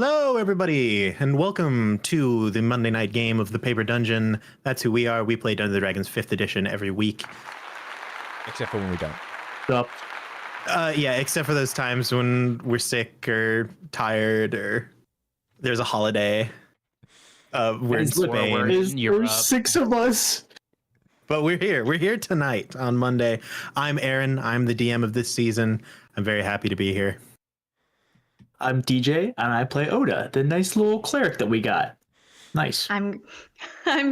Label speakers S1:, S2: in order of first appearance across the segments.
S1: Hello, everybody, and welcome to the Monday night game of the Paper Dungeon. That's who we are. We play Dungeons & Dragons 5th edition every week.
S2: Except for when we don't.
S3: Up.
S1: Yeah, except for those times when we're sick or tired or there's a holiday. We're in Spain.
S3: There's 6 of us.
S1: But we're here. We're here tonight on Monday. I'm Aaron. I'm the DM of this season. I'm very happy to be here.
S3: I'm DJ, and I play Oda, the nice little cleric that we got. Nice.
S4: I'm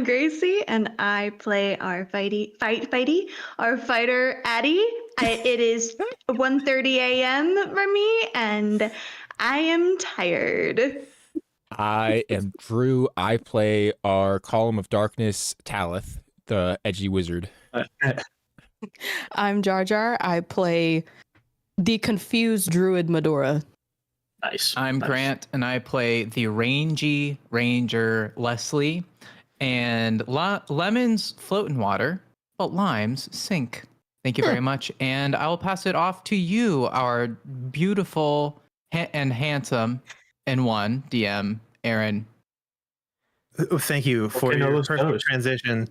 S4: Gracie, and I play our our fighter Addie. It is 1:30 a.m. for me, and I am tired.
S2: I am Drew. I play our Column of Darkness, Talith, the edgy wizard.
S5: I'm Jar Jar. I play the confused druid Medora.
S3: Nice.
S6: I'm Grant, and I play the rangy ranger Leslie. And lemons float in water, but limes sink. Thank you very much. And I will pass it off to you, our beautiful and handsome and one DM, Aaron.
S1: Thank you for your perfect transition.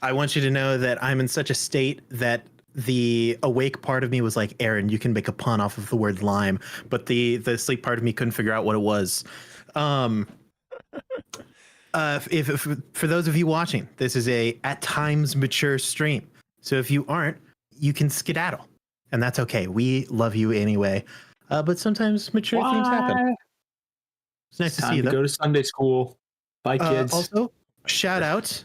S1: I want you to know that I'm in such a state that the awake part of me was like, Aaron, you can make a pun off of the word lime, but the sleep part of me couldn't figure out what it was. If for those of you watching, this is a at times mature stream. So if you aren't, you can skedaddle, and that's okay. We love you anyway. But sometimes mature things happen. It's nice to see you, though.
S3: Go to Sunday school. Bye, kids.
S1: Also, shout out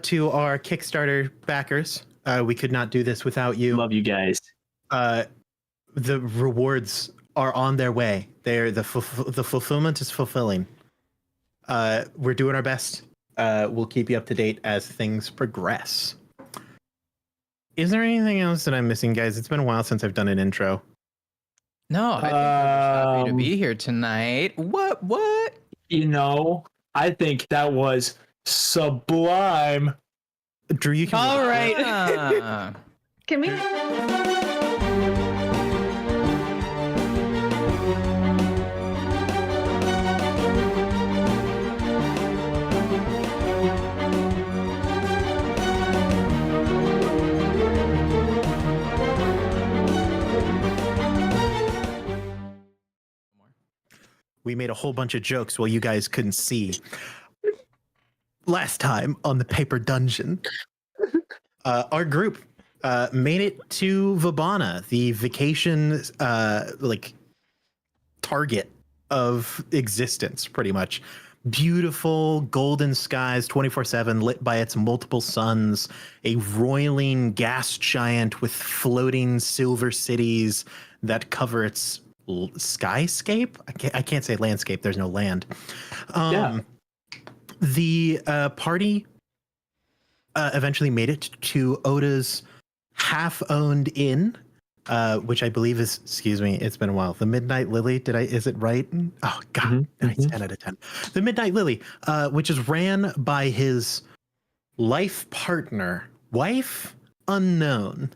S1: to our Kickstarter backers. We could not do this without you.
S3: Love you guys.
S1: The rewards are on their way. The fulfillment is fulfilling. We're doing our best. We'll keep you up to date as things progress. Is there anything else that I'm missing, guys? It's been a while since I've done an intro.
S6: No, I think I'm just happy to be here tonight. What?
S3: You know, I think that was sublime.
S1: Drew, you can.
S6: All right.
S4: Can we?
S1: We made a whole bunch of jokes while you guys couldn't see. Last time on the Paper Dungeon, our group made it to Vabana, the vacation target of existence, pretty much. Beautiful golden skies, 24/7, lit by its multiple suns, a roiling gas giant with floating silver cities that cover its skyscape. I can't say landscape. There's no land. The party eventually made it to Oda's half-owned inn, which I believe is, excuse me, it's been a while. The Midnight Lily, is it right? Oh, God, nice, 10 out of 10. The Midnight Lily, which is ran by his life partner, wife unknown,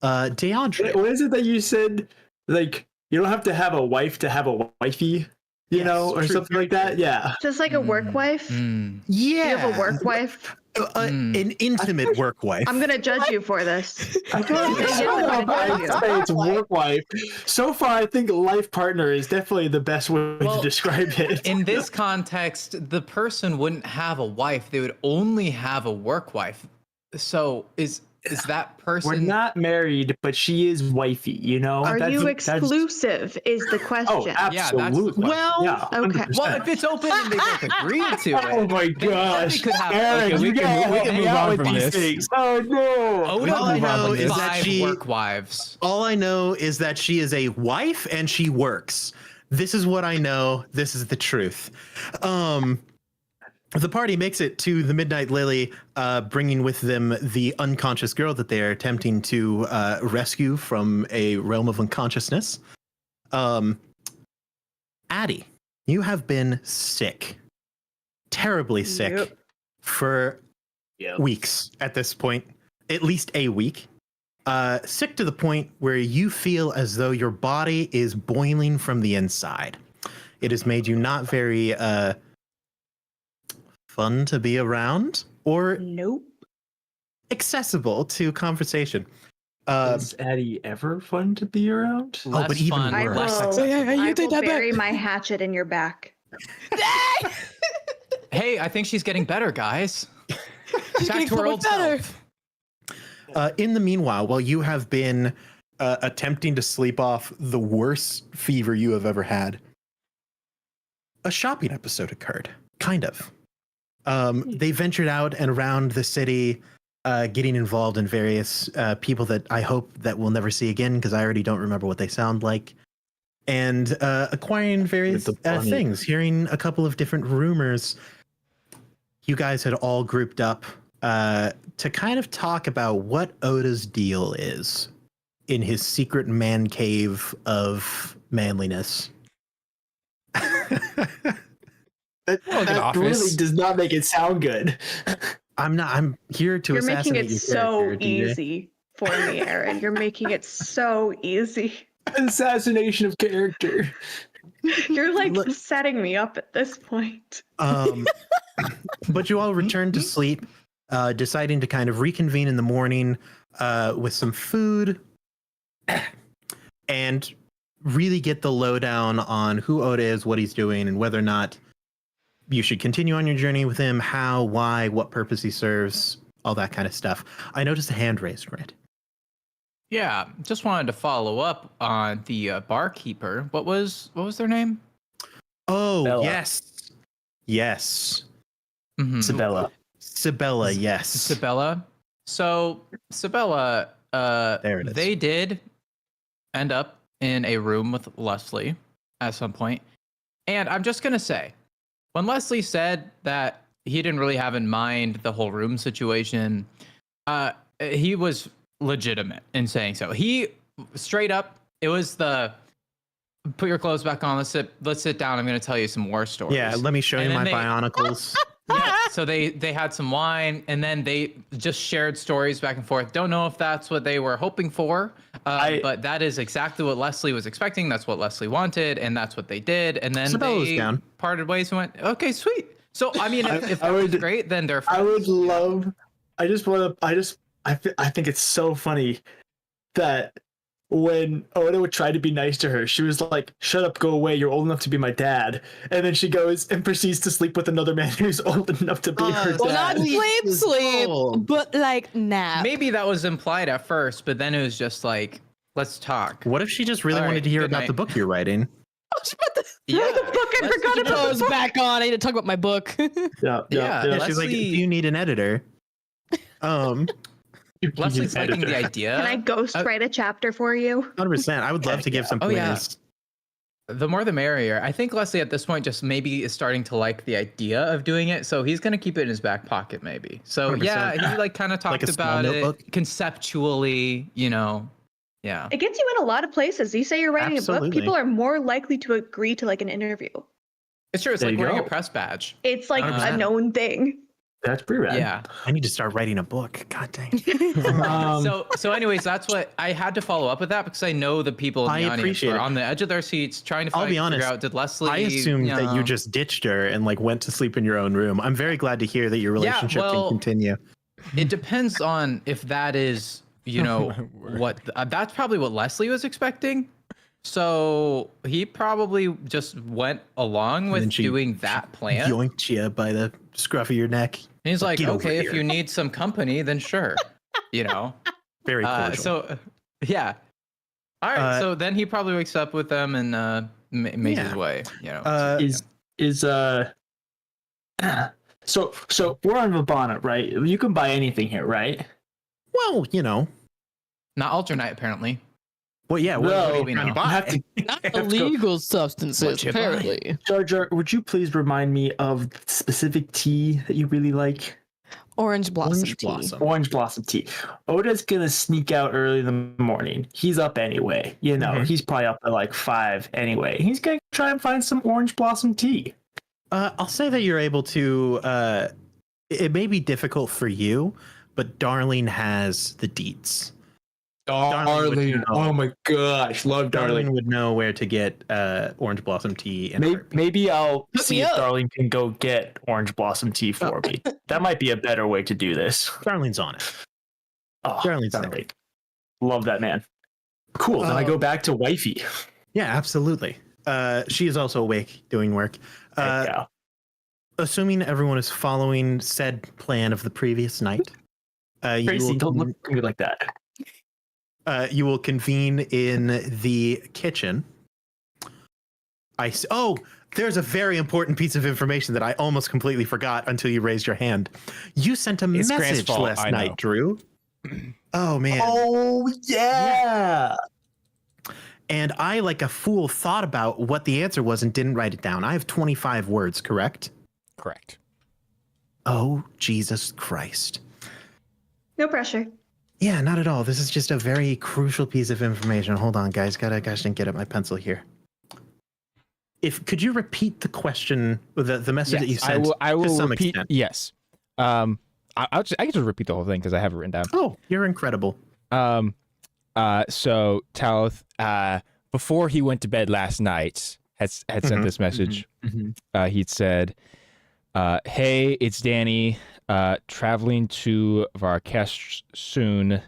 S1: Deandre.
S3: What is it that you said? Like, you don't have to have a wife to have a wifey? You know, or something like that. Yeah.
S4: Just like a work wife?
S1: Yeah.
S4: You have a work wife?
S1: An intimate work wife.
S4: I'm going to judge you for this.
S3: I say it's work wife. So far, I think life partner is definitely the best way to describe it.
S6: In this context, the person wouldn't have a wife. They would only have a work wife. So is that person...
S3: We're not married, but she is wifey, you know?
S4: Are you exclusive is the question.
S3: Oh, absolutely.
S6: Yeah, that's the question.
S1: Well,
S3: yeah,
S4: okay.
S6: Well, if it's open and they both agree to it...
S3: Oh my gosh.
S6: We could have...
S3: Aaron,
S2: okay, we can move on from this.
S3: Things. Oh no.
S6: Oda
S1: All I know is that
S6: five work wives.
S1: All I know is that she is a wife and she works. This is what I know. This is the truth. The party makes it to the Midnight Lily, bringing with them the unconscious girl that they are attempting to rescue from a realm of unconsciousness. Addie, you have been sick, terribly sick, for weeks at this point, at least a week. Sick to the point where you feel as though your body is boiling from the inside. It has made you not very fun to be around or
S4: Nope.
S1: accessible to conversation.
S3: Is Addie ever fun to be around?
S6: Less
S1: but even
S6: fun,
S4: I
S1: worse.
S6: less
S4: will,
S5: you
S4: I
S5: take
S4: will
S5: that back.
S4: bury my hatchet in your back.
S6: Hey, I think she's getting better, guys.
S5: She's
S6: Back
S5: getting
S6: to her
S5: so
S6: old
S5: much better.
S6: self.
S1: In the meanwhile, while you have been attempting to sleep off the worst fever you have ever had, a shopping episode occurred. Kind of. They ventured out and around the city, getting involved in various people that I hope that we'll never see again because I already don't remember what they sound like, and acquiring various
S3: With the bunny.
S1: things, hearing a couple of different rumors. You guys had all grouped up to kind of talk about what Oda's deal is in his secret man cave of manliness.
S3: That,
S2: Like an
S3: that really
S2: office.
S3: does not make it sound good.
S1: I'm here to
S4: You're making
S1: assassinate
S4: it
S1: your
S4: so
S1: character, DJ.
S4: easy for me, Aaron. You're making it so easy.
S3: Assassination of character.
S4: You're like
S1: Look-
S4: setting me up at this point.
S1: But you all returned to sleep, deciding to kind of reconvene in the morning with some food and really get the lowdown on who Oda is, what he's doing, and whether or not you should continue on your journey with him, how, why, what purpose he serves, all that kind of stuff. I noticed a hand raised, Grant.
S6: Yeah, just wanted to follow up on the barkeeper. What was their name?
S1: Oh,
S3: Bella.
S1: yes.
S6: Mhm.
S3: Isabella.
S1: Sibella, yes.
S6: Sabella. So Sabella,
S1: There it is.
S6: they did end up in a room with Leslie at some point. And I'm just gonna say, when Leslie said that he didn't really have in mind the whole room situation, he was legitimate in saying so. He straight up, it was the put your clothes back on, let's sit down, I'm gonna tell you some war stories.
S1: Yeah, let me show you
S6: And
S1: my
S6: then they-
S1: bionicles.
S6: Yeah, so they had some wine and then they just shared stories back and forth. Don't know if that's what they were hoping for, but that is exactly what Leslie was expecting. That's what Leslie wanted, and that's what they did. And then
S1: Sabella's
S6: they
S1: down.
S6: parted ways and went, okay, sweet. So I mean, if
S3: I
S6: that was
S3: would-
S6: great, then they're
S3: I
S6: friends.
S3: would love. I just want to. I think it's so funny that when Oda would try to be nice to her, she was like, "Shut up, go away. You're old enough to be my dad." And then she goes and proceeds to sleep with another man who's old enough to be her dad.
S5: Well, not
S1: Sleep
S5: sleep,
S1: is old.
S5: but like nap.
S6: Maybe that was implied at first, but then it was just like, let's talk.
S1: What if she just really
S6: All
S1: wanted
S6: right,
S1: to hear
S6: good
S1: about
S6: night.
S1: the book you're writing?
S6: Yeah,
S4: The book, I
S6: Leslie
S4: forgot
S6: just-
S4: about
S5: Oh, it's back on. I need to talk about my book.
S3: Yeah,
S6: Yeah,
S1: She's like, do
S6: Leslie-
S1: you need an editor?
S6: Leslie's liking the
S3: Editor.
S6: idea.
S4: Can I ghost
S6: Uh,
S4: write a chapter for you?
S1: 100%. I would love to give some
S6: Oh, yeah.
S1: pointers.
S6: The more the merrier. I think Leslie at this point just maybe is starting to like the idea of doing it, so he's gonna keep it in his back pocket maybe. So
S1: 100%.
S6: yeah, he like kind of
S1: Like
S6: talked
S1: a small
S6: about
S1: notebook?
S6: it conceptually, you know. Yeah.
S4: It gets you in a lot of places. You say you're writing a
S1: Absolutely.
S4: book, people are more likely to agree to like an interview.
S6: It's true. It's
S3: There
S6: like
S3: you
S6: wearing a
S3: go.
S6: press badge.
S4: It's like
S1: 100%.
S4: a known thing.
S3: That's pretty rad.
S6: Yeah.
S1: I need to start writing a book. God dang.
S6: So anyways, that's what I had to follow up with that because I know the people in
S1: I
S6: the audience
S1: appreciate
S6: were
S1: it.
S6: on the edge of their seats trying to
S1: I'll be
S6: figure
S1: honest,
S6: out did Leslie
S1: I assumed that you
S6: know,
S1: just ditched her and like went to sleep in your own room. I'm very glad to hear that your
S6: Yeah,
S1: relationship
S6: well,
S1: can continue.
S6: It depends on if that is, you know, what that's probably what Leslie was expecting. So he probably just went along
S1: then
S6: with
S1: she
S6: doing that plan.
S1: Yoinked you by the scruff of your neck.
S6: And he's like,
S1: Get over
S6: okay, if
S1: here."
S6: you need some company, then sure. You know.
S1: Very cordial.
S6: So yeah. All right. So then he probably wakes up with them and makes his
S1: Yeah.
S6: way. You know.
S3: Is so we're on Vabana, right? You can buy anything here, right?
S1: well, you know.
S6: Not alternate apparently.
S1: Well, yeah. What,
S3: No,
S1: what are you
S6: we
S1: trying to
S6: know.
S3: I have
S1: buy?
S3: to,
S5: Not
S3: I have to go-
S5: illegal substances,
S6: What you buy?
S5: apparently.
S3: Jar Jar, would you please remind me of the specific tea that you really like?
S5: Orange blossom
S1: Orange
S5: tea.
S1: blossom.
S3: Orange blossom tea. Oda's gonna sneak out early in the morning. He's up anyway. You know,
S1: Mhm.
S3: he's probably up at like 5 anyway. He's gonna try and find some orange blossom tea.
S1: I'll say that you're able to. It may be difficult for you, but Darling has the deets. Darling would know.
S3: Oh my gosh, love
S1: Darling
S3: Darling.
S1: would know where to get orange blossom tea. In a heartbeat.
S3: Maybe I'll
S5: Hook
S3: see
S5: me
S3: if
S5: up.
S3: Darling can go get orange blossom tea for me. That might be a better way to do this.
S1: Darling's on it.
S3: Oh,
S1: Darling's
S3: Darling. Love that man. Cool. Then I go back to wifey.
S1: Yeah, absolutely. She is also awake doing work.
S3: Heck yeah.
S1: Assuming everyone is following said plan of the previous night,
S3: Tracy, don't look at me like that.
S1: you will convene in the kitchen. Oh, there's a very important piece of information that I almost completely forgot until you raised your hand. You sent a
S2: It's Grant's
S1: message
S2: fault,
S1: last
S2: I know.
S1: night, Drew. Oh man.
S3: Oh yeah.
S1: And I, like a fool, thought about what the answer was and didn't write it down. I have 25 words, correct?
S2: Correct.
S1: Oh, Jesus Christ.
S4: No pressure.
S1: Yeah, not at all. This is just a very crucial piece of information. Hold on, guys. Gosh, didn't get up my pencil here. Could you repeat the question, the message that you sent?
S2: I will
S1: to some
S2: repeat.
S1: extent?
S2: Yes. I can just repeat the whole thing because I have it written down.
S1: Oh, you're incredible.
S2: So Talith, before he went to bed last night, had sent this message. He'd said, "Hey, it's Danny. Traveling to Varkesh soon.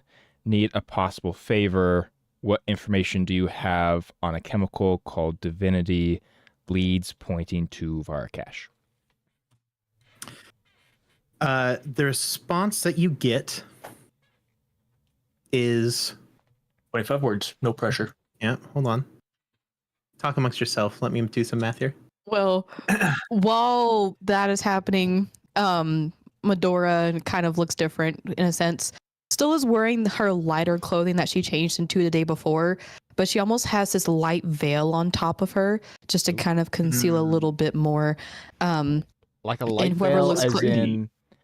S2: Need a possible favor. What information do you have on a chemical called Divinity? Leads pointing to Varkesh."
S1: The response that you get is
S3: 25 words. No pressure.
S1: yeah. Hold on. Talk amongst yourself. Let me do some math here.
S5: Well, while that is happening, Medora kind of looks different in a sense. Still is wearing her lighter clothing that she changed into the day before, but she almost has this light veil on top of her just to kind of conceal a little bit more.
S2: Like a light
S5: whoever
S2: veil,
S5: looks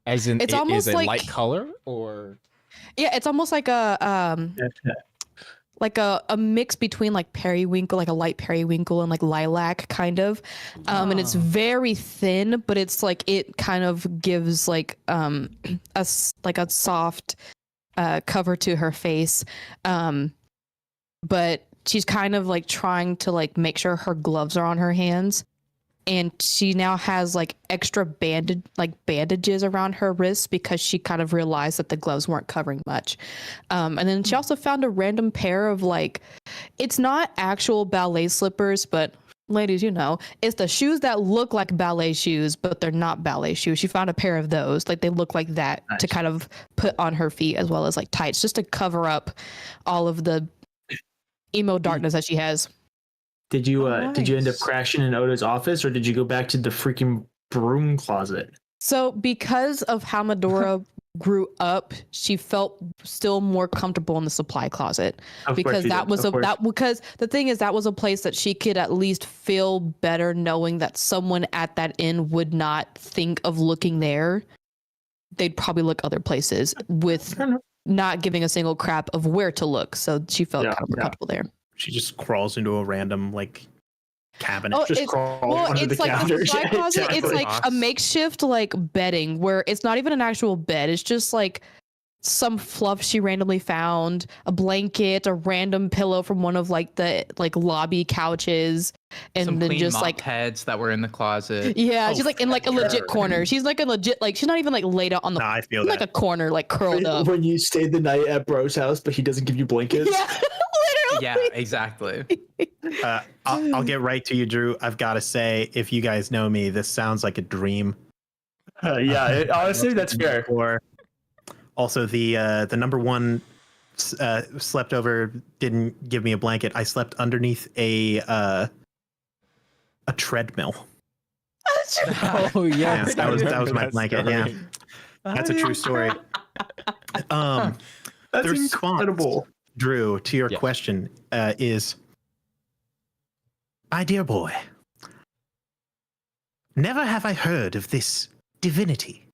S2: as in
S5: It's
S2: it
S5: almost
S2: is a
S5: like-
S2: light color, or
S5: Yeah, it's almost like a mix between like periwinkle, like a light periwinkle and like lilac kind of. And it's very thin, but it's like it kind of gives like a soft cover to her face. But she's kind of like trying to like make sure her gloves are on her hands. And she now has like extra bandages around her wrists because she kind of realized that the gloves weren't covering much. And then she also found a random pair of like, it's not actual ballet slippers, but ladies, you know, it's the shoes that look like ballet shoes, but they're not ballet shoes. She found a pair of those, like they look like that to kind of put on her feet as well as like tights, just to cover up all of the emo darkness that she has.
S3: Did you end up
S5: Nice.
S3: crashing in Oda's office, or did you go back to the freaking broom closet?
S5: So because of how Medora grew up, she felt still more comfortable in the supply closet
S3: Of course
S5: because
S3: you
S5: that
S3: did,
S5: was
S3: of course.
S5: because the thing is that was a place that she could at least feel better knowing that someone at that inn would not think of looking there. They'd probably look other places with
S3: Fair enough.
S5: not giving a single crap of where to look. So she felt
S3: Yeah,
S5: kind of more
S3: yeah.
S5: comfortable there.
S1: She just crawls into a random like cabinet.
S5: Oh,
S3: Just
S5: it's-
S3: crawl
S5: Well,
S3: under
S5: it's
S3: the
S5: like
S3: counter.
S5: the supply
S3: Yeah,
S5: closet. It's
S3: exactly.
S5: like a
S6: Box.
S5: makeshift like bedding where it's not even an actual bed. It's just like some fluff she randomly found, a blanket, a random pillow from one of like the like lobby couches, and
S6: Some
S5: then
S6: clean
S5: just
S6: mop
S5: like
S6: heads that were in the closet.
S5: yeah,
S1: Oh,
S5: she's like in like a
S1: sure.
S5: legit corner. She's like a legit like she's not even like laid out on the
S1: Nah, I feel
S5: like
S1: that.
S5: a corner like curled up.
S3: When you stayed the night at Bro's house, but he doesn't give you blankets.
S5: Yeah, literally.
S6: Yeah, exactly.
S1: I'll get right to you, Drew. I've got to say, if you guys know me, this sounds like a dream.
S3: Honestly, that's fair.
S1: Or also the number one slept over, didn't give me a blanket. I slept underneath a treadmill.
S2: oh
S1: Yeah, that was my blanket. Yeah, that's a true story.
S3: That's
S1: The response,
S3: incredible.
S1: Drew, to your
S2: Yes.
S1: question is, my dear boy, never have I heard of this divinity,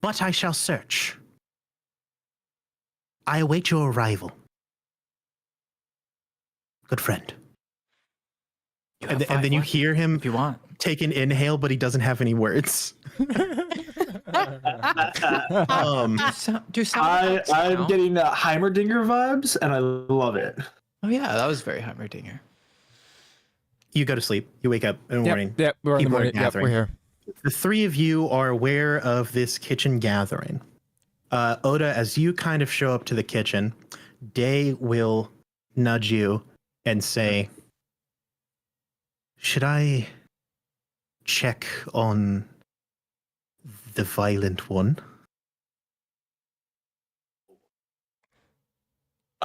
S1: but I shall search. I await your arrival. Good friend.
S6: You
S1: And,
S6: have
S1: and then you
S6: 5
S1: hear him
S6: if you want.
S1: take an inhale, but he doesn't have any words. Um,
S6: Do sound effects
S3: I'm
S6: count?
S3: getting Heimerdinger vibes, and I love it.
S6: Oh yeah, that was very Heimerdinger.
S1: you go to sleep. You wake up in the morning.
S2: Yep, we're in the
S1: People are
S2: morning. Yep,
S1: gathering.
S2: we're here.
S1: The three of you are aware of this kitchen gathering. Oda, as you kind of show up to the kitchen, Day will nudge you and say, "Should I check on the violent one?"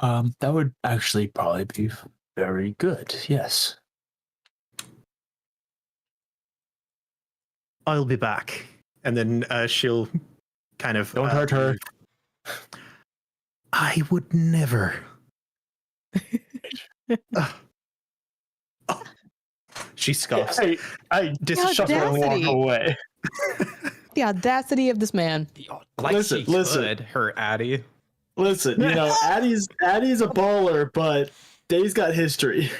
S3: That would actually probably be very good. Yes.
S1: I'll be back. And then she'll kind of
S3: Don't hurt her.
S1: I would never. Ugh. Oh. She scoffs.
S3: I
S1: Dis-
S3: shut her and walk
S5: audacity.
S3: away.
S5: The audacity of this man.
S6: Like
S3: Listen,
S6: she
S3: listen.
S6: could, her Addie.
S3: Listen, Addie's a baller, but Day's got history.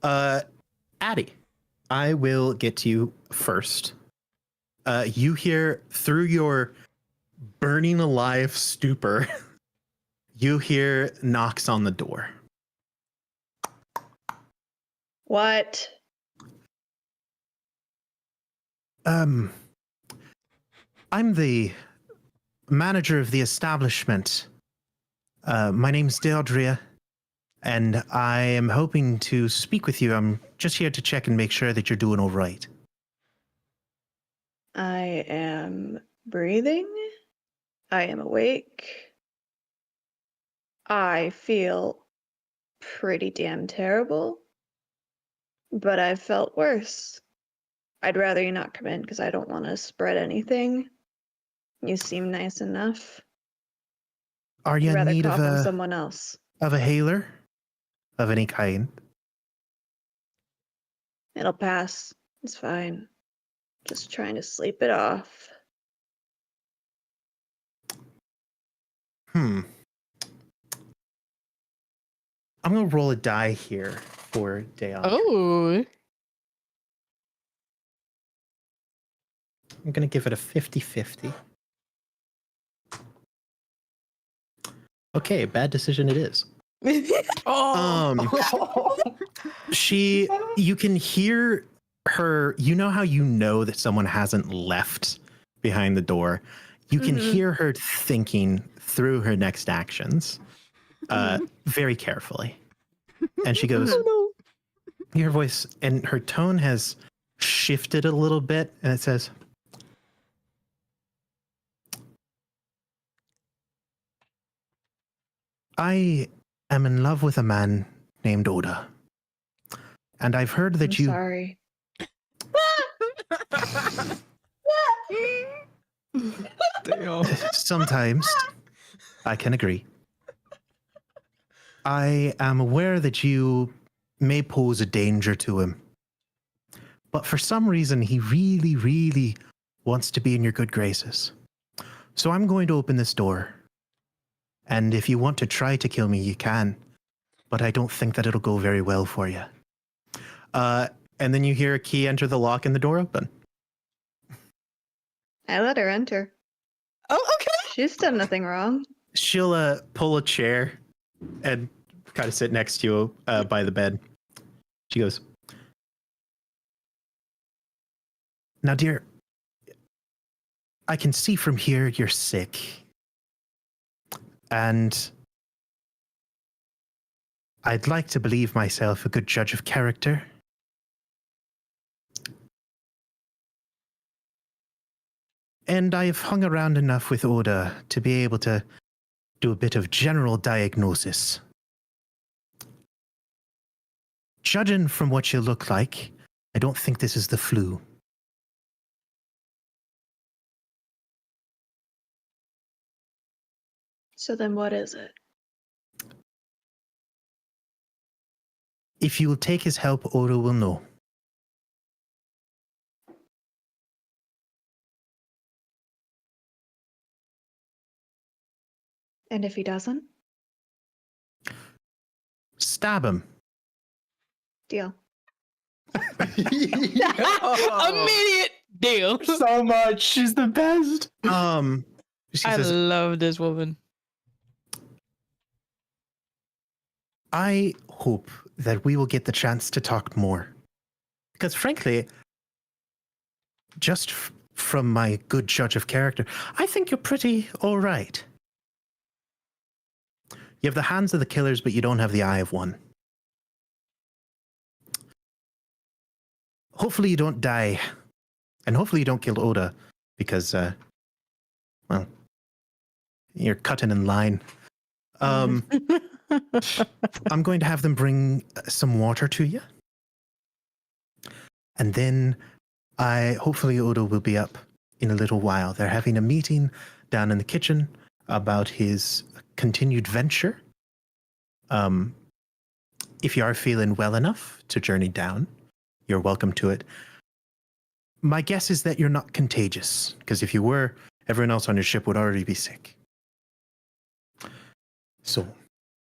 S1: Addie, I will get to you first. You hear through your burning alive stupor, you hear knocks on the door.
S4: What?
S1: I'm the manager of the establishment. My name's Deodria, and I am hoping to speak with you. I'm just here to check and make sure that you're doing all right.
S4: I am breathing. I am awake. I feel pretty damn terrible. But I've felt worse. I'd rather you not come in because I don't want to spread anything. You seem nice enough.
S1: Are
S4: I'd
S1: you in
S4: rather
S1: need of
S4: cough on
S1: a
S4: someone else.
S1: healer of any kind?
S4: It'll pass. It's fine. Just trying to sleep it off.
S1: I'm gonna roll a die here for Deodria.
S5: Oh.
S1: I'm gonna give it a 50-50. Okay, bad decision it is.
S6: Oh,
S1: You can hear her. You know how you know that someone hasn't left behind the door? You can
S4: Mhm.
S1: hear her thinking through her next actions very carefully. And she goes, your voice and her tone has shifted a little bit, and it says, I am in love with a man named Oda. And I've heard that
S4: I'm
S1: you
S4: sorry.
S6: damn.
S1: sometimes I can agree. I am aware that you may pose a danger to him. But for some reason, he really, really wants to be in your good graces. So I'm going to open this door. And if you want to try to kill me, you can. But I don't think that it'll go very well for you. And then you hear a key enter the lock and the door open.
S4: I let her enter.
S5: Oh, okay.
S4: She's done nothing wrong.
S1: She'll pull a chair and kind of sit next to you by the bed. She goes, now, dear, I can see from here you're sick. And I'd like to believe myself a good judge of character. And I've hung around enough with Oda to be able to do a bit of general diagnosis. Judging from what you look like, I don't think this is the flu.
S4: So then what is it?
S1: If you will take his help, Oda will know.
S4: And if he doesn't?
S1: Stab him.
S4: Deal.
S5: Immediate deal.
S3: So much. She's the best.
S1: She
S5: I
S1: says,
S5: love this woman.
S1: I hope that we will get the chance to talk more. Because frankly, just from my good judge of character, I think you're pretty all right. You have the hands of the killers, but you don't have the eye of one. Hopefully you don't die. And hopefully you don't kill Oda, because, well, you're cutting in line. I'm going to have them bring some water to you. And then hopefully Oda will be up in a little while. They're having a meeting down in the kitchen about his continued venture. If you are feeling well enough to journey down, you're welcome to it. My guess is that you're not contagious, because if you were, everyone else on your ship would already be sick. So,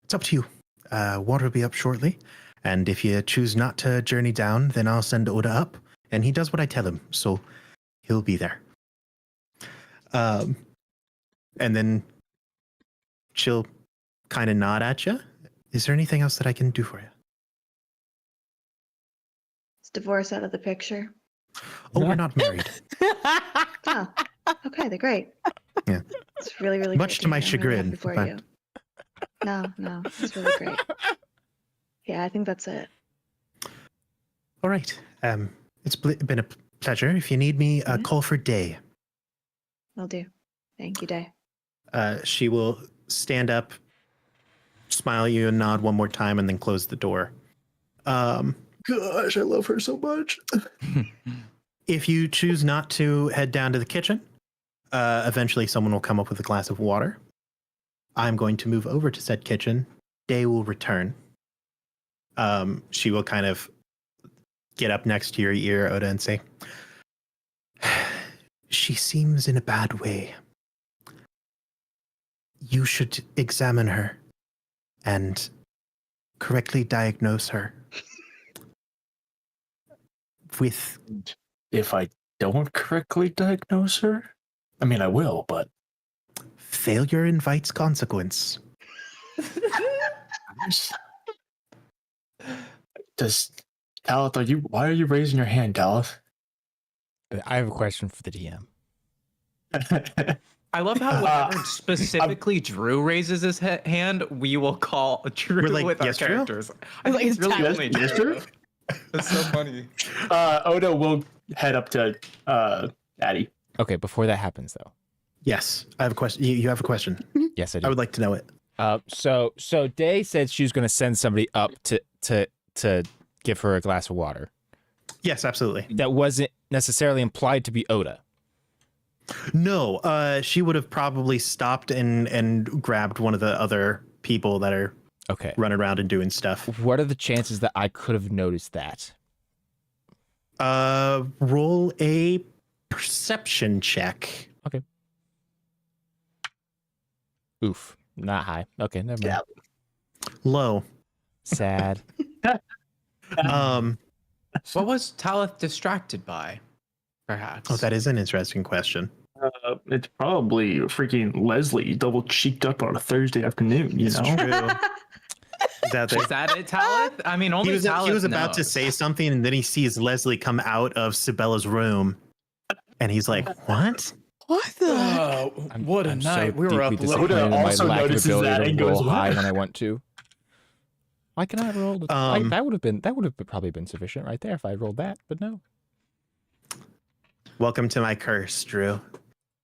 S1: it's up to you. Water will be up shortly, and if you choose not to journey down, then I'll send Oda up, and he does what I tell him, so he'll be there. And then she'll kind of nod at you. Is there anything else that I can do for you?
S4: Is divorce out of the picture?
S1: Oh, we're not married.
S4: Oh, okay, they're great.
S1: Yeah.
S4: It's really, really
S1: Much
S4: great
S1: to my
S4: hear. I'm really happy
S1: chagrin,
S4: for
S1: but-
S4: you. No, it's really great. Yeah, I think that's it.
S1: All right. It's been a pleasure. If you need me,
S4: Mhm.
S1: call for Day.
S4: Will do. Thank you, Day.
S1: She will stand up, smile at you, and nod one more time, and then close the door.
S3: Gosh, I love her so much.
S1: If you choose not to head down to the kitchen, eventually someone will come up with a glass of water. I'm going to move over to said kitchen. Day will return. She will kind of get up next to your ear, Oda, and say, "She seems in a bad way. You should examine her and correctly diagnose her with..."
S3: If I don't correctly diagnose her, I mean, I will, but
S1: Failure invites consequence.
S3: does Talith, why are you raising your hand, Talith?
S2: I have a question for the DM.
S6: I love how whenever specifically Drew raises his hand, we will call Drew
S1: We're like,
S6: with our
S1: "Yes, Drew?"
S6: characters. I think it's
S5: It's
S6: really
S5: Talith.
S6: only
S3: Yes,
S6: Drew.
S3: Drew?
S6: That's so funny.
S3: Oda will head up to Addie.
S2: Okay, before that happens though.
S1: Yes, I have a question. You have a question.
S2: Yes, I
S1: I
S2: do.
S1: would like to know it.
S2: So Day said she was going to send somebody up to give her a glass of water.
S1: Yes, absolutely.
S2: That wasn't necessarily implied to be Oda.
S1: No, she would have probably stopped and grabbed one of the other people that are
S2: Okay.
S1: running around and doing stuff.
S2: What are the chances that I could have noticed that?
S1: Roll a perception check.
S2: Oof, not high. Okay, never mind.
S3: Yeah.
S1: Low.
S2: Sad.
S6: What was Talith distracted by? Perhaps.
S1: Oh, that is an interesting question.
S3: It's probably freaking Leslie double cheeked up on a Thursday afternoon, you
S1: It's
S3: know?
S1: true. Is that
S6: Is that it, Talith? I mean, only
S1: he was
S6: Talith
S1: about to
S6: knows.
S1: say something, and then he sees Leslie come out of Sibella's room, and he's like, "What?"
S5: What the?
S6: What a
S2: I'm
S6: night.
S2: So
S6: we were
S2: deeply
S6: up
S2: disappointed
S3: Oda
S2: in my
S3: also
S2: lack of
S3: notices
S2: ability
S3: that
S2: to
S3: and
S2: roll
S3: goes,
S2: high
S3: "What?"
S2: when I want to. Why can I roll? That would have probably been sufficient right there if I rolled that, but no.
S1: Welcome to my curse, Drew.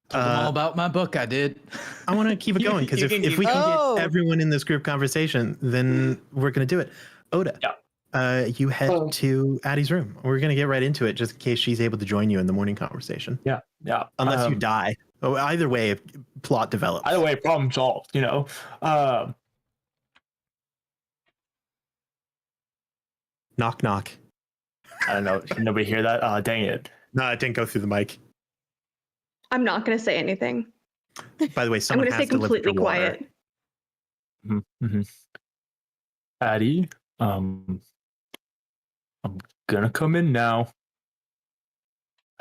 S6: Told them all about my book. I did.
S1: I want to keep it
S6: You-
S1: going because
S6: you
S1: if
S6: can
S1: we
S6: keep
S1: can
S5: going.
S1: get everyone in this group conversation, then we're going to do it. Oda, you head
S3: Oh.
S1: to Addie's room. We're going to get right into it just in case she's able to join you in the morning conversation.
S3: Yeah.
S1: Unless you die. Oh, either way, plot develops.
S3: Either way, problem solved, you know?
S1: Knock, knock.
S3: I don't know. Can nobody hear that? Dang it.
S1: No, it didn't go through the mic.
S4: I'm not going to say anything.
S1: By the way,
S4: I'm
S1: someone
S4: going to
S1: has
S4: stay
S1: delivered
S4: completely
S1: your water.
S4: quiet.
S3: Mm-hmm. Addie, I'm gonna come in now.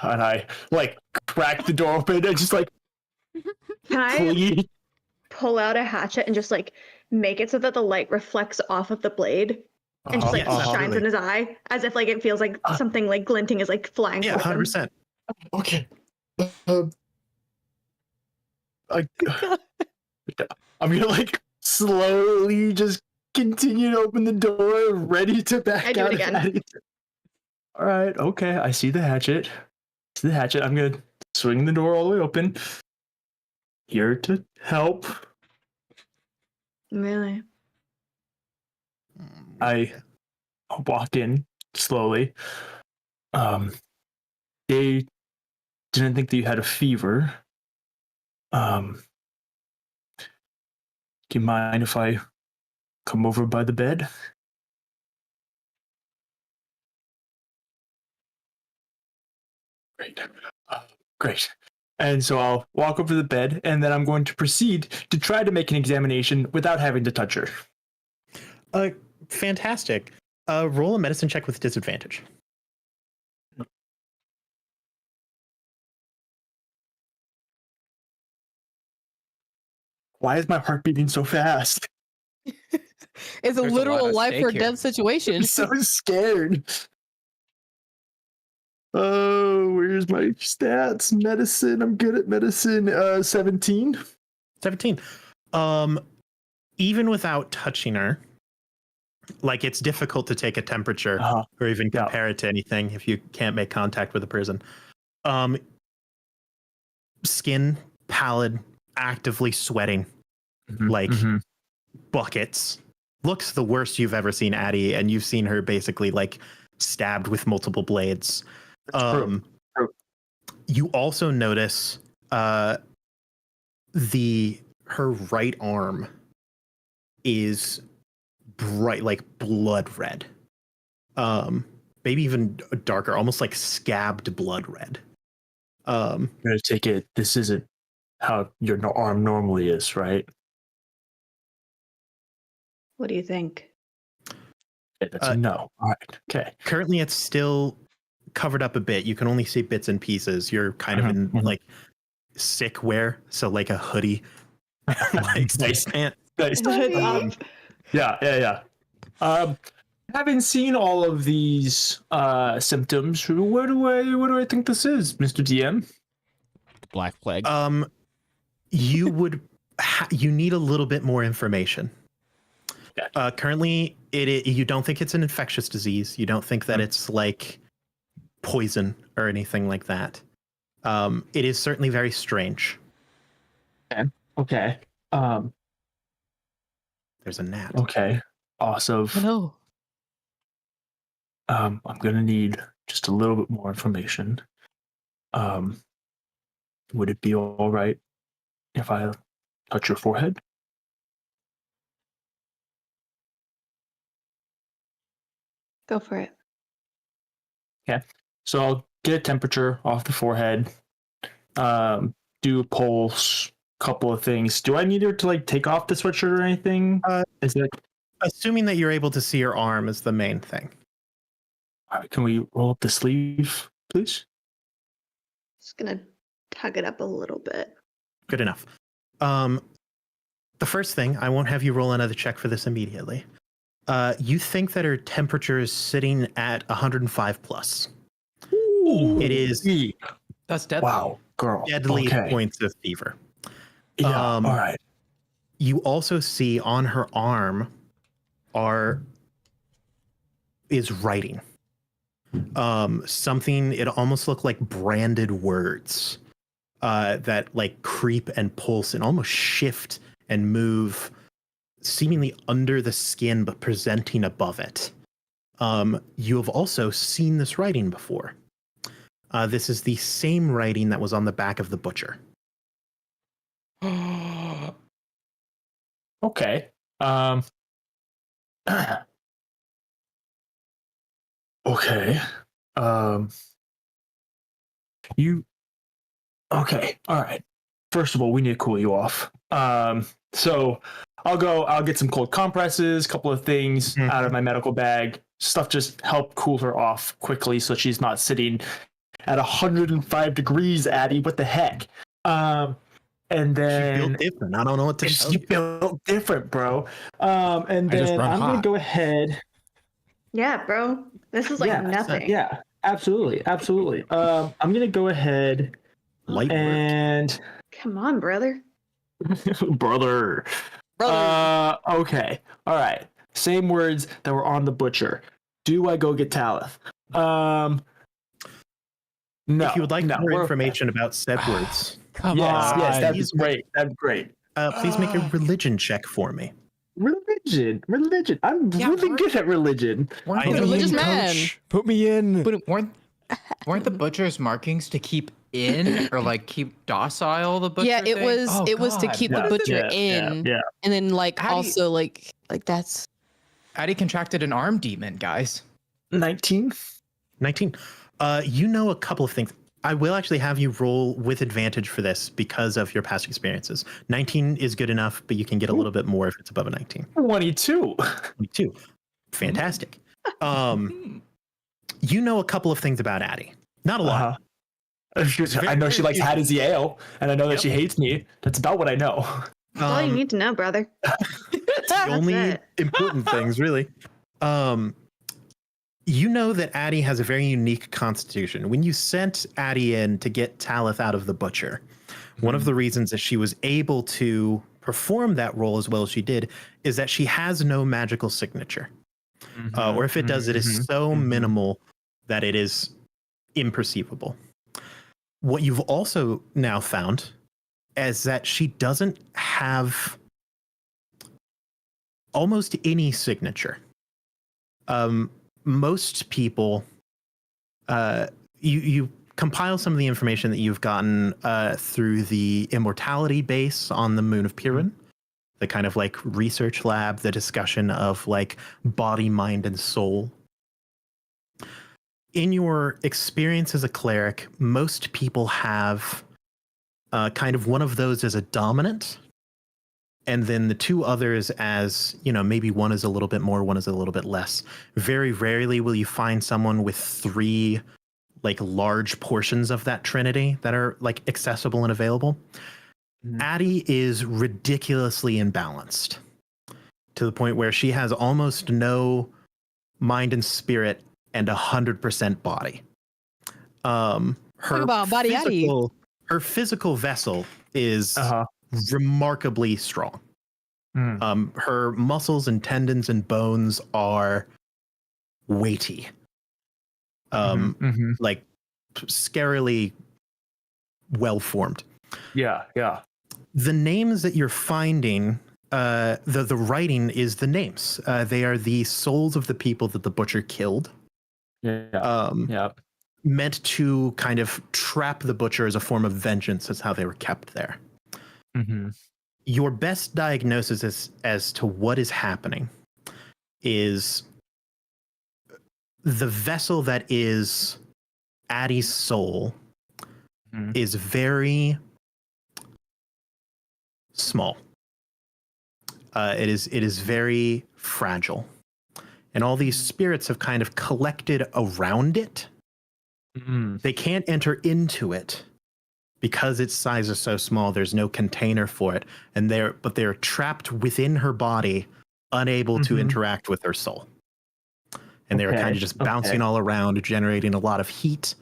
S3: And I like crack the door open and just like,
S4: Can I
S3: please.
S4: pull out a hatchet and just like make it so that the light reflects off of the blade and just like
S1: Yes,
S4: shines
S1: absolutely.
S4: in his eye as if like it feels like something like glinting is like flying
S1: Yeah,
S4: towards him.
S1: 100%.
S3: Okay. I, I'm gonna like slowly just continue to open the door, ready to back
S4: I do
S3: out.
S4: it again.
S3: All right. Okay. I see the hatchet. I'm gonna swing the door all the way open. Here to help.
S4: Really?
S3: I walk in slowly. They didn't think that you had a fever. Do you mind if I come over by the bed? Great. Great. And so I'll walk over to the bed, and then I'm going to proceed to try to make an examination without having to touch her.
S1: Fantastic. Roll a medicine check with disadvantage.
S3: Why is my heart beating so fast?
S5: It's a
S6: There's a
S5: literal
S6: lot at
S5: life
S6: stake
S5: or
S6: here.
S5: death situation.
S3: I'm so scared. Oh, where's my stats? Medicine. I'm good at medicine. 17.
S1: 17. Even without touching her, like it's difficult to take a temperature
S3: Uh-huh.
S1: or even
S3: Yeah.
S1: compare it to anything if you can't make contact with a person. Skin pallid, actively sweating, like buckets. Looks the worst you've ever seen Addie, and you've seen her basically like stabbed with multiple blades.
S3: True.
S1: You also notice her right arm is bright, like blood red. Maybe even darker, almost like scabbed blood red.
S3: I'm gonna take it. This isn't how your arm normally is, right?
S4: What do you think?
S3: Okay, that's a no. All right. Okay.
S1: Currently, it's still covered up a bit. You can only see bits and pieces. You're kind of in like sick wear, so like a hoodie, like
S3: Nice.
S1: pant.
S3: Nice.
S4: Hood's up.
S3: Yeah. Having seen all of these symptoms, what do I think this is, Mr. DM?
S2: Black plague.
S1: You would you need a little bit more information.
S3: Gotcha.
S1: Currently, you don't think it's an infectious disease. You don't think that it's like poison or anything like that. It is certainly very strange.
S3: Okay.
S1: There's a gnat.
S3: Okay. Awesome.
S5: Oh, no.
S3: I'm gonna need just a little bit more information. Would it be all right if I touch your forehead?
S4: Go for it.
S3: So I'll get a temperature off the forehead. Do a pulse, couple of things. Do I need her to like take off the sweatshirt or anything? Is it?
S1: Assuming that you're able to see your arm is the main thing.
S3: All right, can we roll up the sleeve, please?
S4: Just gonna tug it up a little bit.
S1: Good enough. The first thing, I won't have you roll another check for this immediately. You think that her temperature is sitting at 105 plus. It is
S6: That's deadly.
S3: Wow, girl.
S1: deadly
S3: Okay.
S1: points of fever.
S3: Yeah.
S1: Um,
S3: all right.
S1: You also see on her arm is writing. Something, it almost looked like branded words that like creep and pulse and almost shift and move seemingly under the skin but presenting above it. You have also seen this writing before. This is the same writing that was on the back of the butcher.
S3: Okay. Okay. You. Okay. All right. First of all, we need to cool you off. So I'll get some cold compresses, a couple of things out of my medical bag, stuff just help cool her off quickly so she's not sitting at 105 degrees, Addie. What the heck? And then
S1: She built different. I don't know what to tell
S3: she
S1: you.
S3: built different, bro. And
S2: I just
S3: then
S2: run
S3: I'm gonna
S2: hot.
S3: go ahead.
S4: Yeah, bro. This is like nothing.
S3: Yeah, absolutely. I'm gonna go ahead
S1: Light work.
S3: and
S4: Come on, brother.
S3: brother. Okay. All right. Same words that were on the butcher. Do I go get Talith? No.
S1: If you would like
S3: no,
S1: more
S3: we're-
S1: information about said words,
S2: Come
S3: Yes,
S2: on.
S3: yes, that'd be
S1: He's-
S3: great. That'd be great.
S1: please make a religion check for me.
S3: Religion. I'm
S6: Yeah,
S3: really
S6: we're-
S3: good at religion.
S6: Weren't,
S1: I
S6: the
S1: know.
S5: Religious
S6: butcher's-
S5: man.
S2: Put me in.
S6: weren't the butcher's markings to keep in or like keep docile the butcher?
S5: Yeah, it
S6: thing?
S5: was
S6: Oh,
S5: it was to
S6: God.
S5: keep
S3: Yeah,
S5: the butcher
S3: yeah,
S5: in,
S3: yeah.
S5: and then like
S6: How do you-
S5: also like that's
S6: Addie contracted an arm demon, guys.
S3: 19.
S1: 19. You know a couple of things. I will actually have you roll with advantage for this because of your past experiences. 19 is good enough, but you can get a little bit more if it's above a 19.
S3: 22.
S1: 22. Fantastic. You know a couple of things about Addie. Not a lot.
S3: I know she likes Hattie's ale, and I know that she hates me. That's about what I know.
S4: That's all you need to know, brother.
S1: The only
S4: it.
S1: important things, really. You know that Addie has a very unique constitution. When you sent Addie in to get Talith out of the butcher, one of the reasons that she was able to perform that role as well as she did is that she has no magical signature. Or if it does, it is so minimal that it is imperceivable. What you've also now found is that she doesn't have almost any signature. Most people, you compile some of the information that you've gotten through the immortality base on the moon of Piran, the kind of like research lab, the discussion of like body, mind, and soul. In your experience as a cleric, most people have kind of one of those as a dominant, and then the two others as, you know, maybe one is a little bit more, one is a little bit less. Very rarely will you find someone with three like large portions of that trinity that are like accessible and available. Addie is ridiculously imbalanced to the point where she has almost no mind and spirit and 100% body. Her
S5: about body Addie.
S1: her physical vessel is
S3: Uh-huh.
S1: remarkably strong. Her muscles and tendons and bones are weighty. Like scarily well formed.
S3: Yeah.
S1: The names that you're finding, the writing is the names. They are the souls of the people that the butcher killed.
S3: Yeah.
S1: Meant to kind of trap the butcher as a form of vengeance. That's how they were kept there. Your best diagnosis as to what is happening is the vessel that is Addie's soul is very small. It is very fragile, and all these spirits have kind of collected around it. They can't enter into it because its size is so small. There's no container for it, and they're trapped within her body, unable to interact with her soul. And they're kind of just bouncing all around, generating a lot of heat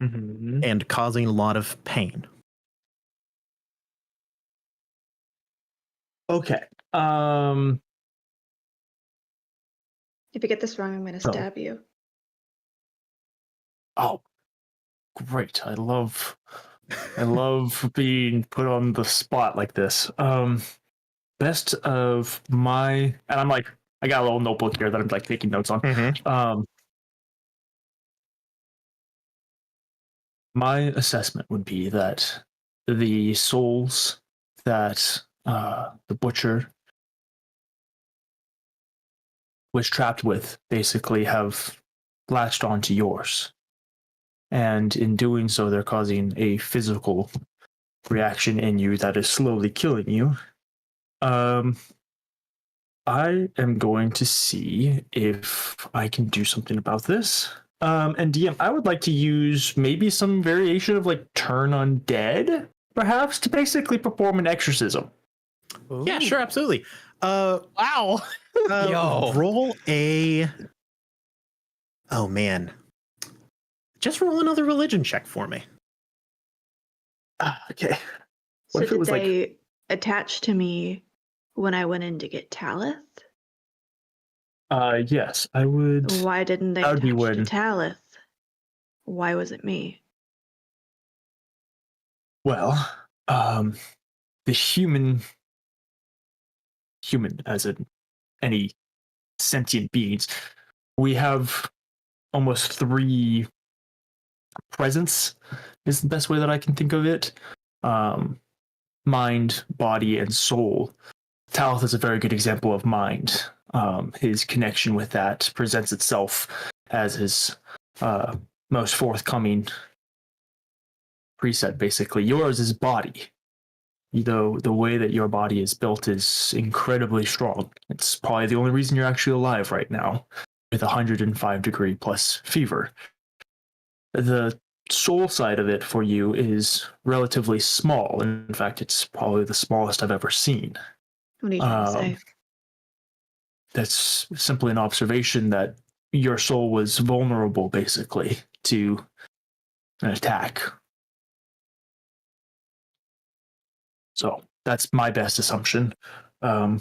S1: and causing a lot of pain.
S3: Okay.
S4: If you get this wrong, I'm going to stab you.
S3: Oh, great. I love being put on the spot like this. Best of my, and I'm like, I got a little notebook here that I'm like taking notes on. My assessment would be that the souls that the butcher was trapped with basically have latched onto yours. And in doing so, they're causing a physical reaction in you that is slowly killing you. I am going to see if I can do something about this. And DM, I would like to use maybe some variation of like turn undead, perhaps, to basically perform an exorcism.
S1: Yeah, sure, absolutely.
S5: Wow.
S6: Yo.
S1: Roll a. Oh man, just roll another religion check for me.
S3: Okay. What
S4: So
S3: if it was
S4: did
S3: like-
S4: they attach to me when I went in to get Talith?
S3: Yes, I would.
S4: Why didn't they
S3: That would be
S4: attach to
S3: when-
S4: Talith? Why was it me?
S3: Well, the human as in any sentient beings, we have almost 3 presence is the best way that I can think of it. Mind, body, and soul. Talith is a very good example of mind. His connection with that presents itself as his most forthcoming preset, basically. Yours is body. Though the way that your body is built is incredibly strong. It's probably the only reason you're actually alive right now, with 105 degree plus fever. The soul side of it for you is relatively small. In fact, it's probably the smallest I've ever seen.
S4: What are you trying to say?
S3: That's simply an observation that your soul was vulnerable, basically, to an attack. So that's my best assumption. I'll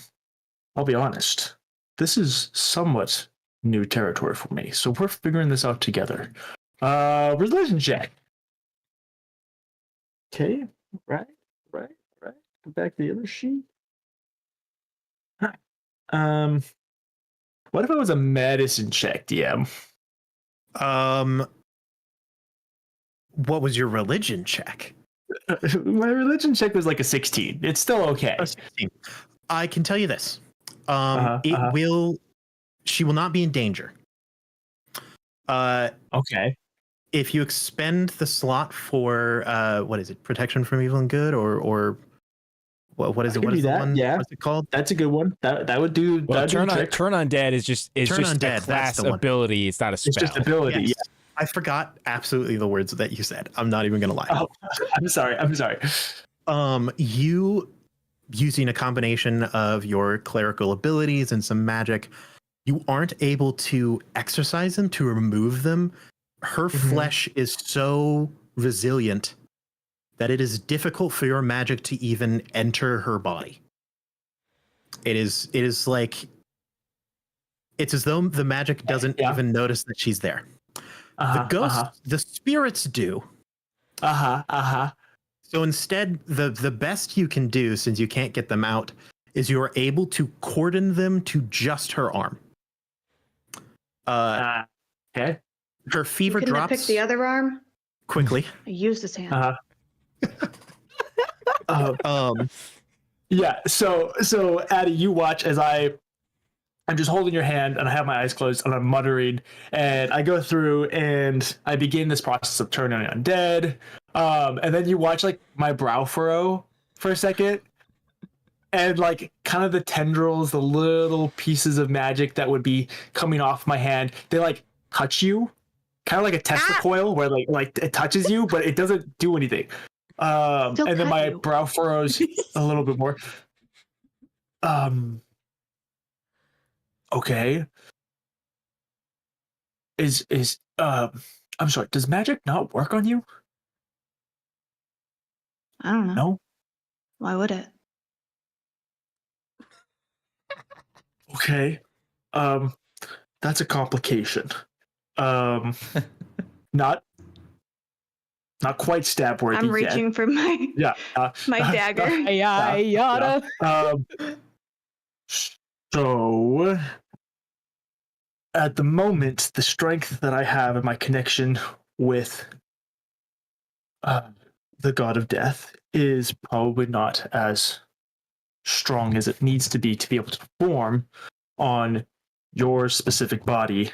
S3: be honest. This is somewhat new territory for me, so we're figuring this out together. Religion check. Okay, right. Go back to the other sheet. Huh. What if it was a medicine check, DM?
S1: What was your religion check?
S3: My religion check was like a 16. It's still okay.
S1: A 16. I can tell you this.
S3: Uh-huh.
S1: Will. She will not be in danger.
S3: Okay.
S1: If you expend the slot for what is it? Protection from evil and good, or what is
S3: I
S1: it?
S3: can
S1: What
S3: do
S1: is the
S3: that,
S1: one?
S3: yeah.
S1: What's it called?
S3: That's a good one. That would do.
S2: Well,
S3: that'd do the trick.
S2: turn undead is just
S1: Turn
S2: a
S1: undead, that's
S2: class
S1: the one.
S2: ability. It's not a spell.
S3: It's just ability.
S1: Yes. I forgot absolutely the words that you said. I'm not even gonna lie.
S3: Oh, I'm sorry.
S1: You using a combination of your clerical abilities and some magic, you aren't able to exercise them, to remove them. Her flesh is so resilient that it is difficult for your magic to even enter her body. It is like it's as though the magic doesn't even notice that she's there. The ghosts, the spirits do. So instead, the best you can do, since you can't get them out, is you are able to cordon them to just her arm.
S3: Okay.
S1: Her fever
S4: Couldn't have
S1: drops
S4: picked the other arm.
S1: quickly.
S4: I used his hand.
S3: Yeah. So Addie, you watch as I'm just holding your hand and I have my eyes closed and I'm muttering and I go through and I begin this process of turning undead. And then you watch like my brow furrow for a second and like kind of the tendrils, the little pieces of magic that would be coming off my hand, they like touch you, kind of like a Tesla coil where like it touches you, but it doesn't do anything. And then
S4: cut
S3: my
S4: you.
S3: brow furrows a little bit more. Okay. I'm sorry, does magic not work on you?
S4: I don't know.
S3: No?
S4: Why would it?
S3: Okay. That's a complication. Not quite stab worthy
S4: I'm
S3: yet.
S4: reaching for my
S3: Yeah.
S4: my dagger.
S5: Yada.
S3: So at the moment, the strength that I have in my connection with the god of death is probably not as strong as it needs to be able to perform on your specific body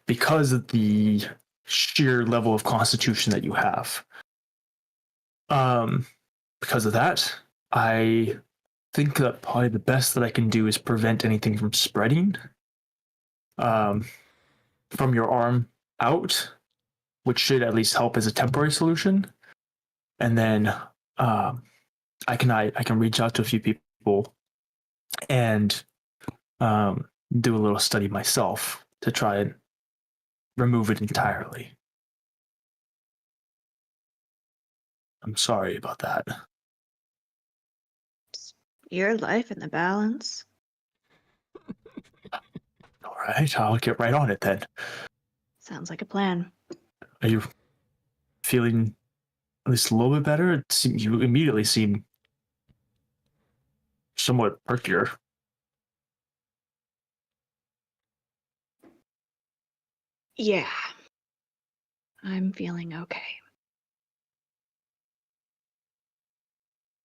S3: because of the sheer level of constitution that you have. Because of that, I think that probably the best that I can do is prevent anything from spreading from your arm out, which should at least help as a temporary solution. And then I can reach out to a few people and do a little study myself to try and remove it entirely. I'm sorry about that.
S4: Your life in the balance.
S3: All right, I'll get right on it then.
S4: Sounds like a plan.
S3: Are you feeling at least a little bit better? You immediately seem somewhat perkier.
S4: Yeah. I'm feeling okay.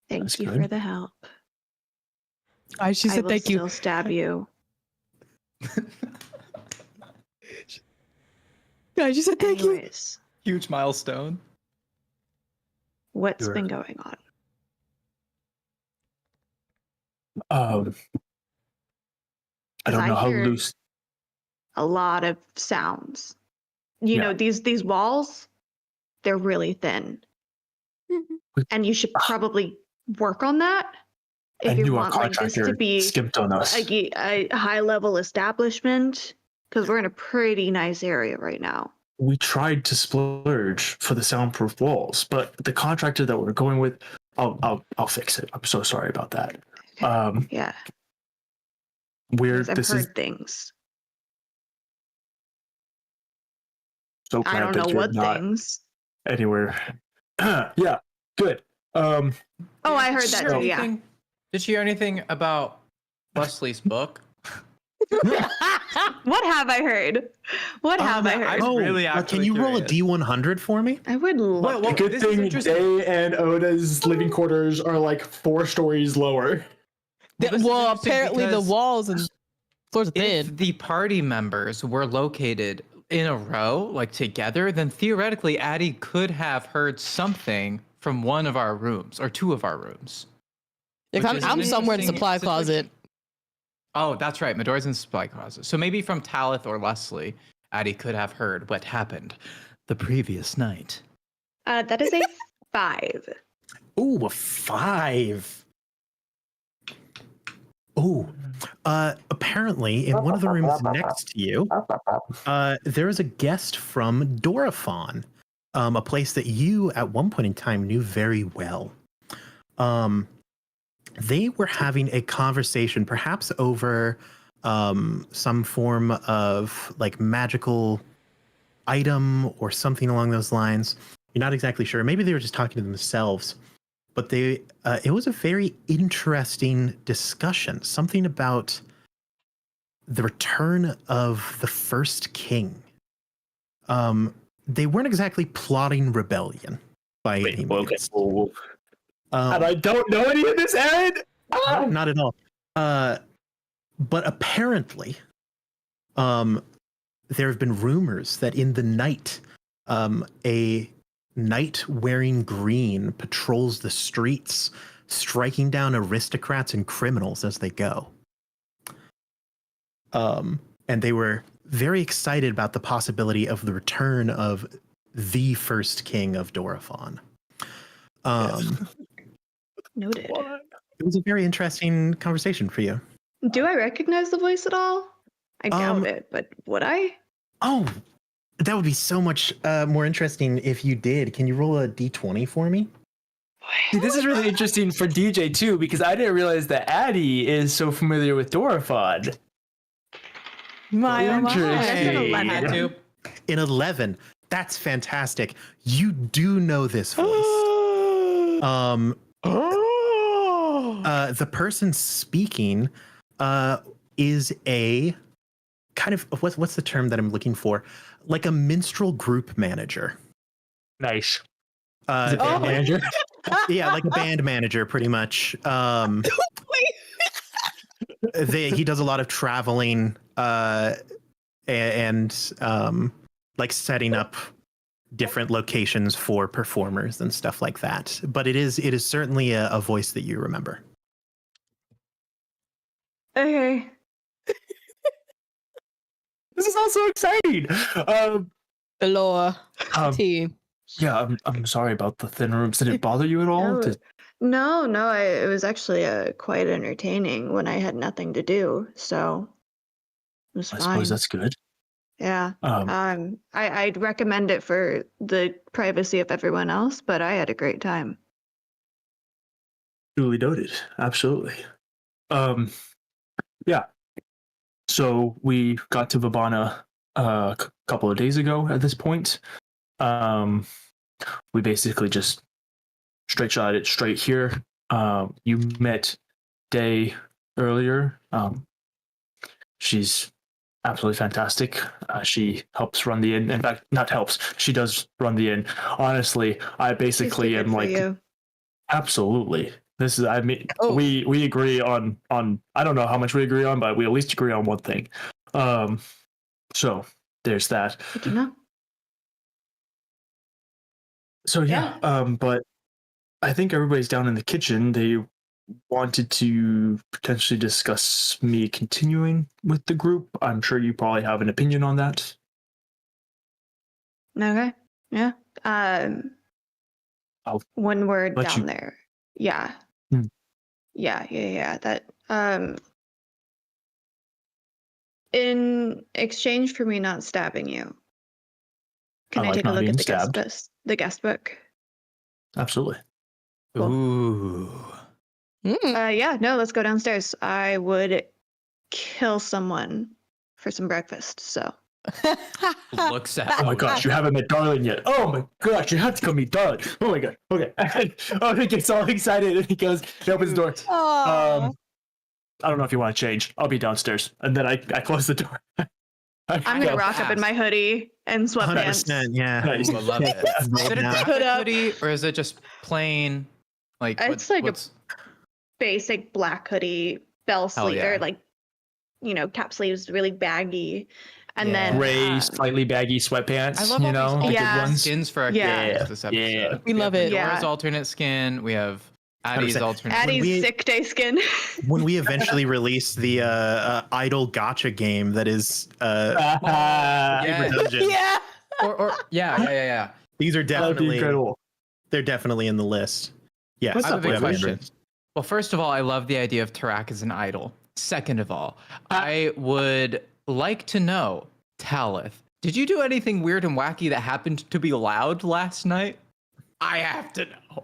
S4: Thank
S3: That's
S4: you
S3: good.
S4: for the help.
S5: She
S4: I
S5: said
S4: will
S5: thank you.
S4: still stab you.
S5: She said thank you.
S4: Anyways,
S6: Huge milestone.
S4: what's
S3: Sure.
S4: been going on?
S3: I
S4: 'Cause
S3: don't
S4: I
S3: know how
S4: hear-
S3: loose.
S4: A lot of sounds. You
S3: Yeah.
S4: know, these walls, they're really thin. And you should probably work on that
S3: I
S4: if you
S3: knew our
S4: want like this
S3: contractor
S4: to be
S3: skimped on us.
S4: a high level establishment, because we're in a pretty nice area right now.
S3: We tried to splurge for the soundproof walls, but the contractor that we're going with, I'll fix it. I'm so sorry about that.
S4: Okay. Yeah, because I've
S3: This
S4: heard
S3: is
S4: things.
S3: so
S4: I
S3: glad
S4: don't
S3: that
S4: know
S3: you're
S4: what
S3: not
S4: things.
S3: anywhere. Yeah, good.
S4: Oh, I heard that
S3: So-
S4: too. Yeah.
S6: Did you hear anything about Leslie's book?
S4: What have I heard? What have I heard?
S6: I'm really
S1: can
S6: actually
S1: you roll a
S6: curious.
S1: D100 for me?
S4: I would love.
S6: Well,
S3: Good
S6: this is
S3: thing
S6: interesting.
S3: Day and Oda's living quarters are like 4 stories lower.
S6: Well, this is
S5: Well,
S6: interesting
S5: apparently the
S6: because
S5: walls and floors are
S6: if
S5: thin.
S6: the party members were located in a row, like together, then theoretically Addie could have heard something from one of our rooms or 2 of our rooms.
S5: Like,
S6: which is
S5: I'm
S6: an
S5: somewhere in the
S6: interesting
S5: supply
S6: situation.
S5: closet.
S6: Oh, that's right. Midori's in the supply closet. So maybe from Talith or Leslie, Addie could have heard what happened the previous night.
S4: That is a 5.
S1: Ooh, a 5. Ooh. Apparently, in one of the rooms next to you, there is a guest from Dorifon, a place that you, at one point in time, knew very well. They were having a conversation, perhaps over some form of like magical item or something along those lines. You're not exactly sure. Maybe they were just talking to themselves. But it was a very interesting discussion. Something about the return of the first king. They weren't exactly plotting rebellion by any means.
S3: And I don't know any of this, Aaron.
S1: No, not at all. But apparently, there have been rumors that in the night, a knight wearing green patrols the streets, striking down aristocrats and criminals as they go. And they were very excited about the possibility of the return of the first king of Dorifon.
S4: Noted.
S1: It was a very interesting conversation for you.
S4: Do I recognize the voice at all? I doubt
S1: Um,
S4: it, but would I?
S1: Oh, that would be so much more interesting if you did. Can you roll a d20 for me?
S3: See, this is really interesting for DJ too, because I didn't realize that Addie is so familiar with Dorifon.
S5: My, oh,
S4: That's an
S3: Interesting.
S4: 11.
S6: Had to.
S1: In 11, that's fantastic. You do know this voice. The person speaking is a kind of what's the term that I'm looking for? Like a minstrel group manager.
S3: Nice.
S1: Band
S3: manager.
S1: Yeah, like a band manager, pretty much. He does a lot of traveling and like setting up different locations for performers and stuff like that. But it is certainly a voice that you remember.
S4: Okay.
S3: This is all so exciting.
S5: The lower
S3: Um,
S5: team.
S3: yeah, I'm sorry about the thin rooms. Did it bother you at all?
S4: No, it was actually quite entertaining when I had nothing to do, so it was
S3: I
S4: fine.
S3: suppose that's good.
S4: Yeah.
S3: Um,
S4: I'd recommend it for the privacy of everyone else, but I had a great time.
S3: duly noted. Absolutely. Yeah. So we got to Vabana a couple of days ago at this point. We basically just straight shot it straight here. You met Day earlier. She's absolutely fantastic. She helps run the inn. In fact, not helps. She does run the inn. Honestly, I basically
S4: Tasted
S3: am
S4: good for
S3: like,
S4: you.
S3: absolutely. This is. I mean,
S5: Oh.
S3: we agree on. I don't know how much we agree on, but we at least agree on one thing. So there's that.
S4: Good to know.
S3: So yeah. But I think everybody's down in the kitchen. They wanted to potentially discuss me continuing with the group. I'm sure you probably have an opinion on that.
S4: Okay. Yeah.
S3: I'll
S4: When we're
S3: let
S4: down
S3: you-
S4: there. Yeah.
S3: Hmm.
S4: Yeah. That in exchange for me not stabbing you, can
S3: I
S4: I
S3: like
S4: take a
S3: not
S4: look
S3: being
S4: at
S3: stabbed.
S4: the guest book?
S3: Absolutely.
S4: Cool.
S6: Ooh.
S4: Yeah, no, let's go downstairs. I would kill someone for some breakfast, so.
S6: Looks at.
S3: Oh my gosh, you haven't met Darling yet. Oh my gosh, you have to come meet Darling. Oh my god. Okay. He gets all excited and he opens the door.
S5: Aw.
S3: I don't know if you want to change. I'll be downstairs. And then I close the door.
S4: I'm gonna
S3: go.
S4: rock up in my hoodie and sweatpants.
S1: 100%. Yeah.
S3: Nice.
S6: I love it. Is it a
S1: Now.
S6: graphic
S4: Put up.
S6: hoodie or is it just plain? Like
S4: It's like a
S6: what's
S4: Basic black hoodie, bell
S6: Hell
S4: sleeve,
S6: yeah.
S4: or like, cap sleeves, really baggy. And
S6: Yeah.
S4: then
S3: Gray, slightly baggy sweatpants.
S6: I love
S3: you
S6: all
S3: know,
S6: these
S3: the
S6: alternate
S3: good
S4: Yeah.
S3: ones.
S6: skins for our
S4: Yeah.
S6: characters this episode.
S3: Yeah.
S5: We love
S6: have
S5: it.
S6: Nora's
S4: Yeah.
S6: alternate skin. We have Addie's
S3: 100%.
S6: alternate
S4: Addie's
S1: we-
S4: sick day skin.
S1: When we eventually release the idle gotcha game that is
S6: Yeah.
S1: Favorite Dungeon,
S5: Yeah.
S6: or yeah.
S1: these are
S3: That would be
S1: definitely
S3: incredible.
S1: they're definitely in the list. Yes.
S3: What's
S6: I have a big
S1: we have
S6: question.
S1: interest.
S6: Well, first of all, I love the idea of Tarak as an idol. Second of all, I would like to know, Talith, did you do anything weird and wacky that happened to be loud last night? I have to know.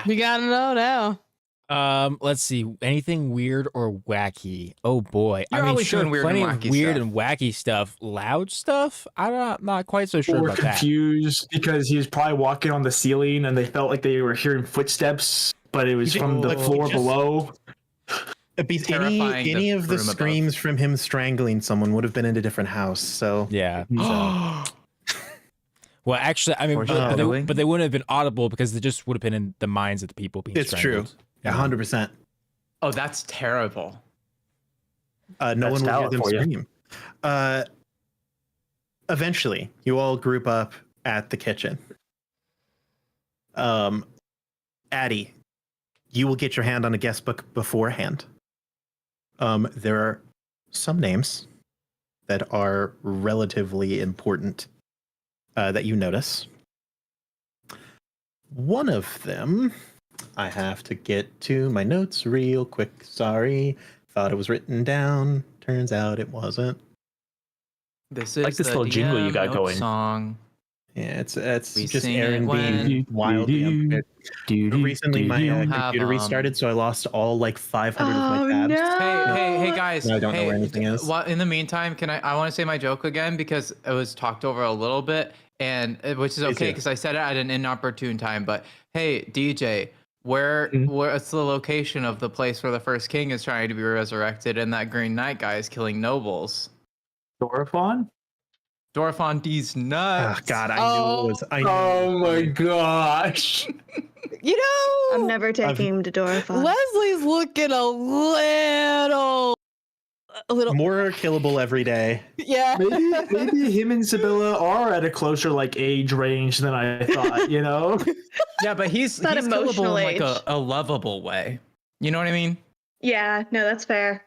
S5: We gotta know now.
S2: Let's see. Anything weird or wacky? Oh boy.
S6: You're
S2: I mean,
S6: always
S2: sure,
S6: doing weird
S2: plenty
S6: and
S2: of
S6: wacky
S2: weird
S6: stuff.
S2: and wacky stuff. Loud stuff? I'm not quite so sure
S3: Or
S2: about that.
S3: confused because he was probably walking on the ceiling and they felt like they were hearing footsteps, but it was
S1: You
S3: from the
S1: just-
S3: floor
S1: just-
S3: below.
S6: Terrifying
S1: Any
S6: the
S1: of the
S6: room above.
S1: screams from him strangling someone would have been in a different house. So
S2: Yeah.
S3: So,
S2: Well, actually, I mean,
S6: Foreshadowing.
S2: but they wouldn't have been audible because they just would have been in the minds of the people being
S1: it's true.
S2: strangled.
S1: 100%.
S6: Oh, that's terrible.
S1: No
S3: That's
S1: one will hear
S3: talent
S1: them
S3: for you.
S1: scream. Eventually, you all group up at the kitchen. Addie, you will get your hand on a guest book beforehand. There are some names that are relatively important that you notice. One of them, I have to get to my notes real quick. Sorry. Thought it was written down. Turns out it wasn't.
S6: This is
S3: Like this
S6: the
S3: little jingle you
S6: DM
S3: got
S6: note
S3: going.
S6: Song.
S1: Yeah, it's
S6: We
S1: just
S6: sing
S1: Aaron
S6: it
S1: being
S6: when-
S1: wildly unprepared. Recently, my
S6: have,
S1: computer restarted, so I lost all like 500 of
S4: Oh,
S1: my tabs.
S4: no.
S6: Hey guys.
S1: No, I don't know
S6: hey,
S1: where anything is.
S6: In the meantime, I want to say my joke again because it was talked over a little bit, and which is
S1: Please
S6: okay
S1: do.
S6: because I said it at an inopportune time. But hey, DJ, where's the location of the place where the first king is trying to be resurrected and that Green Knight guy is killing nobles?
S3: Dorifon?
S6: Dorfon D's nuts.
S1: Oh, God, I knew it was. I knew.
S3: Oh my gosh.
S5: You know,
S4: I'm never taking him to Dorifon.
S5: Leslie's looking a little,
S1: More killable every day.
S5: yeah.
S3: Maybe him and Sibylla are at a closer like age range than I thought, you know?
S6: Yeah, but he's
S4: Not
S6: killable in
S4: emotional
S6: like
S4: age.
S6: a lovable way. You know what I mean?
S4: Yeah, no, that's fair.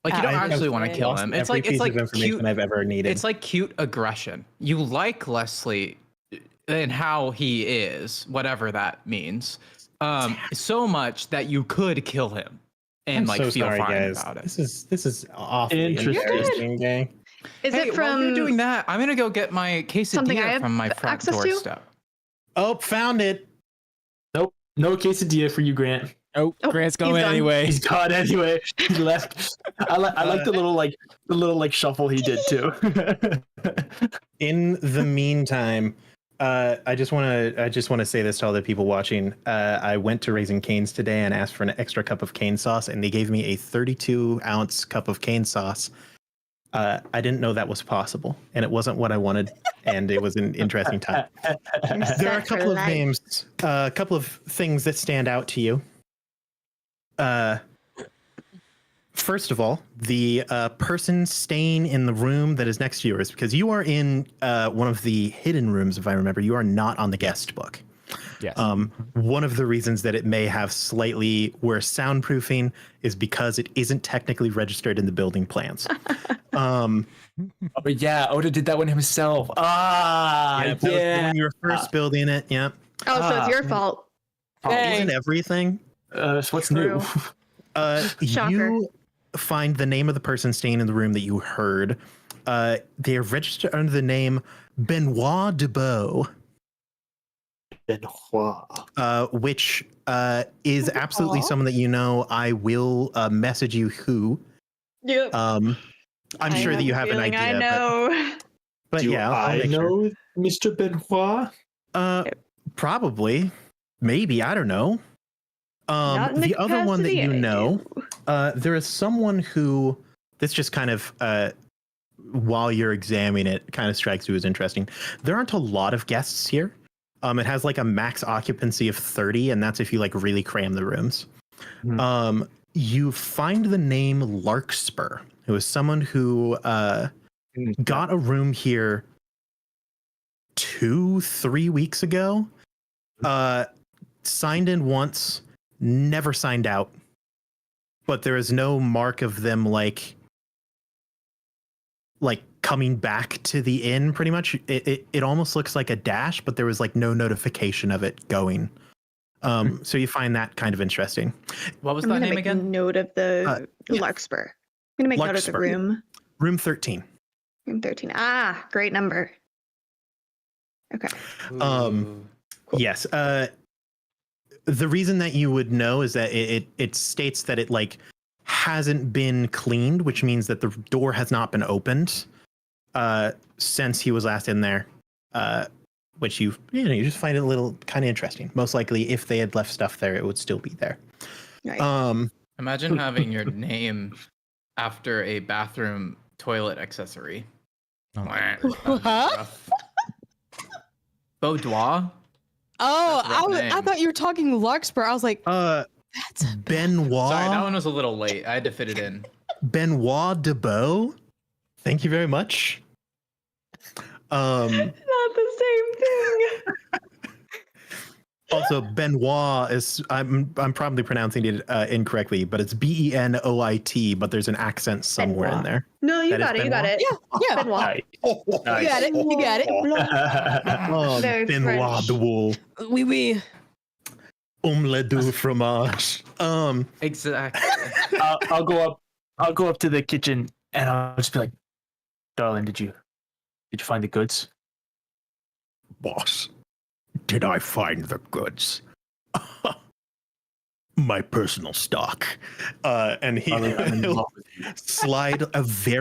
S6: Like you don't
S5: Ah,
S6: actually want to kill
S1: Lost
S6: him. It's
S1: every
S6: like
S1: piece of information
S6: cute.
S1: I've ever needed.
S6: It's like cute aggression. You like Leslie and how he is, whatever that means, so much that you could kill him and
S1: I'm
S6: like
S1: so
S6: feel
S1: sorry,
S6: fine
S1: guys.
S6: about it.
S1: This is awfully
S3: Interesting.
S1: interesting, gang.
S4: Is
S6: Hey,
S4: it
S6: while
S4: from
S6: you're doing that, I'm gonna go get my
S4: Something I
S6: quesadilla
S4: have
S6: from my front
S4: access to?
S6: doorstep.
S1: Oh, found it.
S3: Nope. No quesadilla for you, Grant.
S2: Oh,
S4: Oh,
S2: Grant's
S4: he's
S2: going
S4: done.
S2: anyway.
S3: He's gone anyway. He left. I like the little shuffle he did too.
S1: In the meantime, I just want to say this to all the people watching. I went to Raising Cane's today and asked for an extra cup of cane sauce, and they gave me a 32-ounce cup of cane sauce. I didn't know that was possible, and it wasn't what I wanted, and it was an interesting time. There are a couple of names, a couple of things that stand out to you. First of all, the person staying in the room that is next to yours, because you are in one of the hidden rooms, if I remember. You are not on the guest book.
S2: Yes.
S1: One of the reasons that it may have slightly worse soundproofing is because it isn't technically registered in the building plans.
S3: Oh yeah, Oda did that one himself.
S1: That was when you were first building it. Yeah.
S4: Oh, so it's your fault.
S1: Isn't everything?
S3: So what's new?
S4: Shocker.
S1: You find the name of the person staying in the room that you heard. They are registered under the name Benoit Dubois, which is absolutely someone that you know. I will message you who.
S4: Yep.
S1: I'm sure that you have an idea.
S4: I know.
S1: But
S3: Do
S1: yeah, I'll
S3: I
S1: make sure.
S3: know Mr. Benoit?
S1: Probably, maybe, I don't know.
S4: Not in
S1: The other one that
S4: capacity
S1: you
S4: I
S1: know,
S4: do.
S1: there is someone who this just kind of while you're examining it kind of strikes you as interesting. There aren't a lot of guests here. It has like a max occupancy of 30, and that's if you like really cram the rooms. You find the name Larkspur, who is someone who got a room here 2-3 weeks ago. Signed in once, never signed out. But there is no mark of them like coming back to the inn. Pretty much, it almost looks like a dash, but there was like no notification of it going. So you find that kind of interesting.
S6: What was
S4: I'm
S6: that
S4: gonna
S6: name
S4: make
S6: again?
S4: note of the
S1: yeah.
S4: Larkspur. I'm gonna make note of the
S1: Larkspur.
S4: room.
S1: Room 13.
S4: Room 13. Ah, great number. Okay.
S1: Cool. Yes. The reason that you would know is that it states that it like hasn't been cleaned, which means that the door has not been opened since he was last in there. Which you just find it a little kind of interesting. Most likely, if they had left stuff there, it would still be there.
S4: Right.
S6: Imagine having your name after a bathroom toilet accessory.
S5: Huh?
S6: Boudoir?
S5: Oh,
S6: That's a rough
S5: I
S6: name.
S5: thought you were talking Larkspur. I was like, that's a
S1: Benoit.
S6: Sorry, that one was a little late. I had to fit it in.
S1: Benoit Dubois. Thank you very much.
S4: Not the same thing.
S1: Also, Benoit is I'm probably pronouncing it incorrectly, but it's Benoit, but there's an accent somewhere in
S4: Benoit.
S1: there.
S4: No, you
S1: That is
S4: got it. You got
S1: Benoit?
S4: it.
S5: yeah.
S4: Benoit.
S5: You got it. You got it.
S1: Oh,
S4: Very
S1: Benoit
S4: French.
S1: de Wool.
S5: Oui, oui.
S1: Omelette du fromage.
S6: Exactly.
S3: I'll go up to the kitchen and I'll just be like, darling, did you find the goods?
S1: Boss, did I find the goods? My personal stock. And
S3: I'm in
S1: he'll
S3: love with you.
S1: slide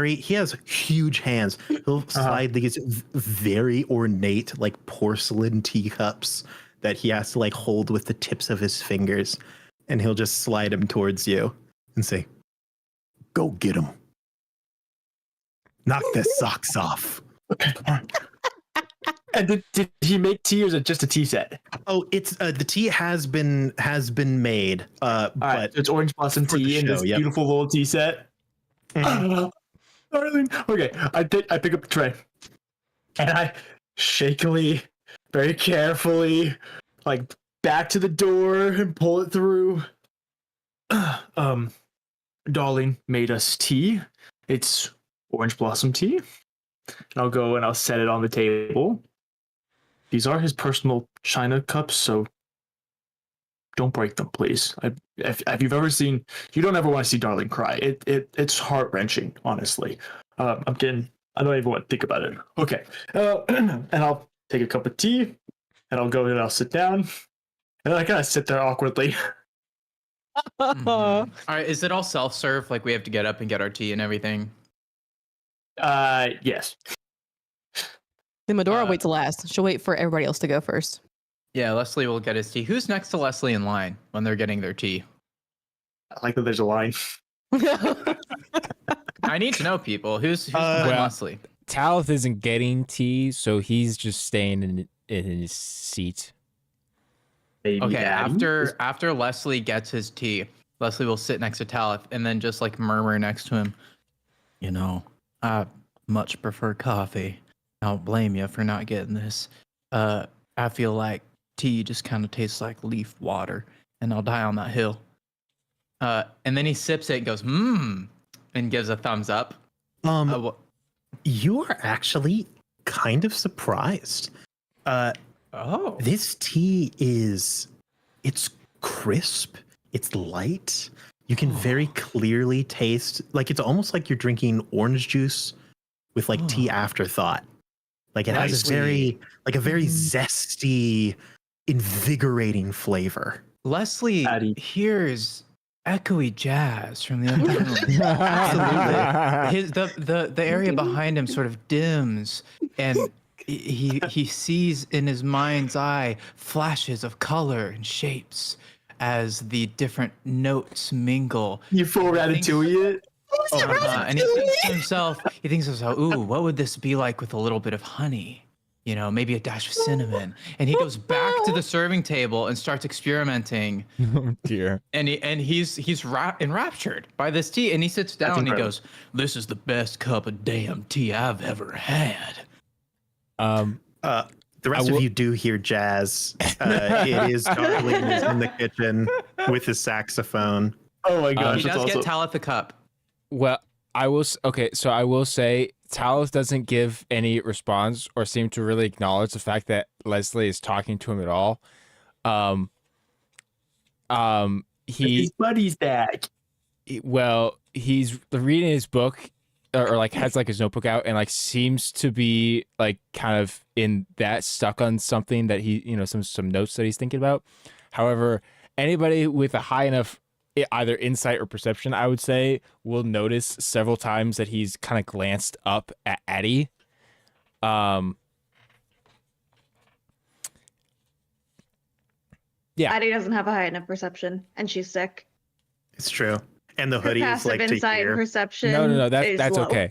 S1: he has huge hands. He'll slide these very ornate, like porcelain teacups that he has to like hold with the tips of his fingers. And he'll just slide them towards you and say, go get him. Knock the socks off.
S3: Okay. And did he make tea or is it just a tea set?
S1: Oh, it's the tea has been made.
S3: All right,
S1: But
S3: so it's orange blossom
S1: for the
S3: tea in this
S1: show, yep.
S3: beautiful little tea set. Darling. Okay, I pick up the tray and I shakily, very carefully, like back to the door and pull it through. Darling made us tea. It's orange blossom tea. And I'll go and I'll set it on the table. These are his personal china cups, so don't break them, please. If you've ever seen, you don't ever want to see Darling cry. It's heart wrenching, honestly. I don't even want to think about it. Okay, and I'll take a cup of tea, and I'll go and I'll sit down, and then I kind of sit there awkwardly.
S6: All right, is it all self-serve? Like we have to get up and get our tea and everything?
S3: Yes.
S5: Then Medora waits last. She'll wait for everybody else to go first.
S6: Yeah, Leslie will get his tea. Who's next to Leslie in line when they're getting their tea?
S3: I like that there's a line.
S6: I need to know, people. Who's behind
S2: well,
S6: Leslie?
S2: Talith isn't getting tea, so he's just staying in his seat.
S3: Baby
S6: Okay,
S3: daddy.
S6: after Leslie gets his tea, Leslie will sit next to Talith and then just like murmur next to him. You know, I much prefer coffee. I don't blame you for not getting this. I feel like tea just kind of tastes like leaf water, and I'll die on that hill. And then he sips it and goes, and gives a thumbs up.
S1: You are actually kind of surprised.
S6: Oh.
S1: This tea it's crisp, it's light. You can very clearly taste, like it's almost like you're drinking orange juice with like tea afterthought. Like it has a very zesty, invigorating flavor.
S6: Leslie
S3: Patty.
S6: hears echoey jazz from the other room. Absolutely. The area behind him sort of dims, and he sees in his mind's eye flashes of color and shapes as the different notes mingle.
S3: You full Ratatouille it?
S6: And he thinks to himself, ooh, what would this be like with a little bit of honey? You know, maybe a dash of cinnamon. And he goes back to the serving table and starts experimenting.
S2: Oh dear.
S6: And he's enraptured by this tea. And he sits down and he goes, "This is the best cup of damn tea I've ever had."
S1: The rest of you do hear jazz. It is Darlene in the kitchen with his saxophone.
S3: Oh my gosh,
S6: He
S3: that's
S6: does
S3: awesome.
S6: get Talith a cup.
S2: Well, I will say Talith doesn't give any response or seem to really acknowledge the fact that Leslie is talking to him at all.
S3: His buddy's back.
S2: He's reading his book or like has like his notebook out and like seems to be like kind of in that stuck on something that he, some notes that he's thinking about. However, anybody with a high enough either insight or perception, I would say, will notice several times that he's kind of glanced up at Addie. Yeah.
S4: Addie doesn't have a high enough perception, and she's sick.
S1: It's true. And the
S4: Her
S1: hoodie is
S4: passive
S1: like to
S4: insight and
S1: hear.
S4: perception.
S2: No,
S4: is
S2: that's
S4: low.
S2: okay.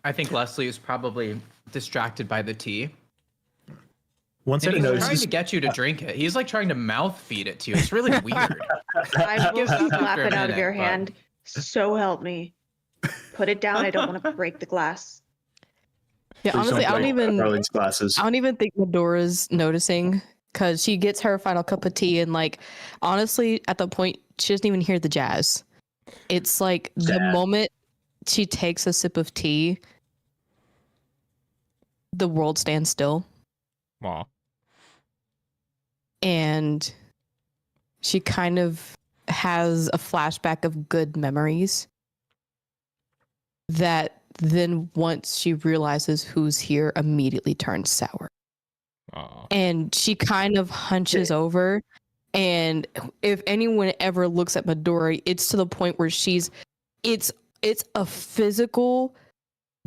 S6: I think Leslie is probably distracted by the tea.
S1: Once
S6: And
S1: it
S6: he's trying
S1: notices,
S6: to get you to drink it. He's like trying to mouth feed it to you. It's really weird.
S4: I will
S6: Gives up
S4: slap
S6: after a
S4: it out of
S6: minute,
S4: your
S6: but-
S4: hand. So help me. Put it down. I don't want to break the glass.
S5: Yeah,
S3: Please
S5: honestly, I don't
S3: break
S5: even
S3: Darlene's glasses.
S5: think Medora's noticing because she gets her final cup of tea and like honestly, at the point she doesn't even hear the jazz. It's like the
S3: Sad.
S5: moment she takes a sip of tea, the world stands still.
S2: Aw.
S5: And she kind of has a flashback of good memories that then once she realizes who's here immediately turns sour.
S2: Aw.
S5: And she kind of hunches over, and if anyone ever looks at Midori, it's to the point where it's a physical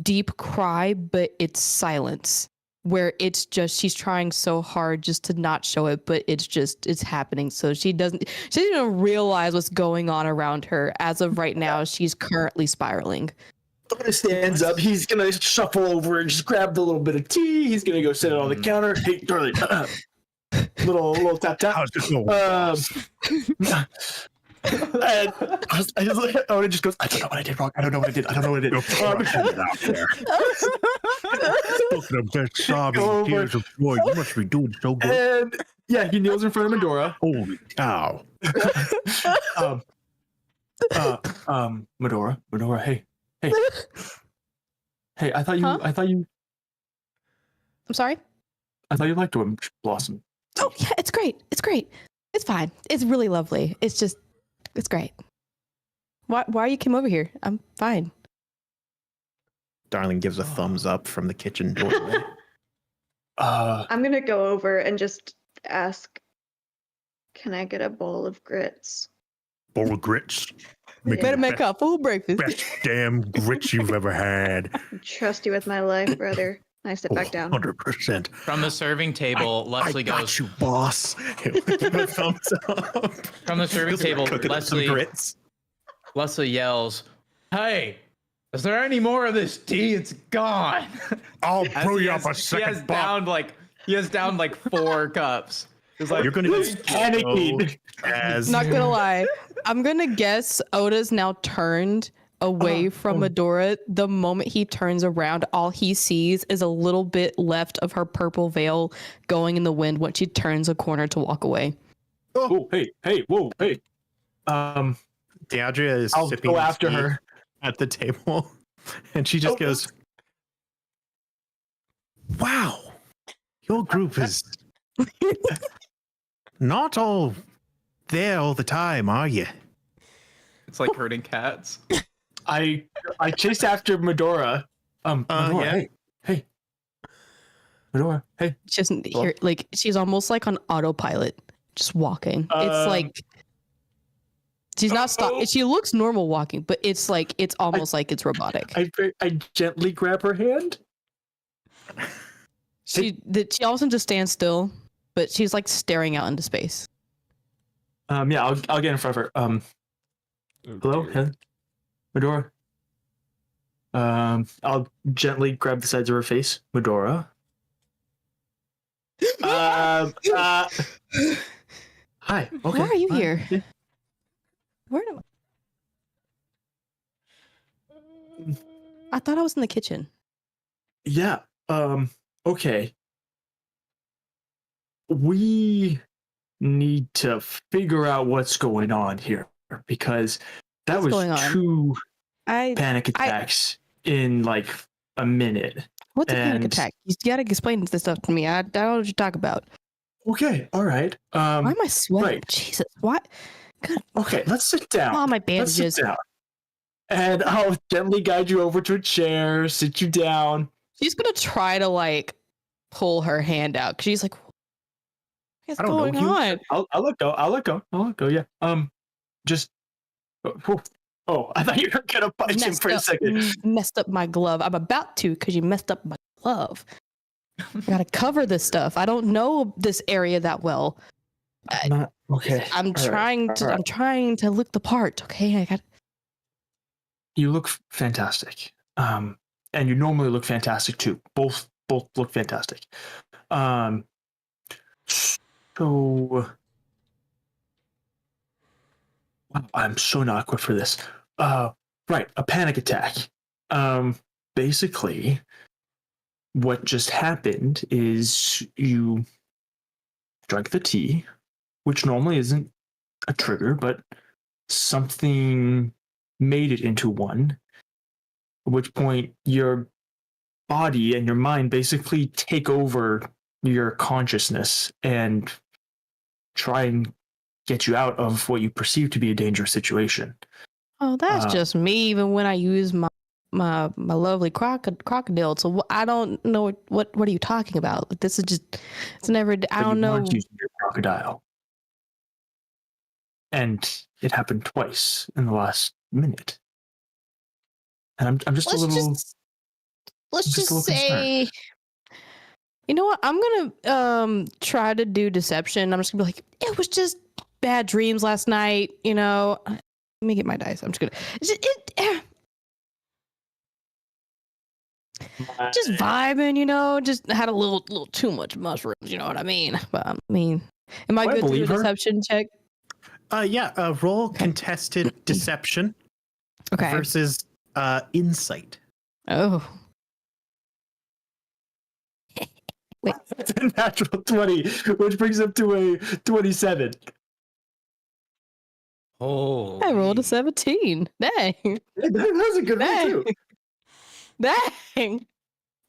S5: deep cry, but it's silence where it's just she's trying so hard just to not show it, but it's happening. So she doesn't even realize what's going on around her. As of right now, she's currently spiraling.
S3: Oda stands up. He's gonna shuffle over and just grab the little bit of tea. He's gonna go sit it on the counter. Hey, Darling. little tap tap. And I just look at Oda, just goes, I don't know what I did wrong. I don't know what I did. I don't know what I did.
S1: Spoken of dead sobbing,
S3: Go over.
S1: tears of joy. You must be doing so good.
S3: And Yeah, he kneels in front of Medora.
S1: Holy cow!
S3: Medora, hey, hey, I thought
S5: Huh? I'm sorry.
S3: you liked Orange Blossom.
S5: Oh yeah, it's great. It's great. It's fine. It's really lovely. It's great. Why you came over here? I'm fine.
S1: Darling gives a thumbs up from the kitchen doorway.
S4: I'm gonna go over and just ask, can I get a bowl of grits?
S1: Bowl of grits.
S5: Better make a full breakfast.
S1: Best damn grits you've ever had.
S4: I trust you with my life, brother. I sit back down.
S1: 100%.
S6: From the serving table, Leslie
S1: I got
S6: goes.
S1: you, boss. Thumbs up.
S6: From the serving table,
S1: Cooking up some
S6: Leslie
S1: grits.
S6: yells, "Hey, is there any more of this tea? It's gone."
S1: I'll
S6: As
S1: brew
S6: he
S1: you
S6: has-
S1: up a second bottle.
S6: he has downed like 4 cups. It's like
S1: You're gonna be
S3: panicking.
S1: as
S5: Not gonna lie, I'm gonna guess Oda's now turned away from Medora. The moment he turns around, all he sees is a little bit left of her purple veil going in the wind when she turns a corner to walk away.
S3: Oh, hey, whoa, hey.
S1: Deandra is
S3: I'll
S1: sipping
S3: go
S1: his
S3: after
S1: tea
S3: her.
S1: at the table, and she just goes, "Wow, your group is not all there all the time, are you?"
S6: it's like herding cats.
S3: I chased after Medora. Medora,
S1: yeah.
S3: hey. Medora, hey.
S5: She doesn't hear, like, she's almost like on autopilot, just walking. It's like she's not stopped. She looks normal walking, but it's like it's almost like it's robotic.
S3: I gently grab her hand.
S5: She also just stands still, but she's like staring out into space.
S3: Yeah, I'll get in front of her. Hello, Medora. I'll gently grab the sides of her face. Medora. Hi. Okay.
S5: Why are you here?
S3: Yeah.
S5: Where am I thought I was in the kitchen.
S3: Yeah. Okay. We need to figure out what's going on here because that
S5: What's
S3: was
S5: going on?
S3: 2
S5: I
S3: panic attacks in like a minute.
S5: what's a panic
S3: and-
S5: attack? You gotta explain this stuff to me. I don't know what you talk about.
S3: Okay. All right.
S5: Why am I sweating?
S3: right.
S5: Jesus, what? Good.
S3: Okay. Let's sit down.
S5: Oh, my
S3: Let's sit
S5: bandages.
S3: down. And I'll gently guide you over to a chair, sit you down.
S5: She's gonna try to like pull her hand out because she's like, "What's
S1: I don't know,
S5: going
S1: you-
S5: on?"
S3: I'll let go. I'll let go. Yeah. Just. Oh, I thought you were gonna punch him for a second.
S5: Messed up my glove. I'm about to because you messed up my glove. I gotta cover this stuff. I don't know this area that well.
S3: Not okay.
S5: I'm
S3: All right,
S5: trying to.
S3: all right.
S5: I'm trying to look the part. Okay, I got.
S3: You look fantastic. And you normally look fantastic too. Both look fantastic. So wow, I'm so not equipped for this. Right, a panic attack. Basically, what just happened is you drank the tea, which normally isn't a trigger, but something made it into one. At which point your body and your mind basically take over your consciousness and try and get you out of what you perceive to be a dangerous situation.
S5: Oh, that's just me. Even when I use my lovely crocodile, so I don't know what are you talking about? Like, this is just it's never. I
S3: But
S5: don't
S3: you
S5: know.
S3: weren't using your crocodile. And it happened twice in the last minute. And I'm just a little.
S5: Let's
S3: just a little
S5: say. You know what? I'm gonna try to do deception. I'm just gonna be like, it was just bad dreams last night. You know. Let me get my dice. I'm just gonna. Just vibing, you know. Just had a little too much mushrooms. You know what I mean? But I mean, am I
S3: Do I
S5: good to do a
S3: believe her?
S5: deception check?
S1: Yeah. Roll contested deception
S5: Okay.
S1: versus insight.
S5: Oh.
S3: That's a natural 20, which brings up to a 27.
S6: Oh,
S5: I rolled a 17. Dang.
S3: That was a good roll, too.
S5: Dang.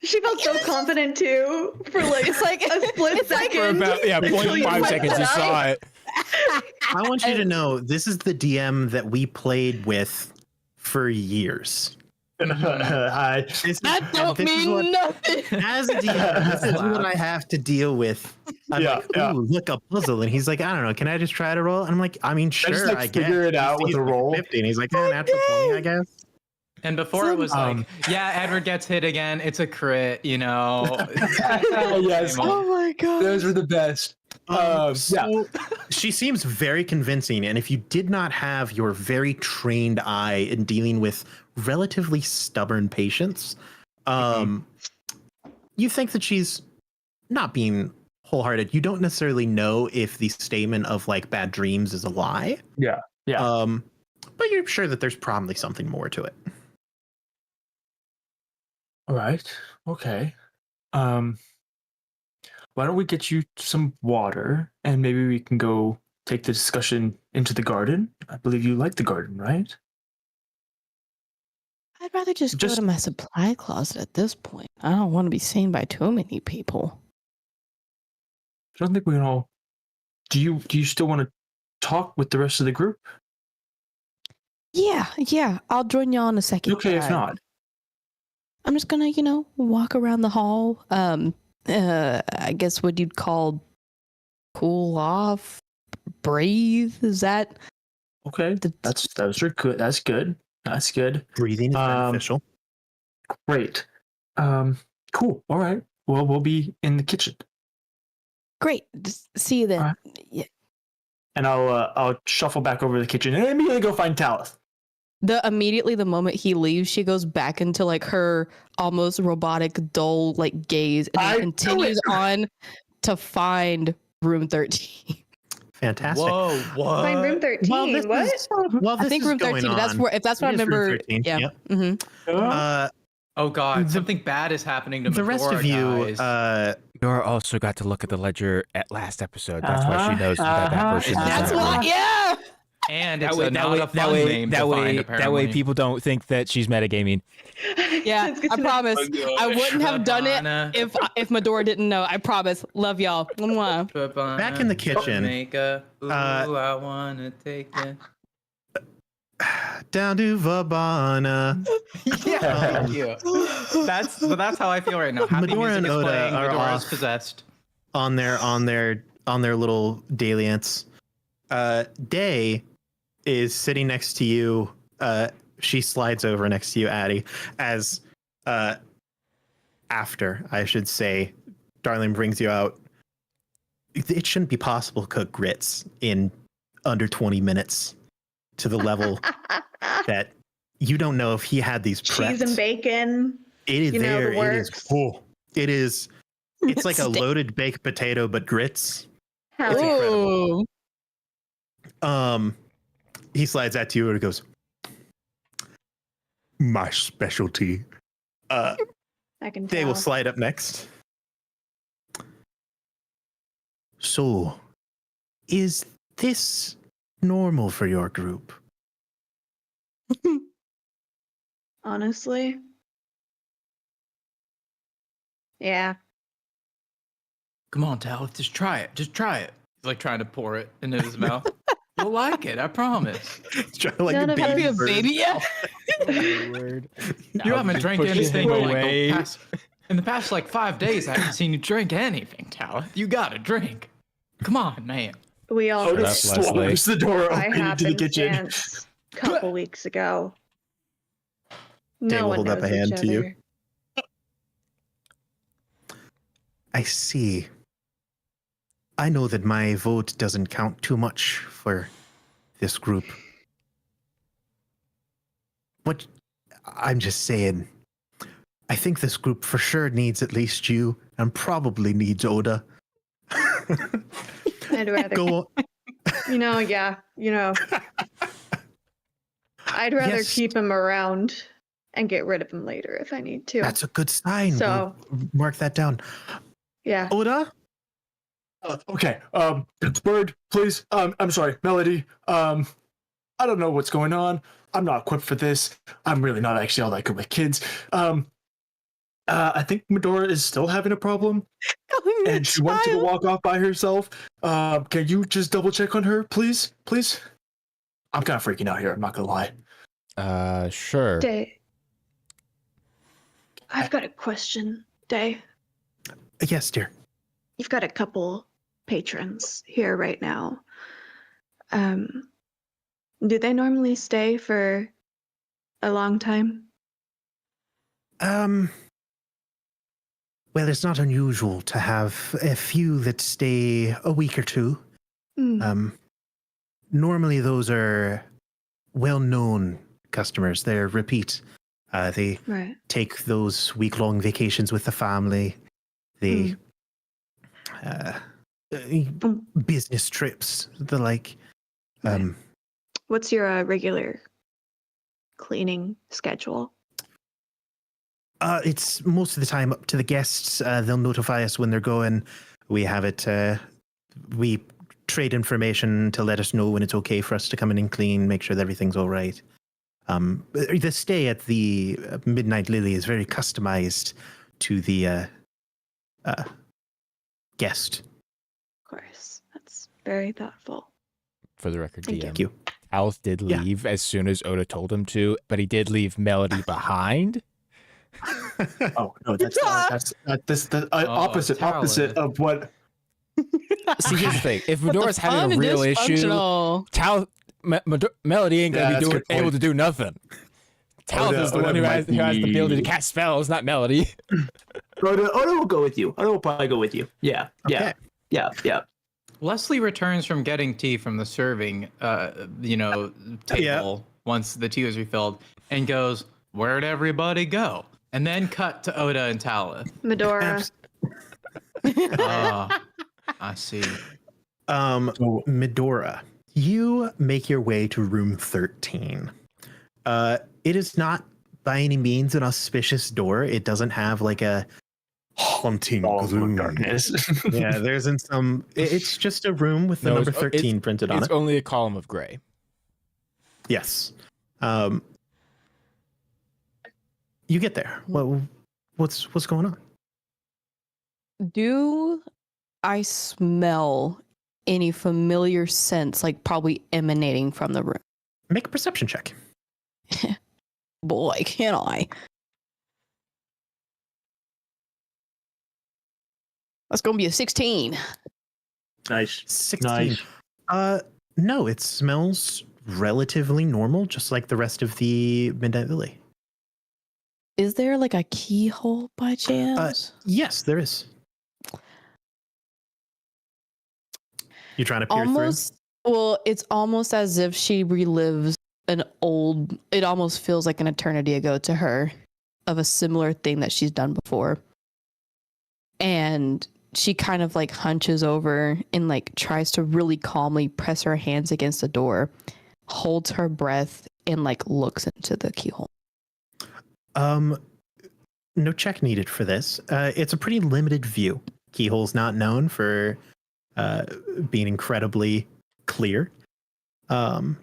S4: She felt so confident too for like
S5: It's like
S4: a split
S5: it's like-
S2: For
S4: second.
S2: about
S4: until you
S2: 0.5
S4: went
S2: seconds, you
S4: that
S2: saw
S4: up.
S2: it.
S1: I want you to know this is the DM that we played with for years.
S3: Hi.
S1: This is-
S5: that
S1: and
S5: don't
S1: this is what-
S5: mean nothing.
S1: As a DM, this is what I have to deal with. I'm
S3: Yeah,
S1: like,
S3: yeah.
S1: ooh, look, a puzzle. And he's like, I don't know, can I just try to roll? And I'm like, I mean, sure,
S3: just, like,
S1: I guess.
S3: figure it out
S1: He
S3: with
S1: sees
S3: a roll.
S1: 50, and he's like, natural 20, I guess.
S6: And before it was
S3: Um,
S6: like, yeah, Edward gets hit again. It's a crit, you know.
S3: Yes.
S5: my god.
S3: Those were the best. Yeah.
S1: So she seems very convincing. And if you did not have your very trained eye in dealing with relatively stubborn patients, you think that she's not being wholehearted. You don't necessarily know if the statement of like bad dreams is a lie.
S3: Yeah.
S1: But you're sure that there's probably something more to it.
S3: All right. Okay. Why don't we get you some water and maybe we can go take the discussion into the garden? I believe you like the garden, right?
S5: I'd rather just go
S3: Just-
S5: to my supply closet at this point. I don't want to be seen by too many people.
S3: I don't think we can all. Do you still want to talk with the rest of the group?
S5: Yeah. I'll join y'all in a second.
S3: Okay, if not.
S5: I'm just gonna, walk around the hall. I guess what you'd call cool off, breathe. Is that
S3: Okay. Those are good. That's good. That's good.
S1: Breathing is beneficial.
S3: Great. Cool. All right. Well, we'll be in the kitchen.
S5: great? Just see you then.
S3: Alright.
S5: Yeah.
S3: And I'll shuffle back over to the kitchen and immediately go find Talith.
S5: Immediately the moment he leaves, she goes back into like her almost robotic, dull like gaze, and
S3: I
S5: then
S3: knew
S5: continues
S3: it.
S5: on to find room 13.
S1: Fantastic.
S6: Whoa, what?
S4: Find room 13.
S1: Well, this
S4: What?
S1: is- while
S5: I
S1: this
S5: think
S1: is
S5: room
S1: going
S5: 13. That's
S1: on,
S5: where if that's what I
S1: it is room
S5: remember.
S1: 13,
S5: Yeah.
S1: yep.
S5: hmm
S6: Oh god,
S1: The-
S6: something bad is happening to
S1: the rest of you,
S6: guys.
S2: Nora also got to look at the ledger at last episode. That's why
S3: Uh-huh,
S2: she knows that
S3: uh-huh,
S2: person.
S3: uh-huh.
S5: That's
S2: is
S5: why.
S2: Nora.
S5: Yeah.
S6: And it's not a fun name to find,
S2: that
S6: apparently.
S2: way people don't think that she's metagaming.
S5: Yeah.
S4: That's good
S5: I
S4: to know.
S5: promise. I wouldn't have done it
S6: Shabana,
S5: if Medora didn't know. I promise. Love y'all. Mwah.
S6: Shabana,
S1: Back in the kitchen,
S6: Jamaica. Ooh,
S1: uh,
S6: I wanna take it.
S1: down to Vabana.
S6: Yeah, thank you. That's how I feel right now. Happy
S1: Medora
S6: music
S1: and
S6: is
S1: Oda
S6: playing.
S1: are
S6: Medora is
S1: off.
S6: possessed.
S1: on their little dalliance. Day is sitting next to you. She slides over next to you, Addie, as after I should say, Darling brings you out. It shouldn't be possible to cook grits in under 20 minutes to the level that you don't know if he had these prepped.
S4: Cheese and bacon.
S1: It is
S4: you know, the
S1: there. It is
S4: works.
S1: cool. It is. It's like a
S5: Steak.
S1: loaded baked potato, but grits.
S4: Hell
S1: It's
S4: yeah.
S1: incredible.
S5: Ooh.
S1: He slides that to you and he goes, my specialty.
S4: I can
S1: They
S4: tell.
S1: will slide up next. So, is this normal for your group?
S4: Honestly. Yeah.
S6: Come on, Tal, just try it. Just try it. He's like trying to pour it into his mouth. You'll like it, I promise.
S1: Trying to like
S4: None
S1: a
S4: of us-
S1: baby
S5: Be a
S1: bird.
S5: baby. Yeah.
S6: You haven't drank
S2: pushing
S6: anything
S2: him
S6: in, like,
S2: away.
S6: in the past like 5 days. I haven't seen you drink anything, Tal. You gotta drink. Come on, man.
S4: We all
S3: Otis
S2: up, Leslie.
S3: slams the door
S4: by
S3: open into the kitchen.
S4: happenstance a couple weeks ago.
S1: Dave
S4: No
S1: will
S4: one
S1: hold up
S4: knows
S1: a hand
S4: each
S1: to you.
S4: other.
S1: I see. I know that my vote doesn't count too much for this group. What I'm just saying, I think this group for sure needs at least you and probably needs Oda.
S4: I'd rather,
S1: Go on.
S4: yeah, I'd rather
S1: Yes.
S4: keep him around and get rid of him later if I need to.
S1: That's a good sign.
S4: So-
S1: We'll mark that down.
S4: Yeah.
S1: Oda?
S3: Okay. Bird, please. I'm sorry, Melody. I don't know what's going on. I'm not equipped for this. I'm really not actually all that good with kids. I think Medora is still having a problem, and she wants to go walk off by herself. Can you just double check on her, please? Please. I'm kind of freaking out here. I'm not gonna lie.
S2: Sure.
S4: Day. I've got a question, Day.
S1: Yes, dear.
S4: You've got a couple patrons here right now. Do they normally stay for a long time?
S1: Well, it's not unusual to have a few that stay a week or two. Normally those are well-known customers. They're repeat. They
S4: Right.
S1: take those week-long vacations with the family. They business trips, the like.
S4: Right. What's your regular cleaning schedule?
S1: It's most of the time up to the guests. They'll notify us when they're going. We have it. We trade information to let us know when it's okay for us to come in and clean, make sure that everything's all right. The stay at the Midnight Lily is very customized to the guest.
S4: Of course. That's very thoughtful.
S2: For the record,
S4: Thank
S2: DM.
S1: Thank you.
S2: Alice did
S1: Yeah.
S2: leave as soon as Oda told him to, but he did leave Melody behind.
S3: Oh no, that's opposite
S6: Talon.
S3: of what.
S2: See, here's the thing: if
S5: What the
S2: Medora's having
S5: fun
S2: a
S5: and
S2: real issue,
S5: dysfunctional.
S2: Melody ain't
S3: Yeah,
S2: gonna
S3: that's a
S2: be
S3: good point.
S2: able to do nothing. Talith
S3: Oda-
S2: is the
S3: Oda
S2: one who has
S3: might
S2: the
S3: be-
S2: ability to cast spells, not Melody.
S3: Oda will go with you. Oda will probably go with you. Yeah.
S1: Okay.
S3: Yeah.
S6: Leslie returns from getting tea from the serving, table once the tea was refilled, and goes, "Where'd everybody go?" And then cut to Oda and Talith.
S4: Medora.
S6: Ah, I see.
S1: Medora, you make your way to room 13. It is not by any means an auspicious door. It doesn't have like a haunting gloom.
S3: darkness.
S1: Yeah, there isn't some. It's just a room with the
S2: No,
S1: number
S2: it's-
S1: 13 printed on
S2: It's
S1: it.
S2: only a column of gray.
S1: Yes. You get there. What's going on?
S5: Do I smell any familiar scents, like probably emanating from the room?
S1: Make a perception check.
S5: Boy, can I. That's going to be a 16.
S3: Nice.
S1: 16. No, it smells relatively normal, just like the rest of the Midnight Lily.
S5: Is there like a keyhole by chance?
S1: Yes, there is. You're trying to peer
S5: Almost. Well, it's almost as if she relives an old. It almost feels like an eternity ago to her, of a similar thing that she's done before. And she kind of like hunches over and like tries to really calmly press her hands against the door, holds her breath, and like looks into the keyhole.
S1: through? No check needed for this. It's a pretty limited view. Keyhole's not known for being incredibly clear. From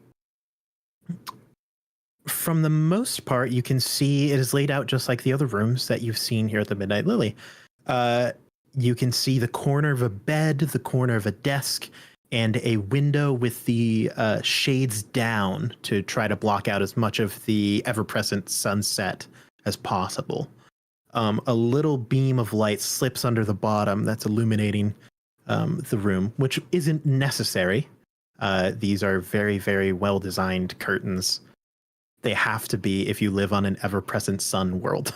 S1: the most part, you can see it is laid out just like the other rooms that you've seen here at the Midnight Lily. You can see the corner of a bed, the corner of a desk, and a window with the shades down to try to block out as much of the ever-present sunset as possible. A little beam of light slips under the bottom that's illuminating the room, which isn't necessary. These are very, very well-designed curtains. They have to be if you live on an ever-present sun world.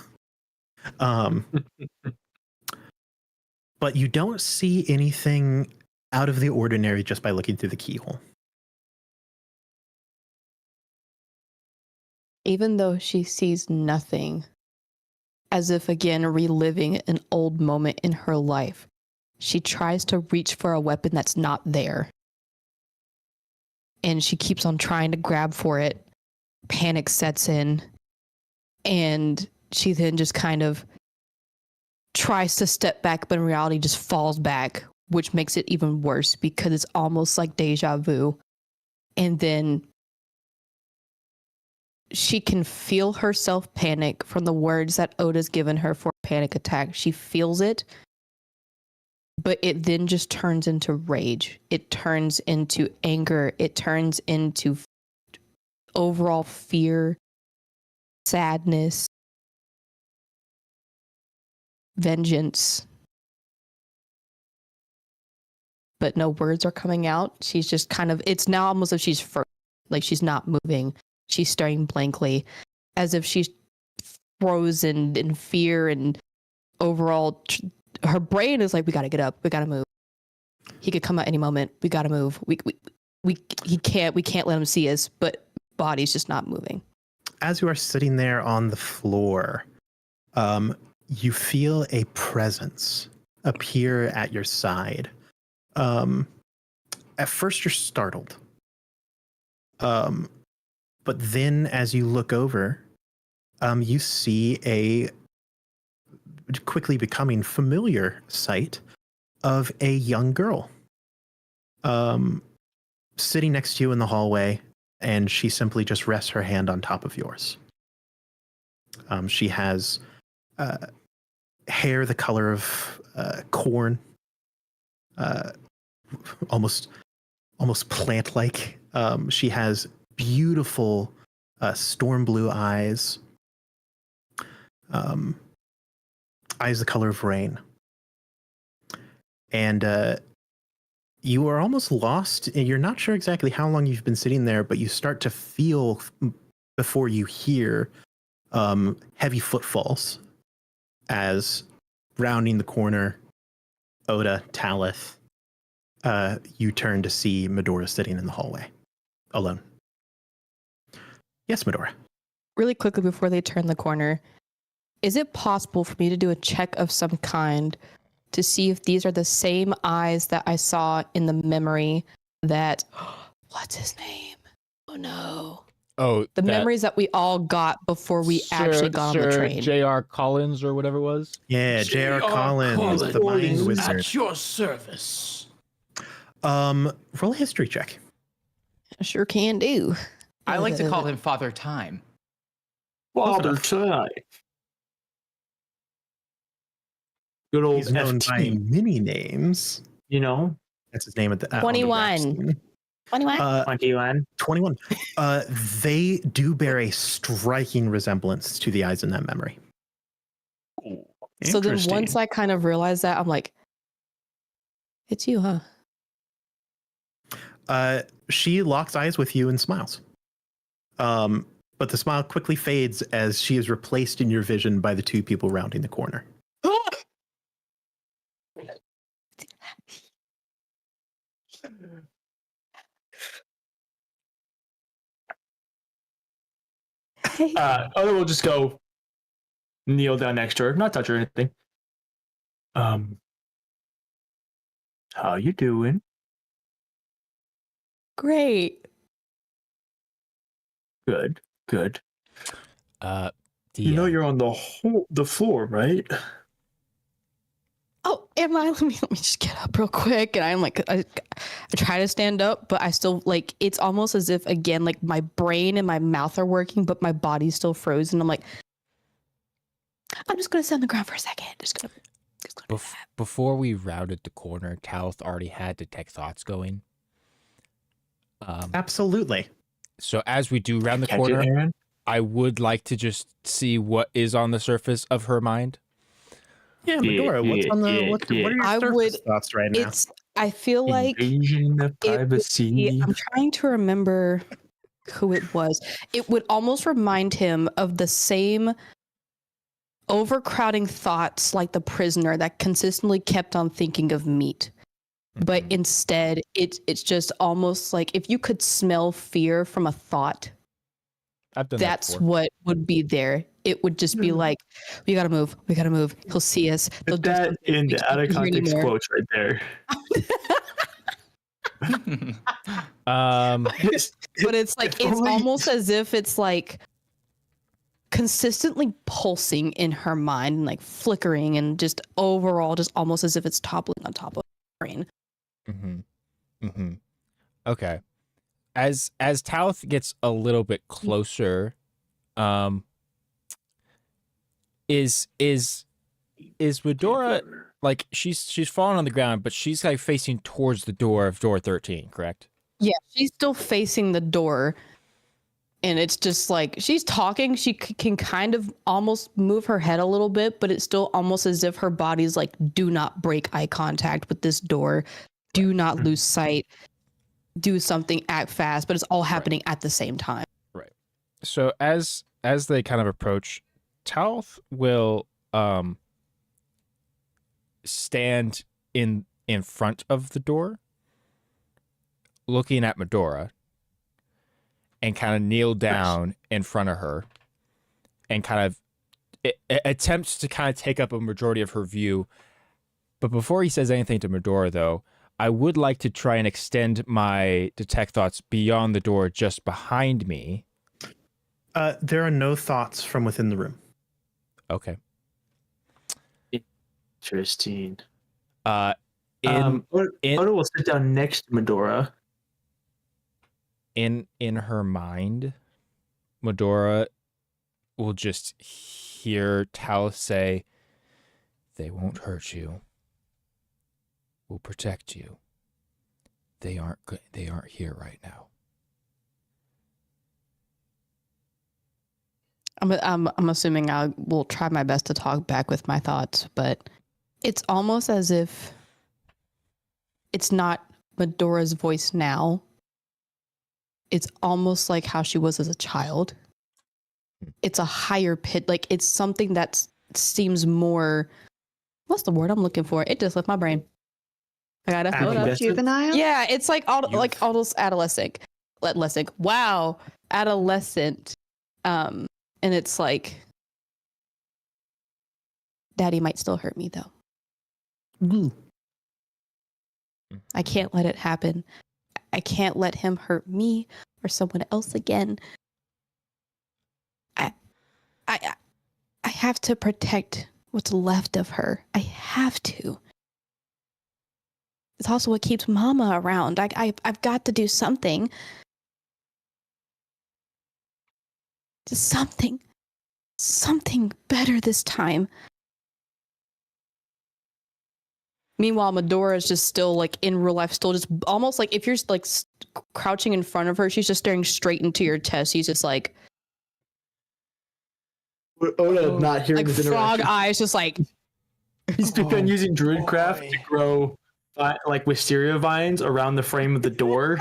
S1: But you don't see anything out of the ordinary just by looking through the keyhole.
S5: Even though she sees nothing, as if again reliving an old moment in her life, she tries to reach for a weapon that's not there. And she keeps on trying to grab for it. Panic sets in. And she then just kind of tries to step back, but in reality just falls back, which makes it even worse because it's almost like deja vu. And then she can feel herself panic from the words that Oda's given her for a panic attack. She feels it, but it then just turns into rage. It turns into anger. It turns into overall fear, sadness, vengeance. But no words are coming out. She's just kind of, it's now almost as if she's frozen, like she's not moving. She's staring blankly, as if she's frozen in fear and overall, her brain is like, we got to get up. We got to move. He could come at any moment. We got to move. We can't let him see us, but body's just not moving.
S1: As you are sitting there on the floor, you feel a presence appear at your side. At first you're startled. But then as you look over, you see a quickly becoming familiar sight of a young girl sitting next to you in the hallway, and she simply just rests her hand on top of yours. She has hair the color of corn, almost plant-like. She has beautiful storm blue eyes, eyes the color of rain. And you are almost lost. You're not sure exactly how long you've been sitting there, but you start to feel, before you hear, heavy footfalls as, rounding the corner, Oda, Talith, you turn to see Medora sitting in the hallway, alone. Yes, Medora.
S5: Really quickly before they turn the corner, is it possible for me to do a check of some kind to see if these are the same eyes that I saw in the memory that, what's his name? Oh no.
S2: Oh,
S5: The memories that we all got before we actually got on the train.
S2: J.R. Collins or whatever it was.
S1: Yeah, J.R. Collins, the mind wizard.
S7: At your service.
S1: Roll a history check.
S5: I sure can do.
S6: I like to call him Father Time.
S3: Father Time. Good old
S1: He's known by
S3: FT.
S1: many names.
S3: You know,
S1: That's his name at the
S5: 21. 21.
S3: 21.
S1: 21. They do bear a striking resemblance to the eyes in that memory.
S5: So then once I kind of realized that, I'm like, it's you, huh?
S1: She locks eyes with you and smiles. But the smile quickly fades as she is replaced in your vision by the two people rounding the corner.
S3: Oda will just go kneel down next to her, not touch her or anything. How you doing?
S5: Great.
S3: Good. You
S2: Yeah.
S3: know you're on the floor, right?
S5: Oh, am I? Let me just get up real quick. And I'm like, I try to stand up, but I still like, it's almost as if, again, like my brain and my mouth are working, but my body's still frozen. I'm like, I'm just going to sit on the ground for a second. Just gonna
S2: Before we rounded the corner, Talith already had detect thoughts going.
S1: Absolutely.
S2: So as we do round the
S3: Catch it,
S2: corner,
S3: Aaron?
S2: I would like to just see what is on the surface of her mind.
S1: Yeah, Medora, what's on the what are your
S5: I
S1: surface
S5: would-
S1: thoughts right now?
S5: I feel like
S3: Invasion of
S5: it would
S3: privacy.
S5: be- I'm trying to remember who it was. It would almost remind him of the same overcrowding thoughts like the prisoner that consistently kept on thinking of meat. But instead, it's just almost like if you could smell fear from a thought,
S2: I've done
S5: that's
S2: that before.
S5: what would be there. It would just be like, we gotta move. He'll see us. They'll
S3: Put
S5: do
S3: that
S5: something.
S3: in
S5: We
S3: the out of
S5: can't hear
S3: context
S5: anymore.
S3: quotes right there.
S2: Um,
S5: But it's like
S3: If
S5: it's
S3: only-
S5: almost as if it's like consistently pulsing in her mind and like flickering and just overall just almost as if it's toppling on top of her brain.
S2: Okay. As Talith gets a little bit closer, is Medora like she's fallen on the ground, but she's like facing towards the door of door 13, correct?
S5: Yeah, she's still facing the door. And it's just like she's talking. She can kind of almost move her head a little bit, but it's still almost as if her body's like, do not break eye contact with this door. Do not lose sight. Do something, act fast. But it's all happening at the same time.
S2: Right. So as they kind of approach, Talith will stand in front of the door, looking at Medora, and kind of kneel down in front of her and kind of attempts to kind of take up a majority of her view. But before he says anything to Medora, though, I would like to try and extend my detect thoughts beyond the door just behind me.
S1: There are no thoughts from within the room.
S2: Okay.
S3: Interesting.
S2: In
S3: Oda will sit down next to Medora.
S2: in her mind, Medora will just hear Talith say, "They won't hurt you. We'll protect you. They aren't here right now."
S5: I'm assuming I will try my best to talk back with my thoughts, but it's almost as if it's not Medora's voice now. It's almost like how she was as a child. It's a higher pitch, like it's something that seems more. What's the word I'm looking for? It just left my brain. I gotta hold up.
S4: Juvenile?
S5: Yeah, it's like almost adolescent. Wow, adolescent. And it's like, Daddy might still hurt me though. I can't let it happen. I can't let him hurt me or someone else again. I have to protect what's left of her. I have to. It's also what keeps Mama around. I've got to do something. Just something better this time. Meanwhile, Medora is just still like in real life, still just almost like if you're like crouching in front of her, she's just staring straight into your chest. She's just like
S3: Oda not hearing
S5: like
S3: this
S5: frog
S3: interaction.
S5: eyes, just like
S3: He's been using Druidcraft to grow like wisteria vines around the frame of the door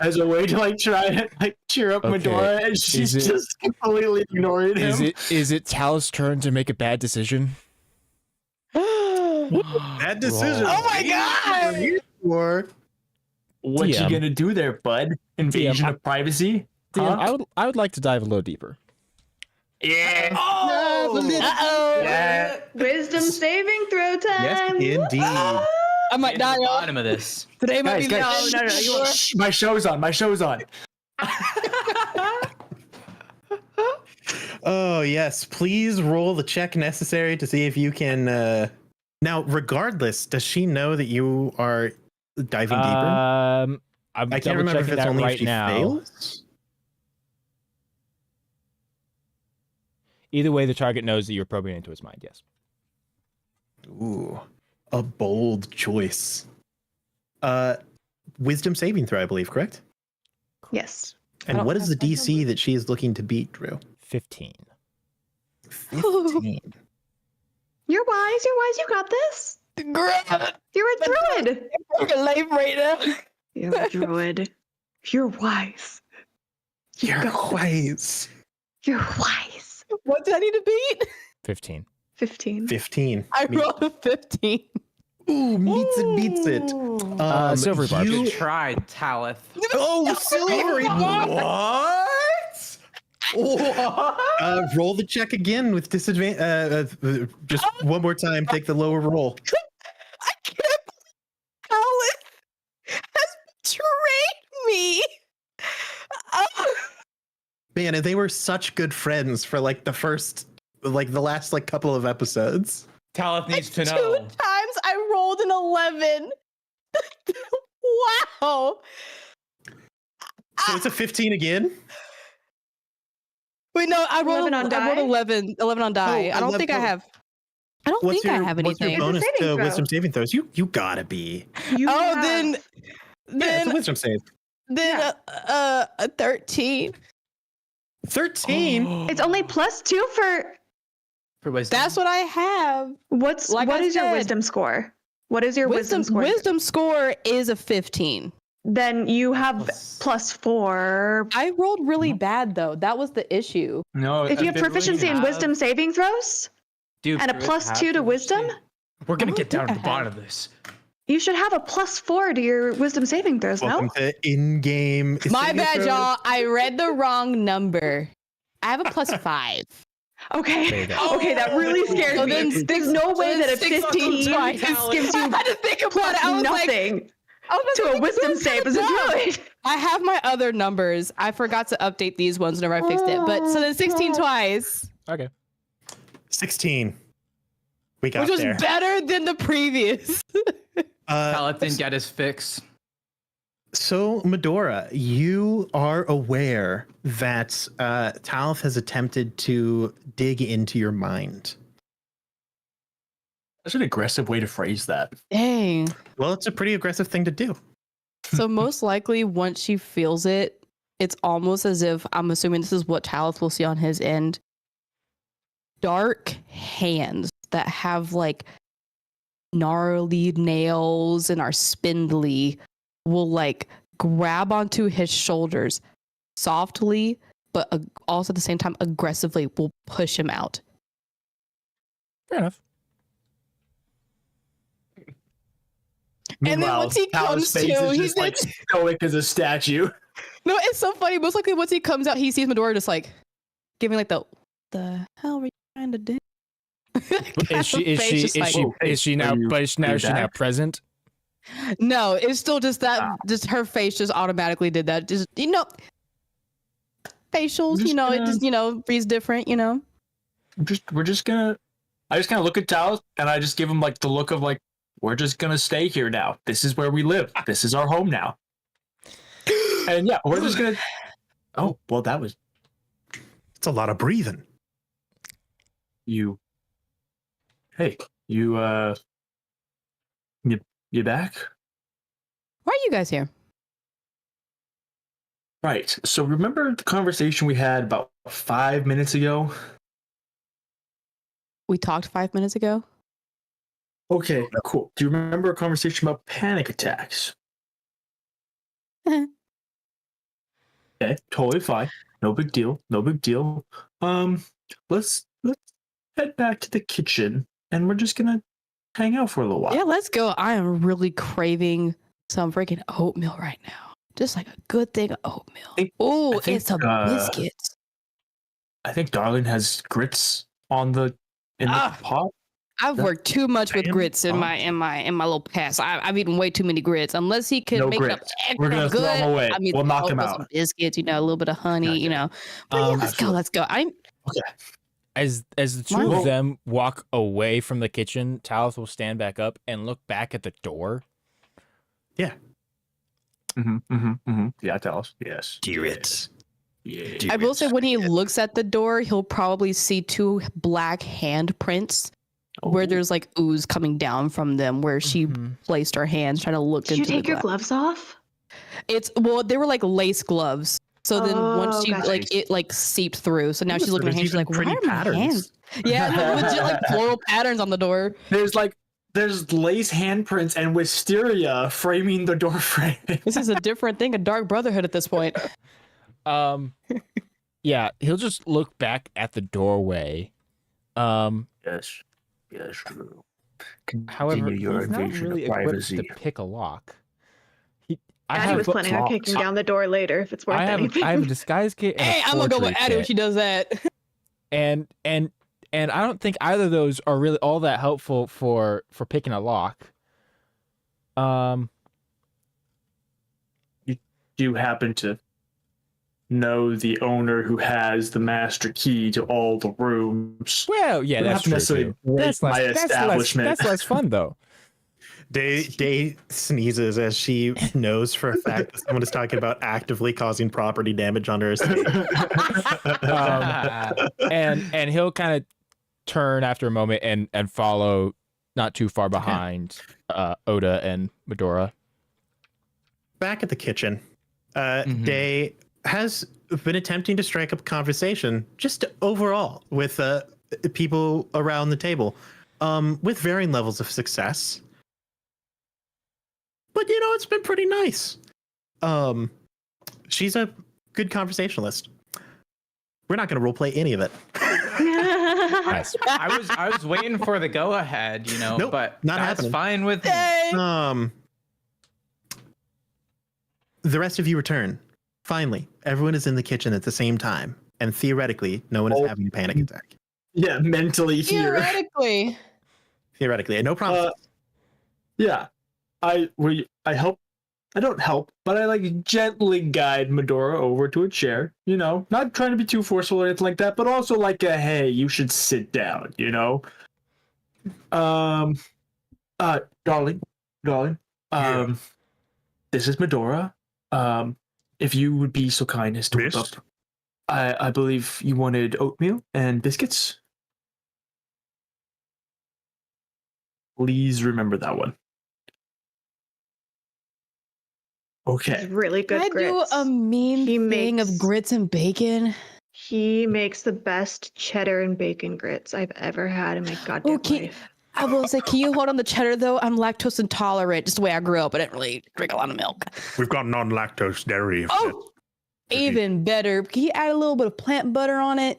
S3: as a way to like try and like cheer up
S2: Okay.
S3: Medora, and she's just completely ignoring him.
S2: Is it Talith's turn to make a bad decision?
S1: Bad decision.
S5: Oh my God!
S1: Or
S3: What you
S2: DM.
S3: gonna do there, bud? Invasion
S2: DM.
S3: of privacy?
S2: DM,
S3: Huh?
S2: I would like to dive a little deeper.
S3: Yeah.
S5: Uh-oh.
S3: Yeah.
S4: Wisdom saving throw
S1: yes,
S4: time.
S1: indeed.
S5: I might die, y'all.
S6: Bottom of this.
S5: Today might
S3: Guys,
S5: be
S3: guys,
S5: no.
S3: shh, my show's on. My show's on.
S1: Oh yes, please roll the check necessary to see if you can. Now, regardless, does she know that you are diving deeper?
S2: I'm
S1: I can't remember if
S2: double-checking
S1: it's
S2: that
S1: only
S2: right
S1: if she
S2: now.
S1: fails.
S2: Either way, the target knows that you're probing into his mind. Yes.
S1: Ooh, a bold choice. Wisdom saving throw, I believe, correct?
S4: Yes.
S1: And
S5: don't
S1: what is the
S5: have that
S1: DC that she is looking to beat, Drew?
S2: 15.
S1: 15.
S4: You're wise. You got this.
S5: Girl,
S4: You're a druid.
S5: I'm life right now.
S4: You're a druid. You're wise.
S1: You're wise.
S4: You're wise.
S5: What did I need to beat?
S2: 15.
S4: 15.
S1: 15.
S5: I rolled a 15.
S1: Ooh, meets it, beats it.
S2: Silvery Barb.
S1: you-
S6: Good try, Talith.
S1: Oh, silvery. What? Roll the check again with disadvantage. Just one more time. Take the lower roll.
S5: I can't believe Alice has betrayed me.
S1: Man, and they were such good friends for like the last like couple of episodes.
S6: Talith needs to
S5: 2
S6: know.
S5: times I rolled an 11. Wow.
S1: So it's a 15 again.
S5: Wait, no, I rolled
S4: 11 on
S5: I rolled
S4: die?
S5: 11 on die. I don't
S1: 11
S5: think I have. I don't think I have
S1: What's your
S5: anything.
S1: bonus
S4: It's a saving
S1: to
S4: throw.
S1: wisdom saving throws? You gotta be.
S4: You
S5: Oh,
S4: have-
S5: then
S1: Yeah, it's a
S5: then
S1: wisdom save.
S5: a 13.
S1: 13.
S4: it's only +2 for
S6: wisdom.
S5: That's what I have.
S4: what
S5: Like I
S4: is your
S5: said,
S4: wisdom score? What is your wisdom score?
S5: Wisdom score is a 15.
S4: Then you have +4.
S5: I rolled really bad though. That was the issue.
S6: No,
S4: If you have proficiency in wisdom saving throws
S6: Dude,
S4: and a +2 to wisdom,
S6: We're gonna
S5: I
S6: get
S5: don't
S6: down to
S5: think
S6: the
S5: I
S6: bottom of this.
S4: you should have a +4 to your wisdom saving throws.
S1: Welcome
S4: No,
S1: to in-game.
S5: My
S1: saving
S5: bad,
S1: throws.
S5: y'all. I read the wrong number. I have a +5.
S4: okay, okay, that really scares
S5: So
S4: me.
S5: then
S4: There's no way that a
S5: 16 twice.
S4: 15 gives
S5: I
S4: you
S5: had to think about
S4: plus
S5: it. I was like,
S4: nothing
S5: I was
S4: to
S5: like,
S4: a wisdom
S5: this is
S4: save as a
S5: dumb.
S4: druid.
S5: I have my other numbers. I forgot to update these ones whenever I fixed it. But so then 16 twice,
S2: Okay.
S1: 16. We got
S5: which was
S1: there.
S5: better than the previous.
S6: Talith didn't get his fix.
S1: So, Medora, you are aware that Talith has attempted to dig into your mind.
S3: That's an aggressive way to phrase that.
S5: Dang.
S1: Well, it's a pretty aggressive thing to do.
S5: So most likely once she feels it, it's almost as if, I'm assuming this is what Talith will see on his end, dark hands that have like gnarly nails and are spindly will like grab onto his shoulders softly, but also at the same time aggressively will push him out.
S2: Fair enough.
S5: And then once he comes
S3: Talith's face
S5: to,
S3: is
S5: he
S3: just like stoic as a statue.
S5: No, it's so funny. Most likely once he comes out, he sees Medora just like giving like the hell are you trying to do?
S2: Is she now? But is she now present?
S5: No, it's still just that. Just her face just automatically did that. Just facials. It just reads different.
S3: We're just gonna. I just kind of look at Talith and I just give him like the look of like, we're just gonna stay here now. This is where we live. This is our home now. And yeah, we're just gonna. Oh well, that was
S1: It's a lot of breathing.
S3: you. Hey, you back?
S5: Why are you guys here?
S3: Right. So remember the conversation we had about 5 minutes ago?
S5: We talked 5 minutes ago.
S3: Okay, cool. Do you remember a conversation about panic attacks? Okay, totally fine. No big deal. No big deal. Let's head back to the kitchen and we're just gonna hang out for a little while.
S5: Yeah, let's go. I am really craving some freaking oatmeal right now. Just like a good thing of oatmeal. Oh,
S3: think,
S5: it's some biscuits.
S3: I think Darling has grits in the pot.
S5: I've worked too much with
S1: Damn.
S5: grits in my little past. I've eaten way too many grits. Unless he can
S3: No
S5: make
S3: grits.
S5: them
S3: We're
S5: extra
S3: gonna throw
S5: good.
S3: them away.
S5: I mean,
S3: We'll knock them
S5: oatmeal, some
S3: out.
S5: biscuits, a little bit of honey,
S3: Gotcha.
S5: But yeah, let's
S3: absolutely.
S5: go. Let's go.
S2: As the two
S3: Wow.
S2: of them walk away from the kitchen, Talith will stand back up and look back at the door.
S1: Yeah.
S3: Yeah, tell us. Yes.
S1: Do it.
S3: Yeah.
S5: I will say when he looks at the door, he'll probably see two black handprints where there's like ooze coming down from them where she placed her hands trying to look
S4: Did you
S5: into the
S4: take your
S5: glass.
S4: gloves off?
S5: They were like lace gloves. So then once she
S4: gotcha.
S5: it seeped through. So now she's looking at her hands. She's like, why are my hands? Yeah, the legit like floral patterns on the door.
S3: There's lace handprints and wisteria framing the door frame.
S5: This is a different thing, a dark brotherhood at this point.
S2: Yeah, he'll just look back at the doorway.
S3: Yes. Yes, true.
S2: However,
S3: Continue your
S2: he's not
S3: invasion
S2: really
S3: of
S2: equipped
S3: privacy.
S2: to pick a lock.
S4: Addy was planning on kicking down the door later if it's worth
S2: I
S4: anything.
S2: have a disguise kit. And
S5: Hey,
S2: a
S5: I'm gonna go with
S2: forgery
S5: Addie when
S2: kit.
S5: she does that.
S2: And I don't think either of those are really all that helpful for picking a lock.
S3: Do you happen to know the owner who has the master key to all the rooms.
S2: Well, yeah,
S3: You don't
S2: that's
S3: have to
S2: true.
S3: necessarily
S2: Too.
S3: break
S2: That's
S3: my
S2: less,
S3: establishment.
S2: that's less fun though.
S1: Day sneezes as she knows for a fact that someone is talking about actively causing property damage on her estate.
S2: And he'll kind of turn after a moment and follow not too far behind Oda and Medora.
S1: Back at the kitchen, Day has been attempting to strike up a conversation just overall with people around the table, with varying levels of success. But it's been pretty nice. She's a good conversationalist. We're not going to roleplay any of it.
S2: Nice.
S6: I was waiting for the go ahead,
S1: Nope,
S6: but
S1: not
S6: that's
S1: happening.
S6: fine with me.
S1: The rest of you return. Finally, everyone is in the kitchen at the same time, and theoretically, no one is having a panic attack.
S3: Yeah, mentally here.
S5: Theoretically.
S1: Theoretically, and no problem.
S3: Yeah, I help. I don't help, but I like gently guide Medora over to a chair. Not trying to be too forceful or anything like that, but also like a hey, you should sit down. Darling, this is Medora. If you would be so kind as to whip up. I believe you wanted oatmeal and biscuits. Please remember that one. Okay.
S4: It's really good
S5: Can I
S4: grits.
S5: do a mean
S4: He
S5: thing of
S4: makes-
S5: grits and bacon?
S4: He makes the best cheddar and bacon grits I've ever had in my goddamn
S5: Okay.
S4: life.
S5: I will say, can you hold on the cheddar though? I'm lactose intolerant, just the way I grew up. I didn't really drink a lot of milk.
S8: We've got non-lactose dairy.
S5: Oh, even better. Can you add a little bit of plant butter on it?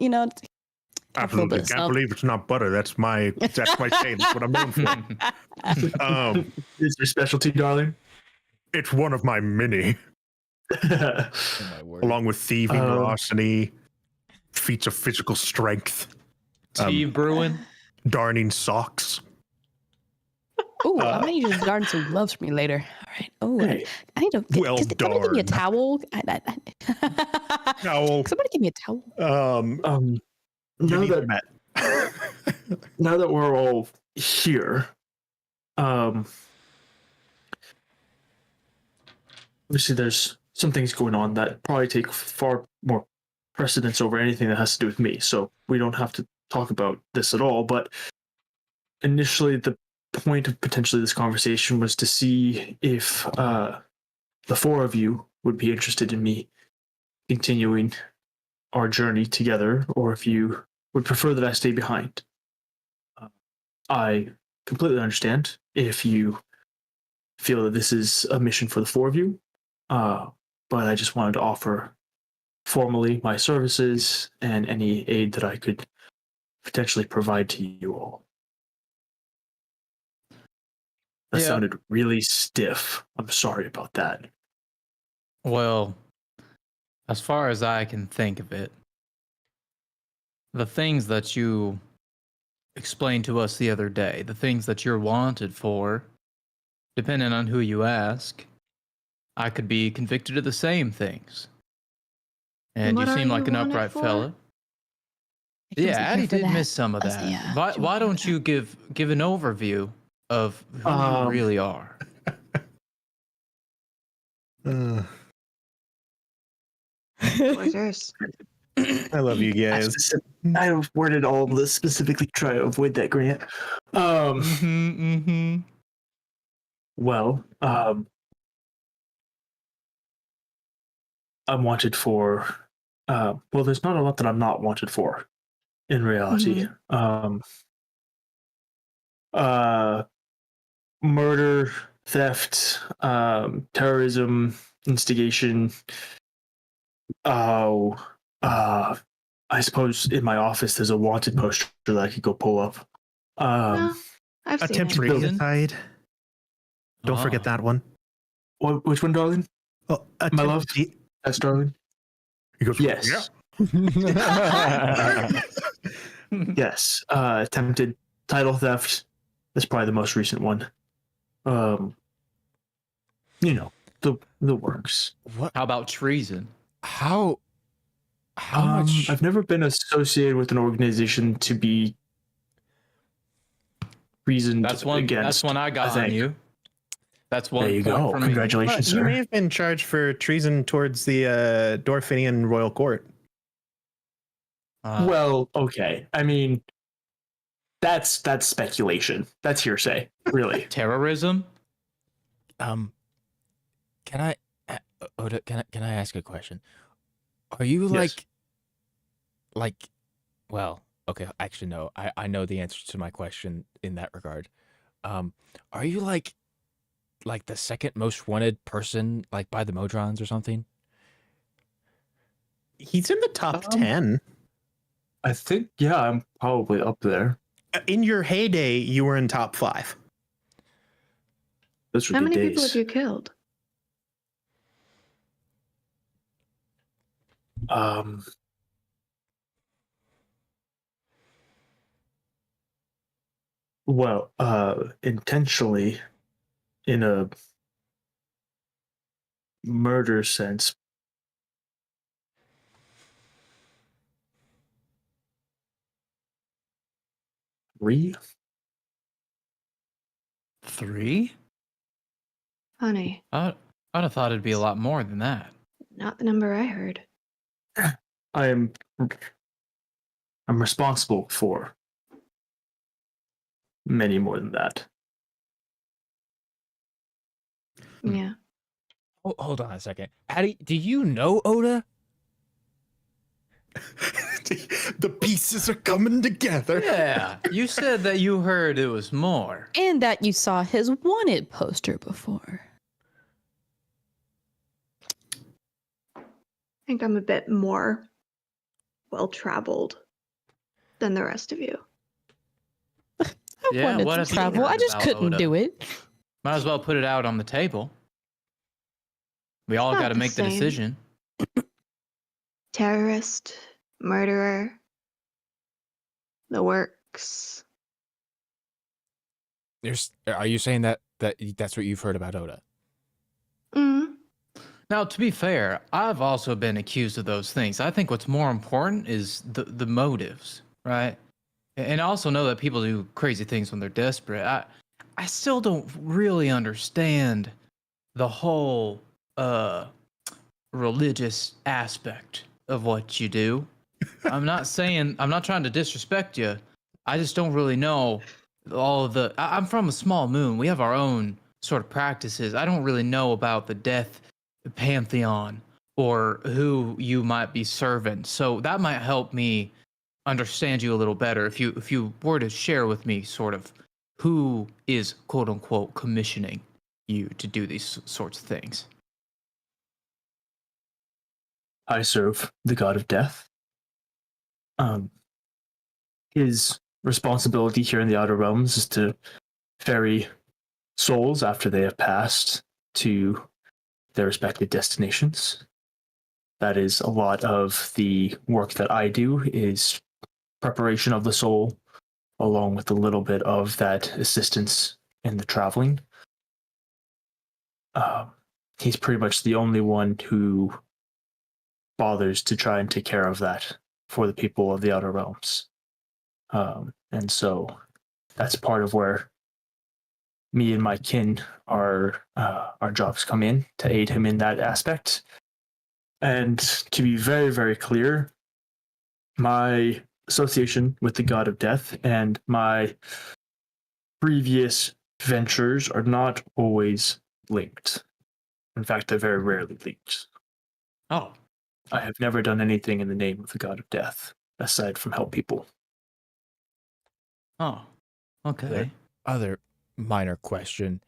S8: Absolutely.
S5: bit
S8: Can't
S5: of
S8: believe it's not butter. That's my shame. That's what I'm known for.
S3: Is your specialty, darling?
S8: It's one of my many,
S2: Oh, my word.
S8: along with thieving, larceny, feats of physical strength,
S6: Steve Bruin.
S8: darning socks.
S5: Oh, I might need to garden some gloves for me later. All right. Oh,
S3: Hey.
S5: I need to.
S8: Well
S5: somebody give me a
S8: darned.
S5: towel.
S8: Owl.
S5: Somebody give me a towel.
S3: Now
S1: Your needs are
S3: that
S1: met.
S3: now that we're all here, obviously there's some things going on that probably take far more precedence over anything that has to do with me. So we don't have to talk about this at all. But initially, the point of potentially this conversation was to see if the four of you would be interested in me continuing our journey together, or if you would prefer that I stay behind. I completely understand if you feel that this is a mission for the four of you, but I just wanted to offer formally my services and any aid that I could potentially provide to you all. That
S6: Yeah.
S3: sounded really stiff. I'm sorry about that.
S6: Well, as far as I can think of it, the things that you explained to us the other day, the things that you're wanted for, depending on who you ask, I could be convicted of the same things. And
S4: What
S6: you
S4: are
S6: seem like
S4: you
S6: an
S4: wanted
S6: upright
S4: for?
S6: fella.
S5: I wasn't
S6: Yeah,
S5: here
S6: Addie
S5: for
S6: did
S5: that.
S6: miss some of
S5: I was-
S6: that.
S5: yeah,
S6: why
S5: she
S6: why
S5: wasn't
S6: don't
S5: here
S6: you give an overview of who you really are?
S4: Wizards.
S1: I love you guys.
S3: I worded all of this specifically to try to avoid that, Grant. Well, I'm wanted for. Well, there's not a lot that I'm not wanted for, in reality. Murder, theft, terrorism, instigation. I suppose in my office there's a wanted poster that I could go pull up.
S4: No, I've seen
S1: Attempt
S4: it.
S6: Treason?
S1: regicide. Don't forget that one.
S3: Which one, darling?
S1: Oh,
S3: My love? That's darling.
S8: He goes,
S3: Yes.
S8: Yeah.
S3: Yes. Attempted title theft. That's probably the most recent one. The works.
S2: What?
S6: How about treason?
S2: How How much?
S3: I've never been associated with an organization to be reasoned
S6: That's one.
S3: against.
S6: That's one I got on
S3: think.
S6: you. That's one.
S3: There you
S6: point
S3: go.
S6: for me.
S3: Congratulations,
S1: You
S3: sir.
S1: may have been charged for treason towards the Dorfinian royal court.
S3: Well, okay. I mean, that's speculation. That's hearsay, really.
S6: Terrorism.
S2: Can I, Oda? Can I ask a question? Are you
S3: Yes.
S2: well, okay, actually no. I know the answer to my question in that regard. Are you like the second most wanted person, like by the Modrons or something?
S1: He's in the top 10.
S3: I think, yeah, I'm probably up there.
S1: In your heyday, you were in top 5.
S3: Those were
S4: How
S3: good
S4: many
S3: days.
S4: people have you killed?
S3: Well, intentionally, in a murder sense. 3?
S6: 3?
S4: Funny.
S6: I'd have thought it'd be a lot more than that.
S4: Not the number I heard.
S3: I'm responsible for many more than that.
S4: Yeah.
S2: Oh, hold on a second. Addie, do you know Oda?
S1: The pieces are coming together.
S6: Yeah, you said that you heard it was more.
S5: And that you saw his wanted poster before.
S4: I think I'm a bit more well-traveled than the rest of you.
S5: I
S6: Yeah,
S5: wanted
S6: what
S5: to
S6: have you
S5: travel. I
S6: heard
S5: just
S6: about
S5: couldn't
S6: Oda?
S5: do it.
S6: Might as well put it out on the table. We all
S4: Not
S6: got to
S4: the
S6: make the
S4: same.
S6: decision.
S4: Terrorist, murderer, the works.
S2: Are you saying that's what you've heard about Oda?
S4: Mm.
S6: Now, to be fair, I've also been accused of those things. I think what's more important is the motives, right? And I also know that people do crazy things when they're desperate. I still don't really understand the whole religious aspect of what you do. I'm not trying to disrespect you. I just don't really know all of I'm from a small moon. We have our own sort of practices. I don't really know about the death pantheon or who you might be serving. So that might help me understand you a little better if you were to share with me sort of who is quote unquote commissioning you to do these sorts of things.
S3: I serve the god of death. His responsibility here in the Outer Realms is to ferry souls after they have passed to their respective destinations. That is a lot of the work that I do is preparation of the soul, along with a little bit of that assistance in the traveling. He's pretty much the only one who bothers to try and take care of that for the people of the Outer Realms. And so that's part of where me and my kin our jobs come in to aid him in that aspect. And to be very, very clear, my association with the god of death and my previous ventures are not always linked. In fact, they're very rarely linked.
S6: Oh,
S3: I have never done anything in the name of the god of death aside from help people.
S6: oh, okay.
S2: Other minor question.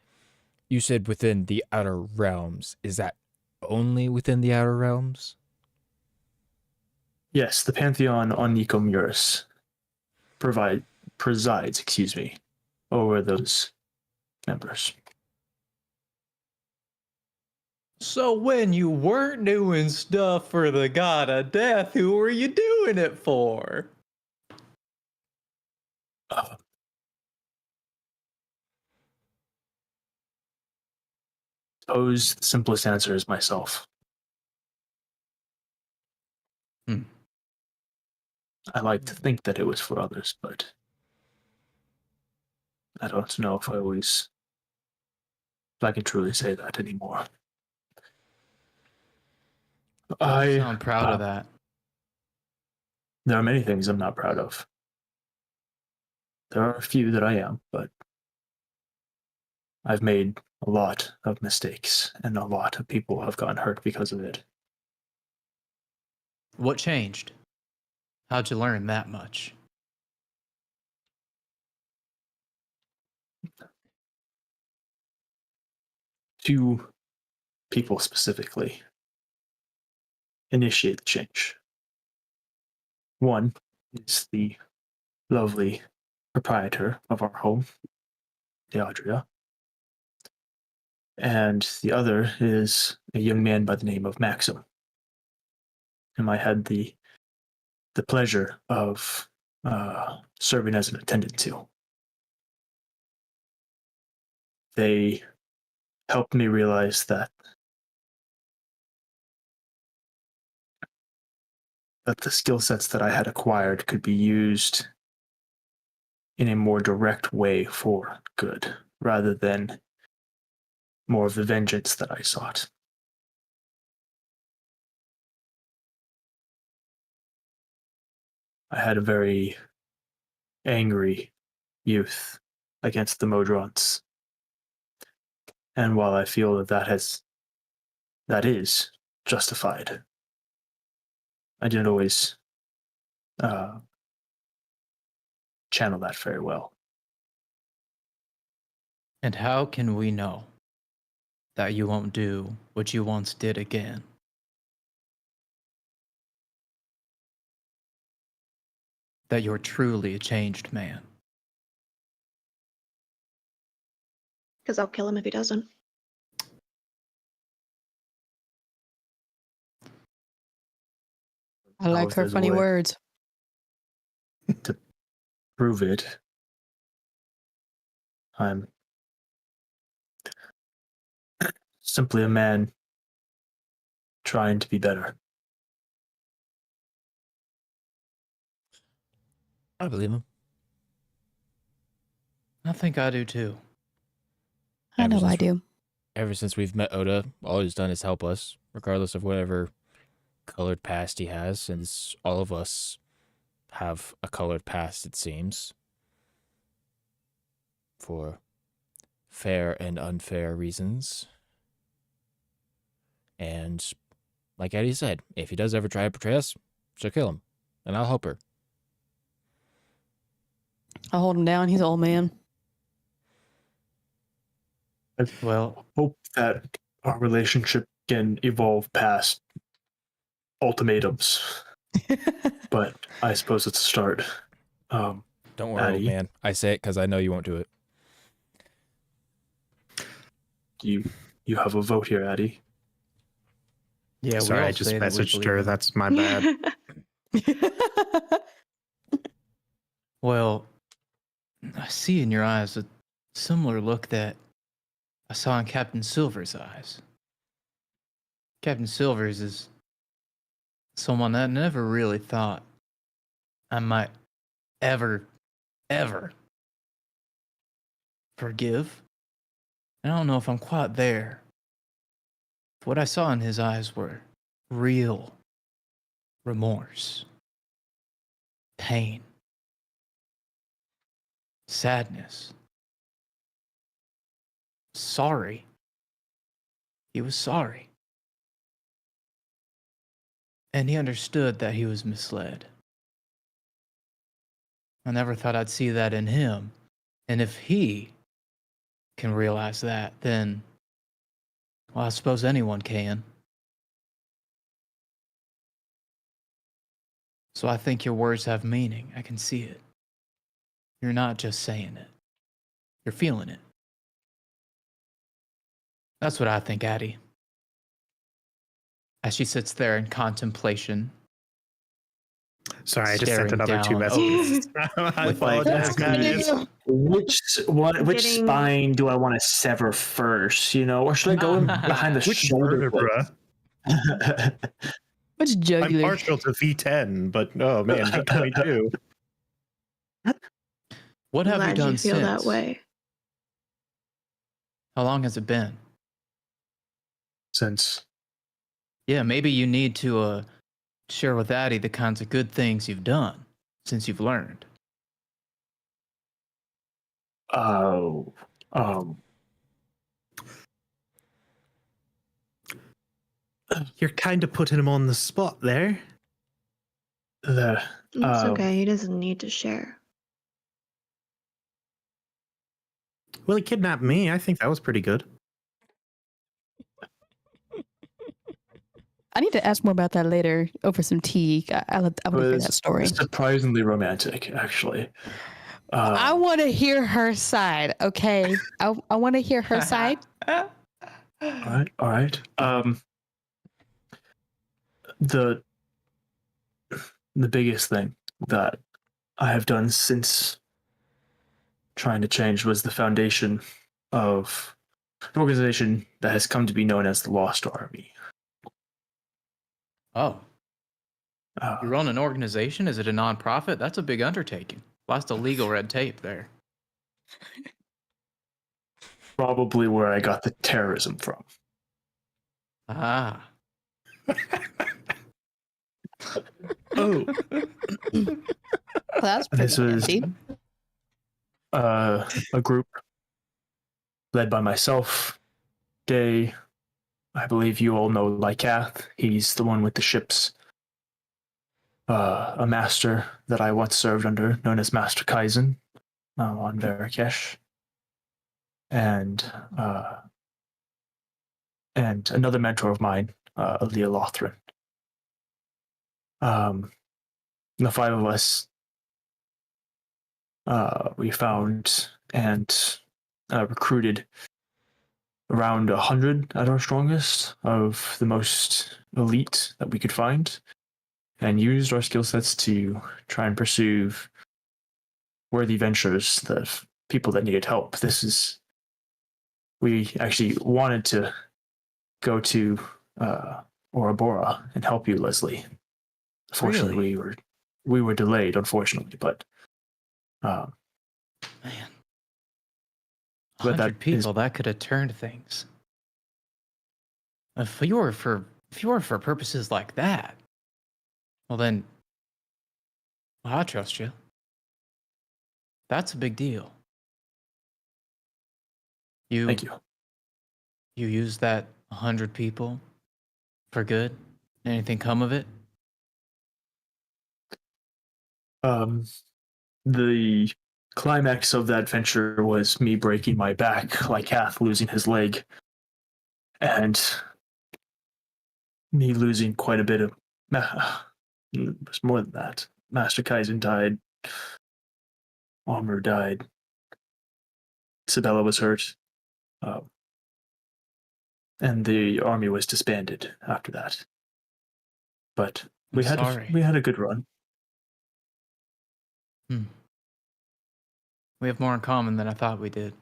S2: You said within the Outer Realms. Is that only within the Outer Realms?
S3: Yes, the Pantheon on Nicomuris presides, over those members.
S6: So when you weren't doing stuff for the god of death, who were you doing it for?
S3: Suppose the simplest answer is myself. I like to think that it was for others, but I don't know if I can truly say that anymore.
S6: You sound proud of that.
S3: There are many things I'm not proud of. There are a few that I am, but I've made a lot of mistakes, and a lot of people have gotten hurt because of it.
S6: What changed? How'd you learn that much?
S3: Two people specifically initiate the change. One is the lovely proprietor of our home, Deandria. And the other is a young man by the name of Maxim, whom I had the pleasure of serving as an attendant to. They helped me realize that the skill sets that I had acquired could be used in a more direct way for good, rather than more of the vengeance that I sought. I had a very angry youth against the Modrons. And while I feel that is justified, I didn't always channel that very well.
S6: And how can we know that you won't do what you once did again? That you're truly a changed man?
S4: Because I'll kill him if he doesn't.
S5: I like her funny words.
S3: To prove it, I'm simply a man trying to be better.
S2: I believe him.
S6: I think I do too.
S5: I know I do.
S2: Ever since we've met Oda, all he's done is help us, regardless of whatever colored past he has, since all of us have a colored past, it seems, for fair and unfair reasons. And like Eddie said, if he does ever try to betray us, she'll kill him, and I'll help her.
S5: I'll hold him down. He's an old man.
S3: I hope that our relationship can evolve past ultimatums, but I suppose it's a start.
S2: Don't worry,
S3: Addie?
S2: old man. I say it because I know you won't do it.
S3: You have a vote here, Addie.
S6: Yeah,
S8: Sorry, I just messaged her. That's my bad.
S6: Well, I see in your eyes a similar look that I saw in Captain Silver's eyes. Captain Silver's is someone I never really thought I might ever forgive. I don't know if I'm quite there. What I saw in his eyes were real remorse, pain, sadness, sorry. He was sorry. And he understood that he was misled. I never thought I'd see that in him. And if he can realize that, then, well, I suppose anyone can. So I think your words have meaning. I can see it. You're not just saying it. You're feeling it. That's what I think, Addie. As she sits there in contemplation.
S8: Sorry, I just sent
S6: Staring
S8: another two
S6: down.
S8: messages. I
S3: With, like,
S8: apologize, guys.
S3: Which
S4: Getting-
S3: spine do I want to sever first? Or should I go in behind the
S8: Which
S3: shoulder?
S8: murder, bruh?
S5: What's
S1: I'm
S5: jugular?
S1: partial to V10, but oh man, V22.
S6: What have you
S4: Glad
S6: done
S4: you feel
S6: since?
S4: that way.
S6: How long has it been?
S3: Since
S6: Yeah, maybe you need to share with Addie the kinds of good things you've done since you've learned.
S3: oh
S1: You're kind of putting him on the spot there.
S3: the
S4: It's
S3: um,
S4: okay. He doesn't need to share.
S1: Well, he kidnapped me. I think that was pretty good.
S5: I need to ask more about that later over some tea. I want to hear
S3: was
S5: that story.
S3: surprisingly romantic, actually.
S5: I want to hear her side. Okay, I want to hear her side.
S3: All right. The biggest thing that I have done since trying to change was the foundation of an organization that has come to be known as the Lost Army.
S6: Oh,
S3: Uh,
S6: you run an organization? Is it a nonprofit? That's a big undertaking. Lots of legal red tape there.
S3: Probably where I got the terrorism from.
S6: Ah.
S3: Oh,
S5: Well, that's pretty
S3: this was
S5: handy.
S3: a group led by myself, Day. I believe you all know Lycath. He's the one with the ships. A master that I once served under, known as Master Kaizen, on Verakesh, and another mentor of mine, Aaliyah Lothran. The five of us, we found and recruited around 100 at our strongest of the most elite that we could find, and used our skill sets to try and pursue worthy ventures, the people that needed help. We actually wanted to go to Ouroboros and help you, Leslie. Fortunately, we were delayed, unfortunately, but
S6: Man.
S3: But that
S6: 100 people, that could have turned things. If you were for purposes like that, well then, I trust you. That's a big deal.
S3: thank you.
S6: You used that 100 people for good? Anything come of it?
S3: The climax of that venture was me breaking my back, like Kath losing his leg, and me losing quite a bit of. It was more than that. Master Kaizen died. Armor died. Sabella was hurt. And the army was disbanded after that. But we
S6: I'm
S3: had
S6: sorry.
S3: we had a good run.
S6: We have more in common than I thought we did.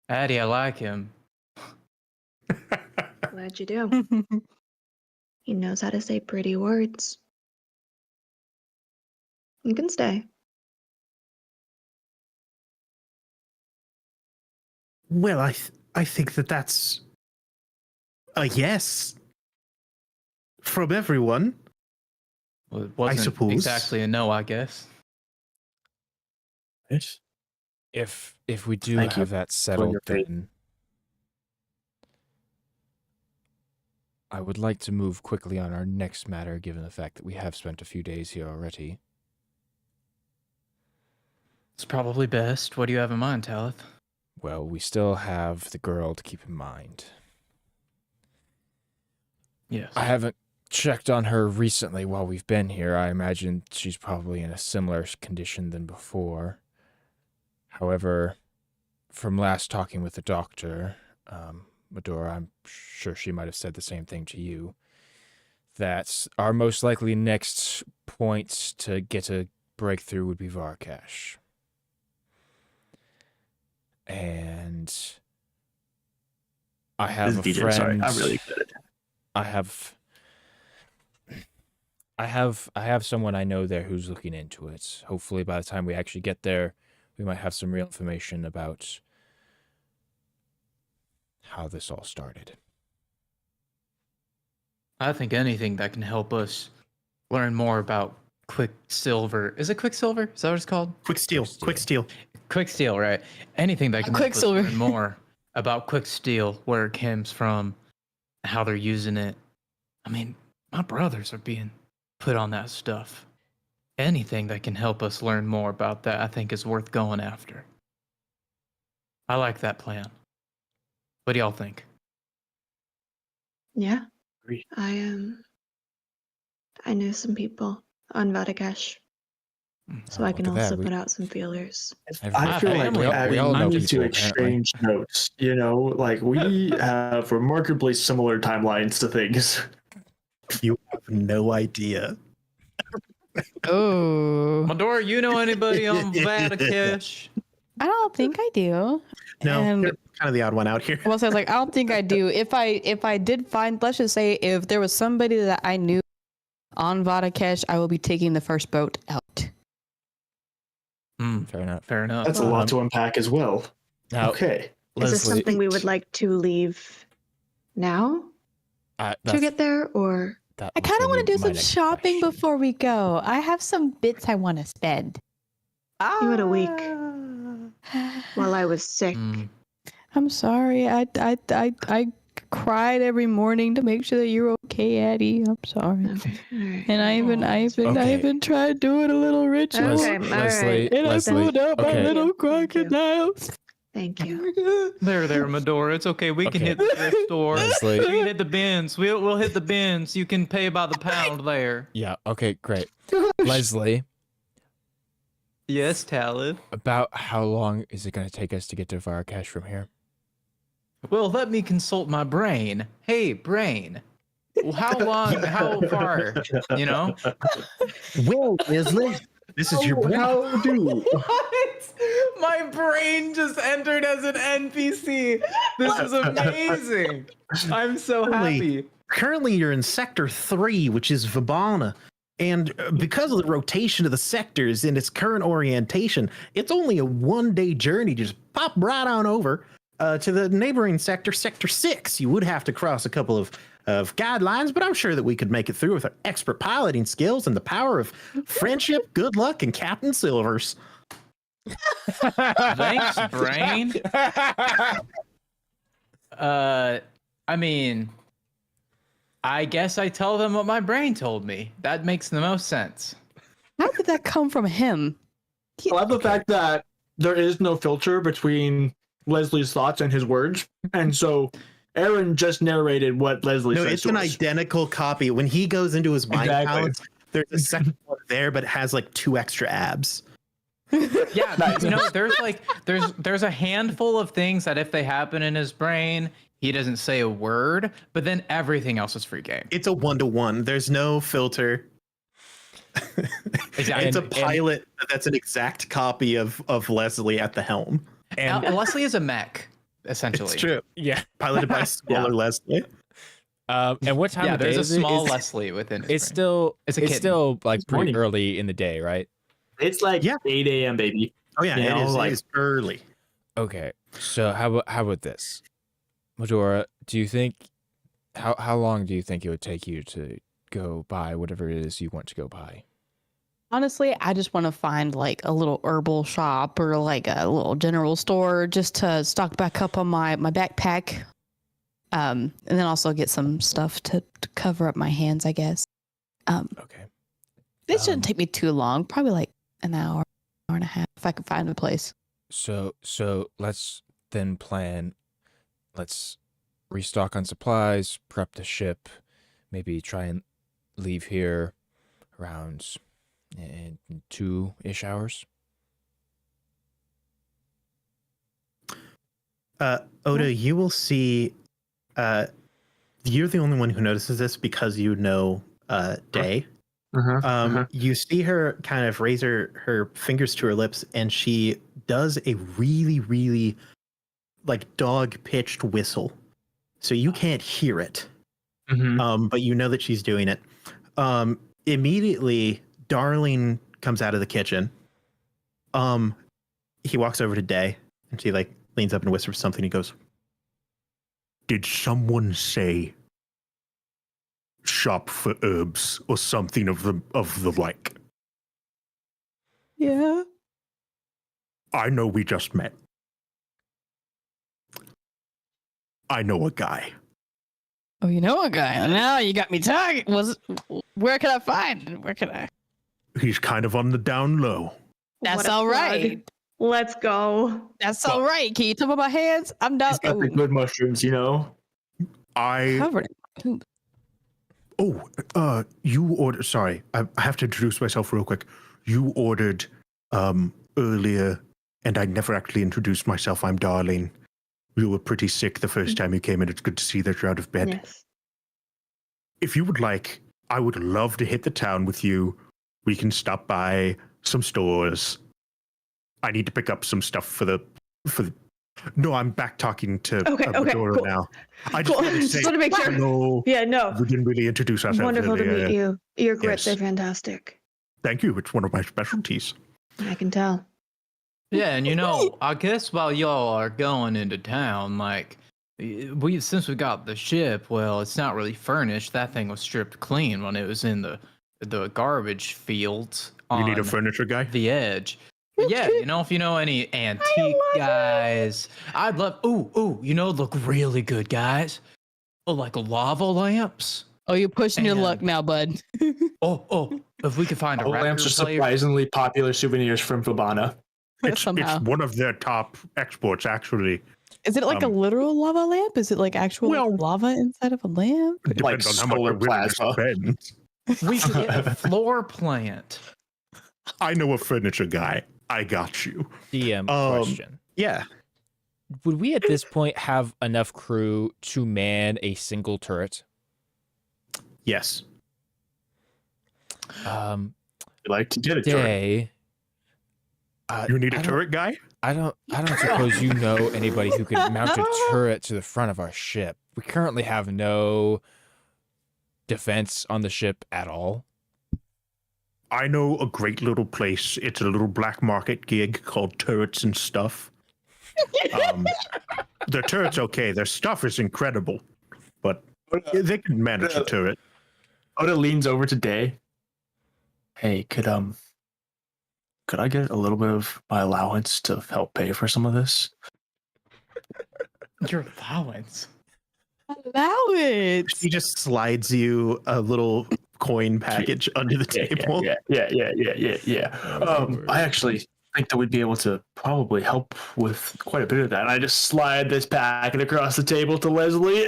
S6: Addie, I like him.
S4: Glad you do. He knows how to say pretty words. You can stay.
S1: Well, I think that's a yes from everyone.
S6: Well, it wasn't
S1: suppose.
S6: exactly a no, I guess.
S3: Right?
S2: If we do
S3: Thank you
S2: have that settled,
S3: your faith.
S2: then I would like to move quickly on our next matter, given the fact that we have spent a few days here already.
S6: It's probably best. What do you have in mind, Talith?
S2: Well, we still have the girl to keep in mind.
S6: Yes.
S2: I haven't checked on her recently while we've been here. I imagine she's probably in a similar condition than before. However, from last talking with the doctor, Medora, I'm sure she might have said the same thing to you, that our most likely next point to get a breakthrough would be Varkash. And I have
S3: This
S2: a
S3: is DJ,
S2: friend.
S3: sorry, I'm really excited.
S2: I have someone I know there who's looking into it. Hopefully by the time we actually get there, we might have some real information about how this all started.
S6: I think anything that can help us learn more about Quicksilver. Is it Quicksilver? Is that what it's called?
S1: Quick steel.
S6: Quicksteel, right? Anything that can help us
S5: Quicksilver.
S6: learn more about Quicksteel, where it comes from, how they're using it. I mean, my brothers are being put on that stuff. Anything that can help us learn more about that, I think, is worth going after. I like that plan. What do y'all think?
S4: Yeah.
S3: Agreed.
S4: I know some people on Vadakesh, so I can
S2: Look at that.
S4: also put out some feelers.
S3: I feel like
S2: we all
S3: I
S2: know
S3: need to
S2: people, apparently.
S3: exchange notes. You know, like we have remarkably similar timelines to things.
S1: You have no idea.
S5: Oh,
S6: Medora, you know anybody on Vadakesh?
S5: I don't think I do.
S1: No,
S5: And-
S1: you're kind of the odd one out here.
S5: Well, so I was like, I don't think I do. If I did find, let's just say, if there was somebody that I knew on Vadakesh, I will be taking the first boat out.
S2: Fair enough.
S6: Fair enough.
S3: That's a lot to unpack as well.
S2: Now,
S3: Okay.
S4: Is this something we would like to leave now to get there, or
S5: I kind of want to do some shopping before we go. I have some bits I want to spend.
S4: you had a week while I was sick?
S6: Mm.
S5: I'm sorry. I cried every morning to make sure that you're okay, Addie. I'm sorry.
S4: Okay, all right.
S5: And I even tried doing a little ritual.
S4: Okay, all
S2: Leslie,
S4: right.
S5: And I
S2: Leslie,
S5: pulled out my
S2: okay.
S5: little
S4: Thank you.
S5: crocodile.
S4: Thank you.
S6: There, Medora. It's okay. We can
S2: Okay.
S6: hit the thrift store.
S2: Leslie.
S6: We can hit the bins. We'll hit the bins. You can pay by the pound there.
S2: Yeah, okay, great. Leslie,
S6: Yes, Talib.
S2: about how long is it going to take us to get to Varakesh from here?
S6: Well, let me consult my brain. Hey, brain. How long? How far? You know?
S1: Well, Leslie, this is your brain.
S3: How do?
S6: What? My brain just entered as an NPC. This is amazing. I'm so happy.
S1: Currently, you're in Sector 3, which is Vibana. And because of the rotation of the sectors and its current orientation, it's only a one-day journey. Just pop right on over to the neighboring sector, Sector 6. You would have to cross a couple of guidelines, but I'm sure that we could make it through with our expert piloting skills and the power of friendship, good luck, and Captain Silvers.
S6: Thanks, brain. I mean, I guess I tell them what my brain told me. That makes the most sense.
S5: How did that come from him?
S3: I love the fact that there is no filter between Leslie's thoughts and his words, and so Aaron just narrated what Leslie
S1: No,
S3: said
S1: it's
S3: to
S1: an
S3: us.
S1: identical copy. When he goes into his mind
S3: Exactly.
S1: palace, there's a second one there, but it has like 2 extra abs.
S6: Yeah, you know, there's a handful of things that if they happen in his brain, he doesn't say a word, but then everything else is free game.
S1: It's a 1-to-1. There's no filter.
S6: Exactly.
S1: It's a
S2: And-
S1: pilot that's an exact copy of Leslie at the helm.
S2: And
S6: Leslie is a mech, essentially.
S1: It's true.
S2: yeah,
S1: Piloted by smaller Leslie.
S2: and what time
S6: Yeah,
S2: of day
S6: there's a
S2: is it?
S6: small
S2: It's-
S6: Leslie within his
S2: It's
S6: brain.
S2: still
S6: It's a
S2: it's
S6: kitten.
S2: still like pretty
S3: morning.
S2: early in the day, right?
S3: It's like
S1: Yeah.
S3: 8 a.m., baby.
S1: Oh yeah,
S3: You
S1: it
S3: know,
S1: is.
S3: like-
S1: It is early.
S2: Okay, so how about this, Medora? Do you think how long do you think it would take you to go buy whatever it is you want to go buy?
S5: Honestly, I just want to find like a little herbal shop or like a little general store just to stock back up on my backpack. And then also get some stuff to cover up my hands, I guess.
S2: Okay.
S5: It shouldn't take me too long, probably like an hour and a half if I can find a place.
S2: So let's then plan. Let's restock on supplies, prep the ship, maybe try and leave here around in 2-ish hours.
S1: Oda, you will see. You're the only one who notices this because you know Day. You see her kind of raise her fingers to her lips, and she does a really, really like dog pitched whistle. So you can't hear it, but you know that she's doing it. Immediately, Darling comes out of the kitchen. He walks over to Day, and she like leans up and whispers something. He goes,
S8: Did someone say shop for herbs or something of the like?
S5: Yeah.
S8: I know we just met. I know a guy.
S5: Oh, you know a guy. Now you got me talking. Where can I find him? Where can I?
S8: He's kind of on the down low.
S5: That's
S4: What a
S5: all
S4: plug.
S5: right.
S4: Let's go.
S5: That's all right. Can you tell me my hands? I'm
S3: He's
S5: not
S3: got the good mushrooms, you know.
S5: covered in poop.
S8: You ordered. Sorry, I have to introduce myself real quick. You ordered earlier, and I never actually introduced myself. I'm Darling. You were pretty sick the first time you came in. It's good to see that you're out of bed.
S4: Yes.
S8: If you would like, I would love to hit the town with you. We can stop by some stores. I need to pick up some stuff for the. No, I'm back talking to Medora
S4: cool.
S8: now. I just
S4: Cool.
S8: want to
S4: Just
S8: say,
S4: want to make sure.
S8: no,
S4: Yeah, no.
S8: we didn't really introduce ourselves
S4: Wonderful to
S8: earlier.
S4: meet you. Your grits
S8: Yes.
S4: are fantastic.
S8: Thank you. It's one of my specialties.
S4: I can tell.
S6: Yeah, and I guess while y'all are going into town, like since we got the ship, well, it's not really furnished. That thing was stripped clean when it was in the garbage fields
S8: You need a
S6: on
S8: furniture guy?
S6: the edge. But yeah, if you know any antique guys, I'd love. Ooh, look really good guys. Oh, like lava lamps.
S5: Oh, you're pushing your
S6: And-
S5: luck now, bud.
S6: Oh, if we could find a
S3: All lamps are
S6: record player.
S3: surprisingly popular souvenirs from Fabana.
S5: Somehow.
S8: It's one of their top exports, actually.
S5: Is it like a literal lava lamp? Is it like actual
S8: Well-
S5: lava inside of a lamp?
S8: It depends on how much
S3: solar
S8: they're willing to
S3: plasma.
S8: spend.
S6: We could get a floor plant.
S8: I know a furniture guy. I got you.
S2: DM
S1: Um,
S2: question.
S1: yeah.
S2: Would we at this point have enough crew to man a single turret?
S1: Yes.
S3: You like to get a turret.
S2: Day.
S8: You need a
S2: I don't-
S8: turret guy?
S2: I don't suppose you know anybody who could mount a turret to the front of our ship. We currently have no defense on the ship at all.
S8: I know a great little place. It's a little black market gig called Turrets and Stuff. Their turret's okay. Their stuff is incredible, but they can manage a turret.
S3: Oda leans over to Day. Hey, could I get a little bit of my allowance to help pay for some of this?
S6: Your allowance.
S5: Allowance.
S1: He just slides you a little coin package under the table.
S3: Yeah. I actually think that we'd be able to probably help with quite a bit of that. And I just slide this packet across the table to Leslie.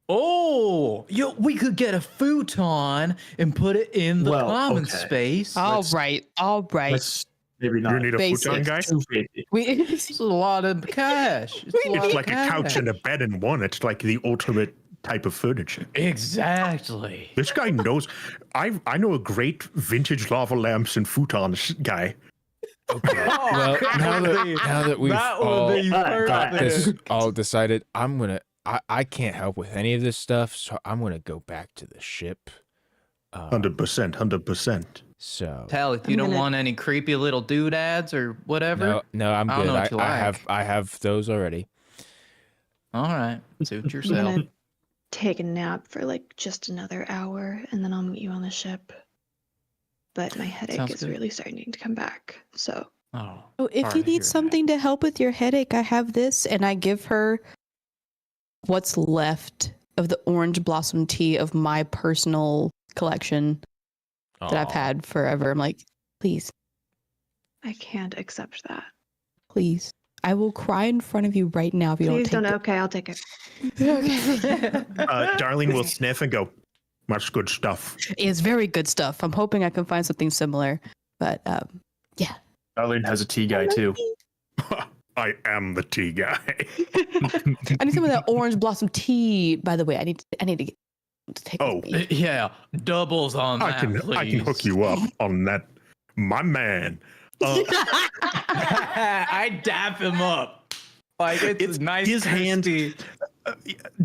S6: Oh, we could get a futon and put it in the
S3: Well,
S6: common
S3: okay.
S6: space.
S5: All right.
S3: Let's maybe
S8: You
S3: not.
S8: need a futon
S5: Basics.
S8: guy?
S3: Too fancy.
S6: It's a lot of cash.
S8: It's like a couch and a bed in one. It's like the ultimate type of furniture.
S6: Exactly.
S8: This guy knows. I know a great vintage lava lamps and futons guy.
S2: Well, now that we've all got this
S3: perfect.
S2: all decided, I can't help with any of this stuff, so I'm gonna go back to the ship.
S8: 100%.
S2: So
S6: Tell if you
S4: I'm
S6: don't
S4: gonna-
S6: want any creepy little doodads or whatever.
S2: no, I'm
S6: I don't
S2: good.
S6: know what you like.
S2: I have those already.
S6: All right, suit
S4: I'm
S6: yourself.
S4: gonna take a nap for like just another hour and then I'll meet you on the ship. But my headache
S6: Sounds
S4: is
S6: good.
S4: really starting to come back. So
S6: Oh,
S5: Oh, if
S6: Sorry
S5: you
S6: to hear
S5: need
S6: that.
S5: something to help with your headache, I have this, and I give her what's left of the orange blossom tea of my personal collection that I've
S2: Aw.
S5: had forever. I'm like, please,
S4: I can't accept that.
S5: please. I will cry in front of you right now if you
S4: Please
S5: don't
S4: don't.
S5: take
S4: Okay, I'll take it.
S5: it.
S8: Darling will sniff and go, "That's good stuff."
S5: It's very good stuff. I'm hoping I can find something similar. But yeah.
S3: Darlene has a tea guy too.
S8: I am the tea guy.
S5: I need some of that orange blossom tea, by the way. I need to get to take
S8: Oh.
S5: with me.
S6: yeah, doubles on
S8: I
S6: that.
S8: can hook you up on that, my man.
S6: I dap him up. Like it's
S1: It's
S6: nice.
S1: his hand-
S6: crispy.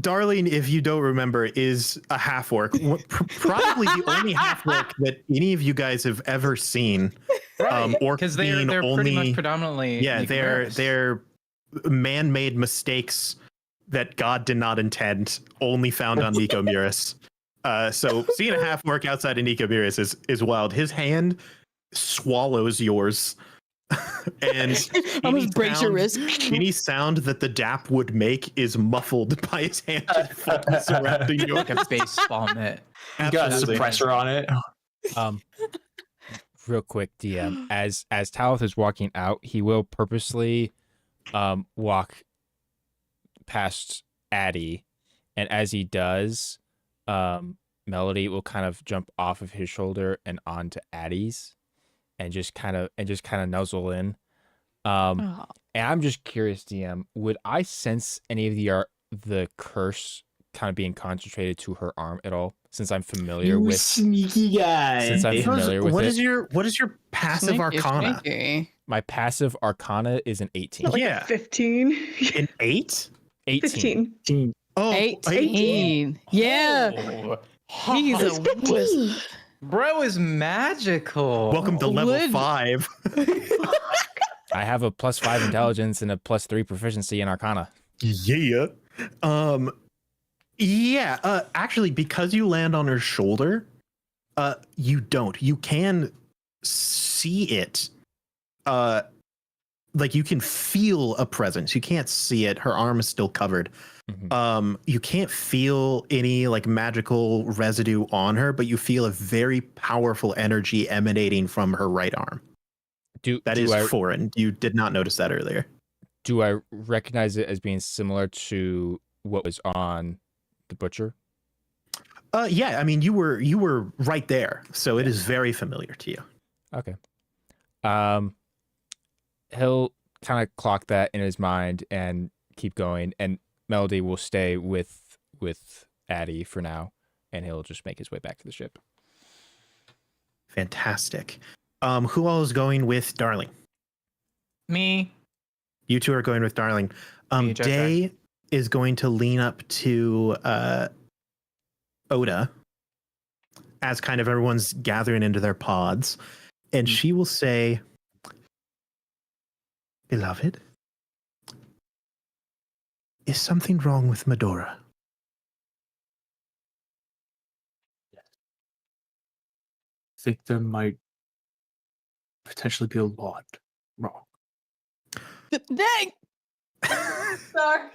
S1: Darling, if you don't remember, is a half orc. Probably the only half orc that any of you guys have ever seen. Orcs
S6: Because they're
S1: being
S6: pretty
S1: only,
S6: much predominantly
S1: yeah,
S6: Nicomaris.
S1: they're man-made mistakes that God did not intend, only found on Nico Muris. So seeing a half orc outside of Nico Muris is wild. His hand swallows yours. And
S5: Almost breaks your wrist.
S1: any sound that the dap would make is muffled by his hand just fully surrounding you.
S6: Like a baseball mitt.
S3: You got a suppressor on it.
S2: Real quick, DM. As Talith is walking out, he will purposely walk past Addie, and as he does, Melody will kind of jump off of his shoulder and onto Addie's, and just kind of nuzzle in.
S5: Oh.
S2: And I'm just curious, DM, would I sense any of the curse kind of being concentrated to her arm at all? Since I'm familiar
S3: You
S2: with
S3: sneaky guy.
S2: since I'm familiar with
S1: What
S2: it.
S1: is your passive
S9: Sneaky,
S1: arcana?
S9: sneaky.
S2: My passive arcana is an 18.
S4: Like
S1: Yeah.
S4: 15.
S1: An 8?
S2: 18.
S4: 15.
S1: Oh,
S5: 18. Yeah. He's
S4: It's
S5: a
S4: 15.
S6: Bro is magical.
S1: Welcome to level
S5: Would-
S1: 5.
S2: I have a +5 intelligence and a +3 proficiency in arcana.
S1: Yeah. Yeah, actually, because you land on her shoulder, you don't. You can see it. Like you can feel a presence. You can't see it. Her arm is still covered.
S2: Mhm.
S1: You can't feel any like magical residue on her, but you feel a very powerful energy emanating from her right arm. That is foreign. You did not notice that earlier.
S2: Do I recognize it as being similar to what was on the butcher?
S1: Yeah, I mean you were right there, so it is very familiar to you.
S2: Okay. He'll kind of clock that in his mind and keep going, and Melody will stay with Addie for now, and he'll just make his way back to the ship.
S1: Fantastic. Who all is going with Darling?
S6: Me.
S1: You two are going with Darling.
S6: Me, Jack,
S1: Day is going to lean up to Oda as kind of everyone's gathering into their pods, and she will say, "Beloved, is something wrong with Medora?"
S3: I think there might potentially be a lot wrong.
S9: Dang. Sorry.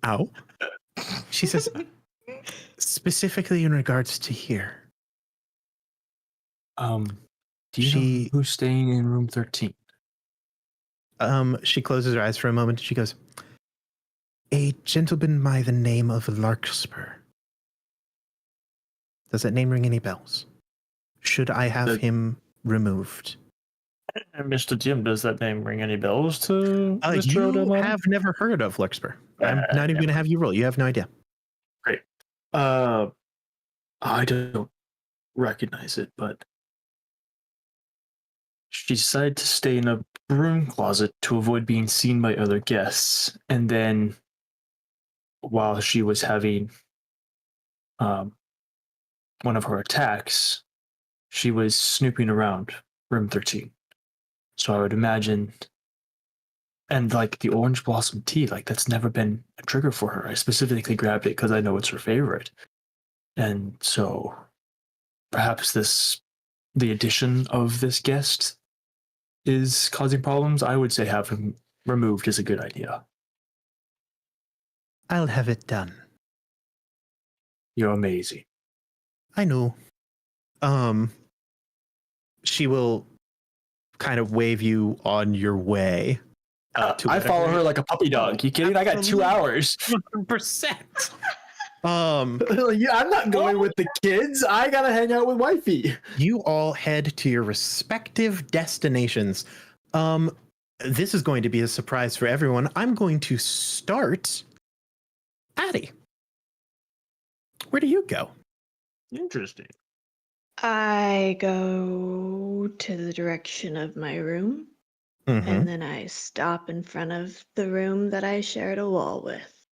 S1: Ow. She says, specifically in regards to here.
S3: Do you know who's staying in room 13?
S1: She closes her eyes for a moment. She goes, "A gentleman by the name of Larkspur. Does that name ring any bells? Should I have him removed?"
S3: Mr. Jim, does that name ring any bells to Mr.
S1: You
S3: O'Donnell?
S1: have never heard of Larkspur. I'm not even going to have you roll. You have no idea.
S3: Great. I don't recognize it, but she decided to stay in a broom closet to avoid being seen by other guests. And then while she was having one of her attacks, she was snooping around room 13. So I would imagine, and like the orange blossom tea, like that's never been a trigger for her. I specifically grabbed it because I know it's her favorite. And so perhaps the addition of this guest is causing problems. I would say have him removed is a good idea.
S1: I'll have it done.
S3: You're amazing.
S1: I know. She will kind of wave you on your way. To
S3: I follow her like a puppy dog. You kidding? I got 2 hours.
S1: 100%.
S3: Yeah, I'm not going with the kids. I gotta hang out with wifey.
S1: You all head to your respective destinations. This is going to be a surprise for everyone. I'm going to start Addie. Where do you go?
S3: Interesting.
S4: I go to the direction of my room,
S1: Mhm.
S4: and then I stop in front of the room that I shared a wall with.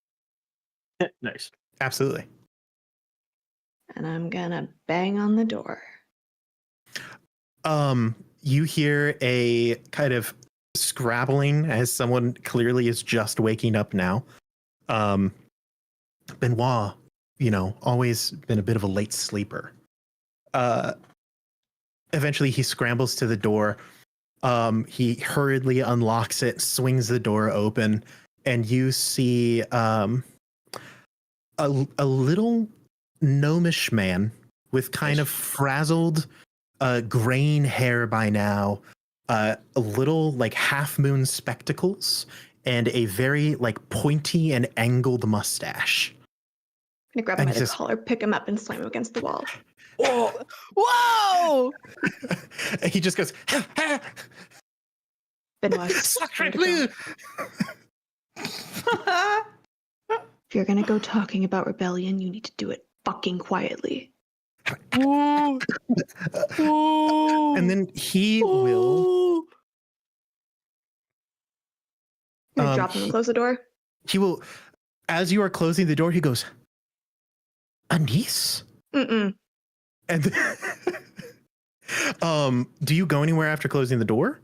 S3: Nice.
S1: Absolutely.
S4: And I'm gonna bang on the door.
S1: You hear a kind of scrabbling as someone clearly is just waking up now. Benoit, always been a bit of a late sleeper. Eventually he scrambles to the door. He hurriedly unlocks it, swings the door open, and you see a little gnomish man with kind of frazzled graying hair by now, a little like half moon spectacles, and a very like pointy and angled mustache.
S4: I'm gonna grab
S1: And
S4: him by
S1: he
S4: the
S1: says-
S4: collar, pick him up, and slam him against the wall.
S9: Whoa! Whoa!
S1: He just goes,
S4: Benoit,
S1: Sacre
S4: swear to
S1: bleu!
S4: God, if you're gonna go talking about rebellion, you need to do it fucking quietly.
S9: Whoa! Whoa!
S1: And then he will.
S9: Whoa!
S4: I'm gonna
S1: Um,
S4: drop him and close the door.
S1: He will, as you are closing the door, he goes, Anise?
S4: Mm-mm.
S1: And do you go anywhere after closing the door?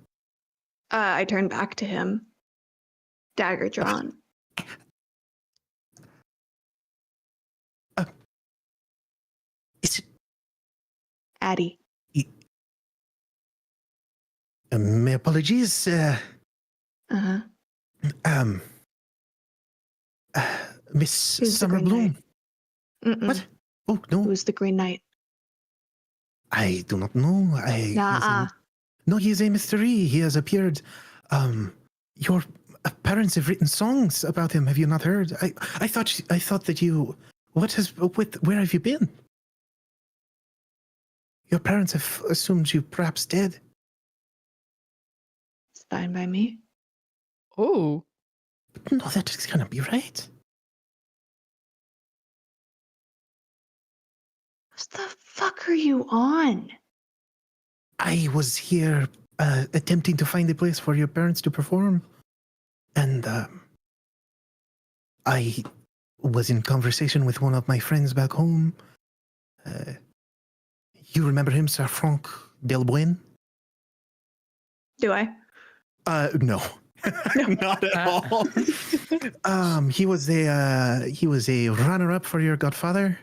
S4: I turn back to him, dagger drawn.
S1: Is it
S4: Addie.
S1: my apologies,
S4: Uh-huh.
S1: Miss
S4: Who's the Green
S1: Summerbloom?
S4: Mm-mm.
S1: What? Oh no,
S4: Who's the Green Knight?
S1: I do not know.
S4: Nah.
S1: No, he is a mystery. He has appeared. Your parents have written songs about him. Have you not heard? I thought that you. Where have you been? Your parents have assumed you perhaps dead.
S4: It's fine by me.
S9: Oh.
S1: No, that is gonna be right.
S4: What the fuck are you on?
S1: I was here attempting to find a place for your parents to perform, and I was in conversation with one of my friends back home. You remember him, Sir Franck Delboin?
S4: Do I?
S1: No, not at all. He was a runner-up for your godfather.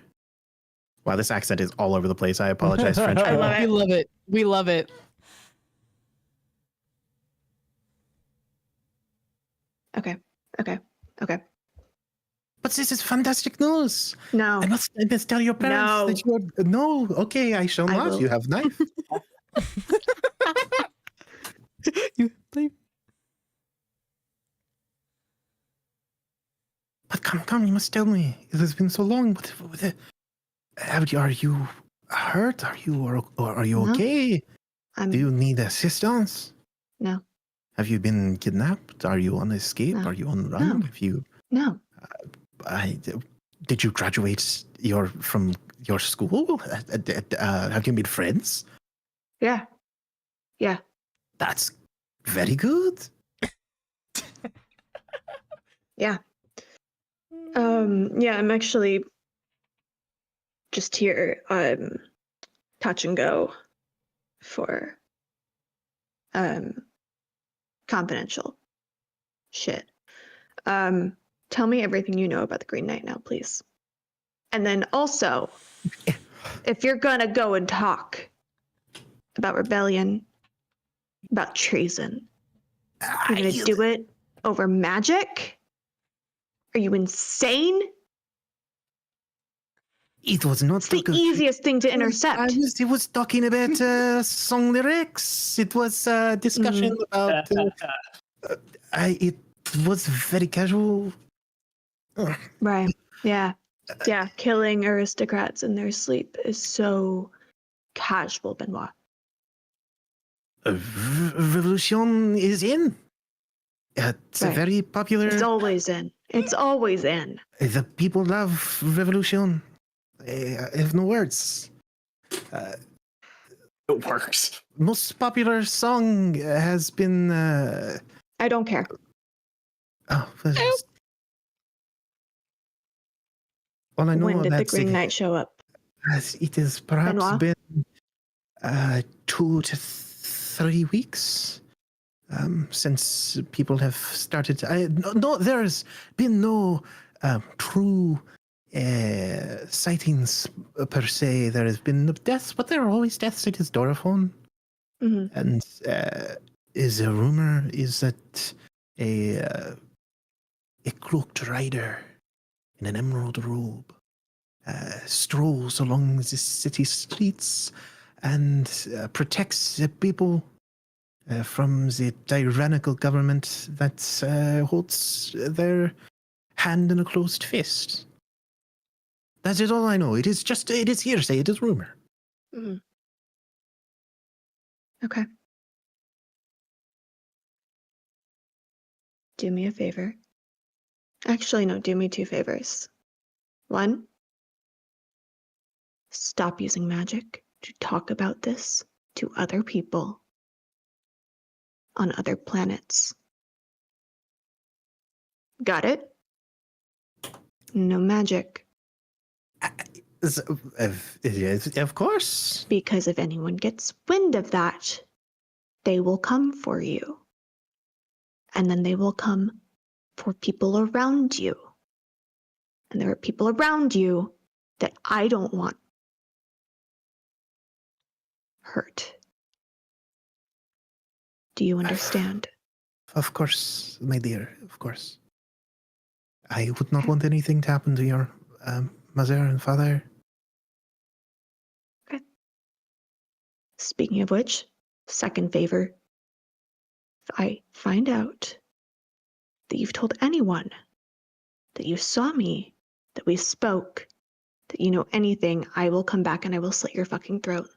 S1: Wow, this accent is all over the place. I apologize, French.
S4: I love
S9: We
S4: it.
S9: love it. We love it.
S4: Okay.
S1: But this is fantastic news.
S4: No.
S1: I must tell your parents
S4: No.
S1: that you are. No, okay, I shall
S4: I
S1: not.
S4: will.
S1: You have knife.
S9: You leave.
S1: But come, you must tell me. It has been so long. Are you hurt? Are you
S4: No.
S1: okay?
S4: I'm
S1: Do you need assistance?
S4: No.
S1: Have you been kidnapped? Are you on escape?
S4: No.
S1: Are you on run?
S4: No.
S1: Have you?
S4: no.
S1: Did you graduate from your school? Have you made friends?
S4: Yeah.
S1: That's very good.
S4: Yeah. Yeah, I'm actually just here touch and go for confidential shit. Tell me everything you know about the Green Knight now, please. And then also, if you're gonna go and talk about rebellion, about treason, you're gonna do it over magic? Are you insane?
S1: It was not
S4: It's the easiest thing to intercept.
S1: It was talking about song lyrics. It was a discussion about. It was very casual.
S4: Right. Yeah. Yeah. Killing aristocrats in their sleep is so casual, Benoit.
S1: Revolution is in. It's a
S4: Right.
S1: very popular.
S4: It's always in. It's always in.
S1: The people love revolution. I have no words.
S3: It works.
S1: Most popular song has been.
S4: I don't care.
S1: Oh, All I know
S4: When did the
S1: about
S4: Green Knight show up?
S1: it has perhaps
S4: Benoit?
S1: been 2 to 3 weeks since people have started. No, there's been no true sightings per se. There has been no deaths, but there are always deaths at his Dorophone.
S4: Hmm.
S1: And is a rumor is that a cloaked rider in an emerald robe strolls along the city streets and protects the people from the tyrannical government that holds their hand in a closed fist. That is all I know. It is hearsay. It is rumor.
S4: Hmm. Okay. Do me a favor. Actually, no, do me 2 favors. 1, stop using magic to talk about this to other people on other planets. Got it? No magic.
S1: Yes, of course.
S4: Because if anyone gets wind of that, they will come for you. And then they will come for people around you. And there are people around you that I don't want hurt. Do you understand?
S1: Of course, my dear, of course. I would not want anything to happen to your mother and father.
S4: Okay. Speaking of which, second favor. If I find out that you've told anyone that you saw me, that we spoke, that you know anything, I will come back and I will slit your fucking throat.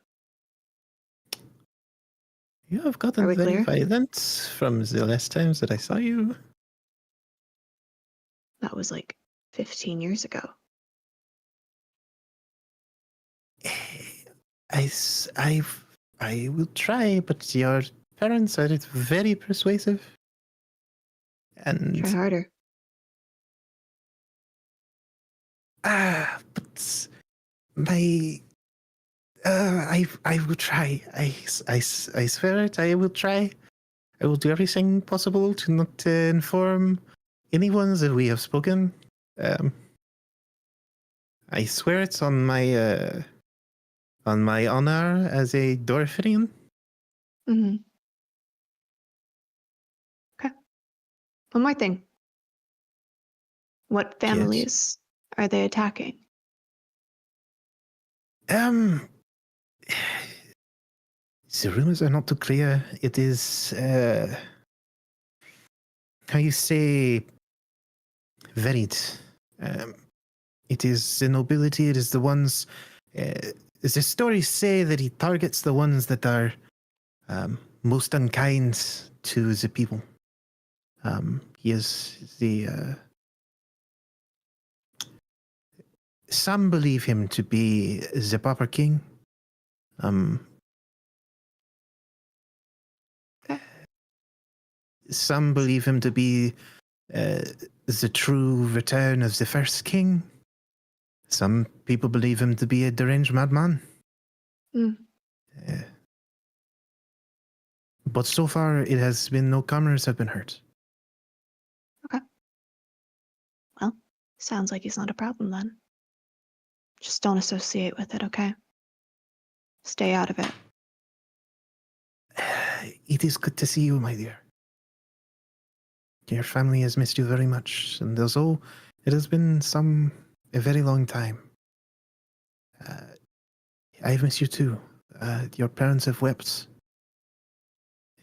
S1: You have
S4: Are
S1: gotten
S4: we
S1: very
S4: clear?
S1: violent from the last times that I saw you.
S4: That was like 15 years ago.
S1: I will try, but your parents are very persuasive. And
S4: Try harder.
S1: but my I will try. I swear it. I will try. I will do everything possible to not inform anyone that we have spoken. I swear it's on my honor as a Dorfinian.
S4: Mm-hmm. Okay. One more thing. What families are they attacking?
S1: The rumors are not too clear. It is how you say varied. It is the nobility. It is the ones. The stories say that he targets the ones that are most unkind to the people. He is the. Some believe him to be the Pauper King. Some believe him to be the true return of the first king. Some people believe him to be a deranged madman.
S4: Mm.
S1: But so far, it has been no comers have been hurt.
S4: Well, sounds like he's not a problem then. Just don't associate with it, okay? Stay out of it.
S1: It is good to see you, my dear. Your family has missed you very much, and although it has been a very long time, I've missed you too. Your parents have wept.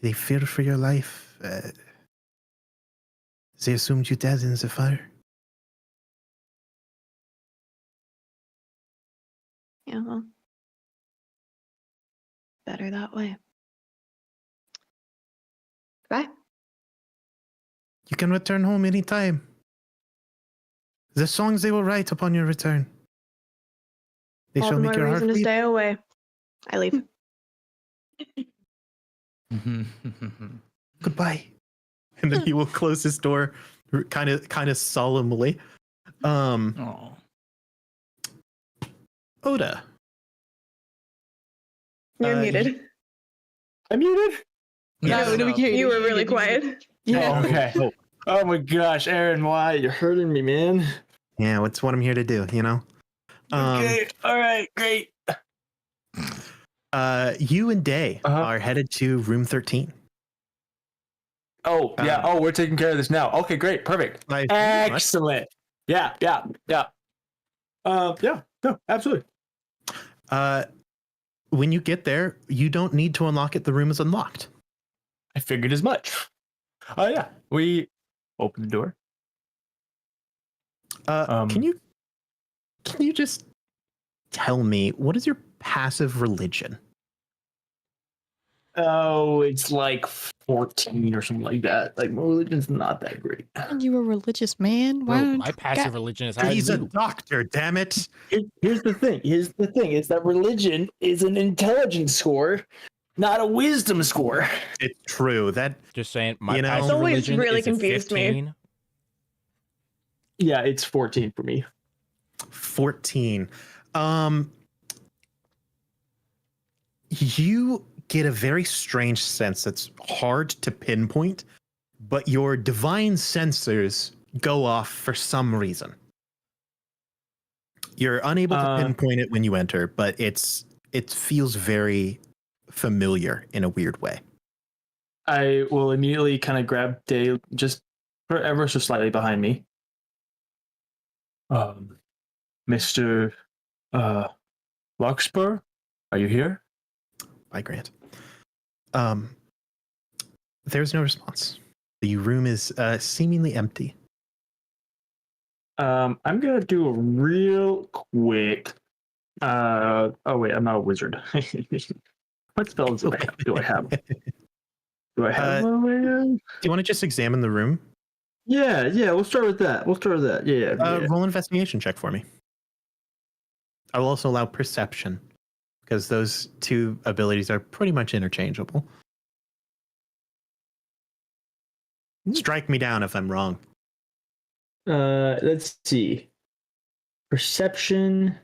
S1: They feared for your life. They assumed you dead in the fire.
S4: Yeah, well, better that way. Bye.
S1: You can return home any time. The songs they will write upon your return. They
S4: All
S1: shall
S4: the
S1: make
S4: more
S1: your heart
S4: reason to
S1: leap.
S4: stay away. I leave.
S1: Goodbye. And then he will close his door kind of solemnly.
S6: Oh.
S1: Oda.
S4: You're
S1: Uh,
S4: muted.
S3: I'm muted.
S9: No, we can't.
S4: You were really quiet.
S9: Yeah.
S3: Oh, okay.
S1: Oh.
S3: Oh my gosh, Aaron, why? You're hurting me, man.
S1: Yeah, what's what I'm here to do, you know?
S3: Okay. All right. Great.
S1: You and Day
S3: Uh-huh.
S1: are headed to room 13.
S3: Oh yeah. Oh, we're taking care of this now. Okay. Great. Perfect. Excellent. Yeah. Yeah. Yeah. Yeah. No. Absolutely.
S1: When you get there, you don't need to unlock it. The room is unlocked.
S3: I figured as much. Oh yeah. We open the door.
S1: Can you just tell me what is your passive religion?
S3: Oh, it's like 14 or something like that. Like my religion's not that great.
S5: You a religious man? Why
S2: Bro,
S5: don't
S2: my
S5: you
S2: passive
S5: got-
S2: religion is higher
S1: He's a
S2: than you.
S1: doctor, damn it.
S3: Here's the thing. Here's the thing. Is that religion is an intelligence score, not a wisdom score.
S1: It's true. That
S2: Just saying, my
S1: You know-
S2: passive
S1: It's
S4: always
S2: religion
S4: really
S2: is a
S4: confused me.
S2: 15.
S3: Yeah, it's 14 for me.
S1: 14. You get a very strange sense that's hard to pinpoint, but your divine sensors go off for some reason. You're unable to pinpoint it when you enter, but it feels very familiar in a weird way.
S3: I will immediately kind of grab Day just ever so slightly behind me. Mr. Larkspur, are you here?
S1: By Grant. There's no response. The room is seemingly empty.
S3: I'm gonna do a real quick. Oh wait, I'm not a wizard. What spells do I have? Do I have? Do I have?
S1: Do you want to just examine the room?
S3: Yeah. We'll start with that. Yeah.
S1: Roll an investigation check for me. I will also allow perception because those two abilities are pretty much interchangeable. Strike me down if I'm wrong.
S3: Let's see. Perception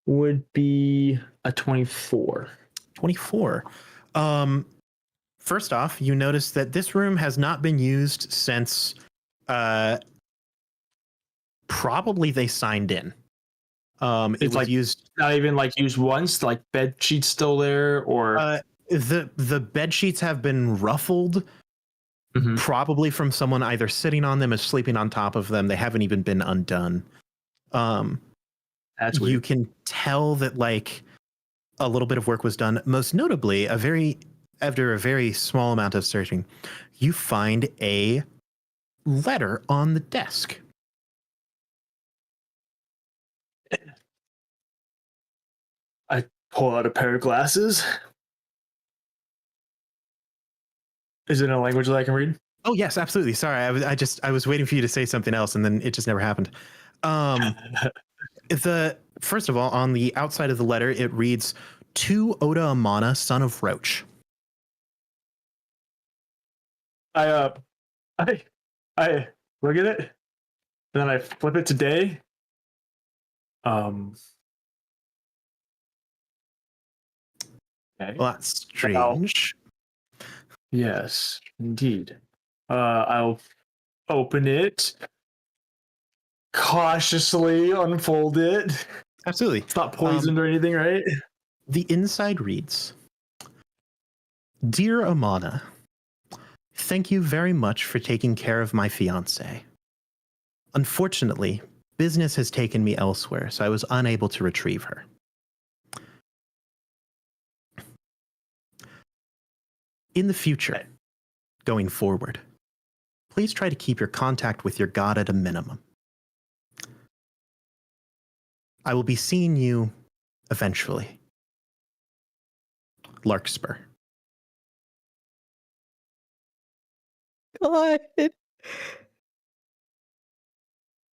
S3: would be a 24.
S1: 24. First off, you notice that this room has not been used since probably they signed in. It
S3: It's
S1: was
S3: like-
S1: used.
S3: Not even like used once. Like bed sheets still there, or
S1: The bed sheets have been ruffled,
S3: Mhm.
S1: probably from someone either sitting on them or sleeping on top of them. They haven't even been undone.
S3: that's
S1: You
S3: weird.
S1: can tell that like a little bit of work was done. Most notably, after a very small amount of searching, you find a letter on the desk.
S3: Pull out a pair of glasses. Is it in a language that I can read?
S1: Oh yes, absolutely. Sorry, I was waiting for you to say something else, and then it just never happened. First of all, on the outside of the letter, it reads, "To Oda Amana, son of Roach."
S3: I look at it, and then I flip it to Day. Okay.
S1: Well, that's strange.
S3: Yes, indeed. I'll open it, cautiously unfold it.
S1: Absolutely.
S3: It's not poisoned or anything, right?
S1: The inside reads, "Dear Amana, thank you very much for taking care of my fiancée. Unfortunately, business has taken me elsewhere, so I was unable to retrieve her. In the future, going forward, please try to keep your contact with your god at a minimum. I will be seeing you eventually. Larkspur."
S9: God.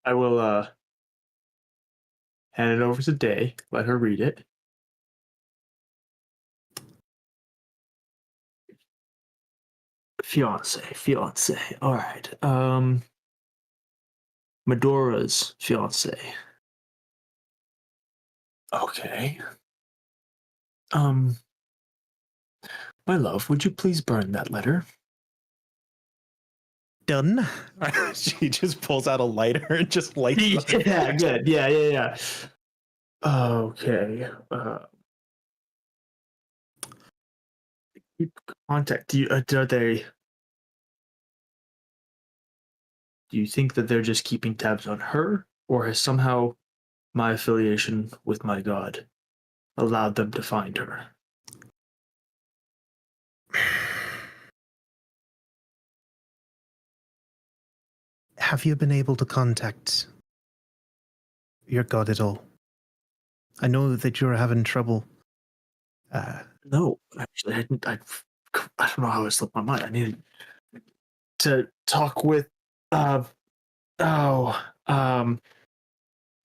S3: I will hand it over to Day, let her read it. Fiance. All right. Medora's fiance. Okay. My love, would you please burn that letter?
S1: Done. She just pulls out a lighter and just lights it.
S3: Yeah, good. Yeah. Okay. Keep contact. Are they? Do you think that they're just keeping tabs on her, or has somehow my affiliation with my god allowed them to find her?
S1: Have you been able to contact your god at all? I know that you're having trouble.
S3: No, actually, I didn't. I don't know how it slipped my mind. I needed to talk with. Oh.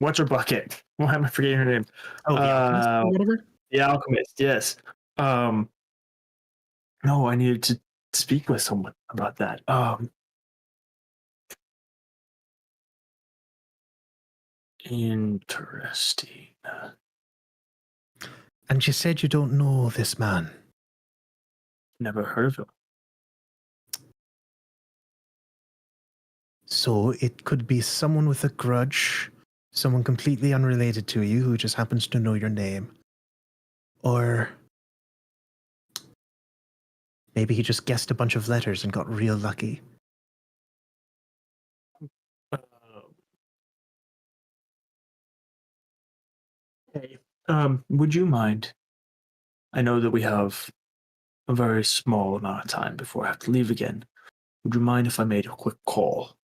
S3: What's her bucket? Why am I forgetting her name?
S1: Oh, the alchemist or whatever?
S3: The alchemist. Yes. No, I needed to speak with someone about that. Interesting.
S1: And you said you don't know this man.
S3: Never heard of him.
S1: So it could be someone with a grudge, someone completely unrelated to you who just happens to know your name. Or maybe he just guessed a bunch of letters and got real lucky.
S3: Hey, would you mind? I know that we have a very small amount of time before I have to leave again. Would you mind if I made a quick call?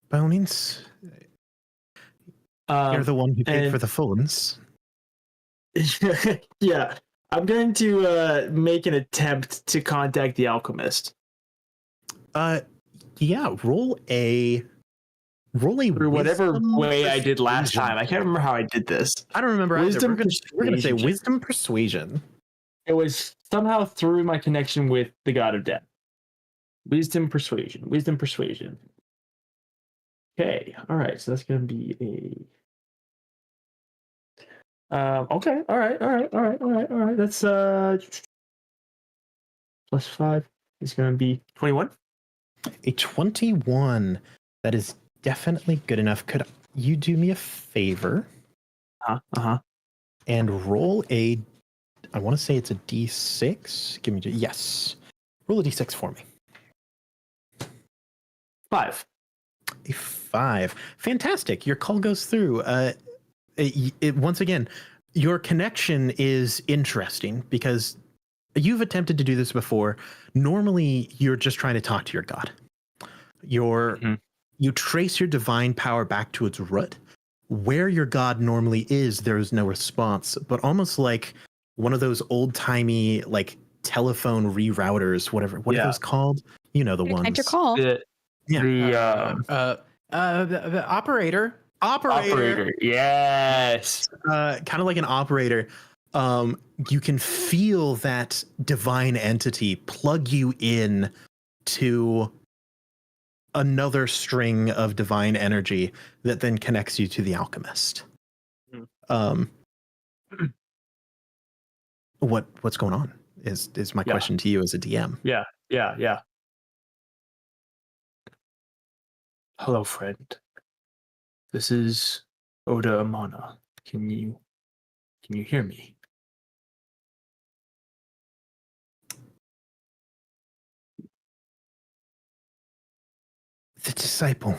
S1: By all means, you're the one who paid for the phones.
S3: Yeah, I'm going to make an attempt to contact the alchemist.
S1: Yeah, roll a
S3: Through whatever
S1: wisdom
S3: way I did last
S1: persuasion.
S3: time. I can't remember how I did this.
S1: I don't remember either.
S3: Wisdom
S1: We're gonna say
S3: persuasion.
S1: wisdom persuasion.
S3: It was somehow through my connection with the god of death. Wisdom persuasion. Okay, all right. So that's gonna be a. Okay, all right. That's plus 5 is gonna be 21.
S1: A 21. That is definitely good enough. Could you do me a favor and roll a? I want to say it's a D6. Give me yes. Roll a D6 for me.
S3: 5.
S1: A 5. Fantastic. Your call goes through. Once again, your connection is interesting because you've attempted to do this before. Normally, you're just trying to talk to your god. You trace your divine power back to its root. Where your god normally is, there is no response. But almost like one of those old-timey like telephone rerouters, whatever. What are those called? You know the ones.
S5: Enter call.
S3: The
S6: Operator.
S3: operator. Yes.
S1: Kind of like an operator. You can feel that divine entity plug you in to another string of divine energy that then connects you to the alchemist. What's going on is my question to you as a DM.
S3: Yeah. Hello, friend. This is Oda Amana. Can you hear me?
S1: The disciple.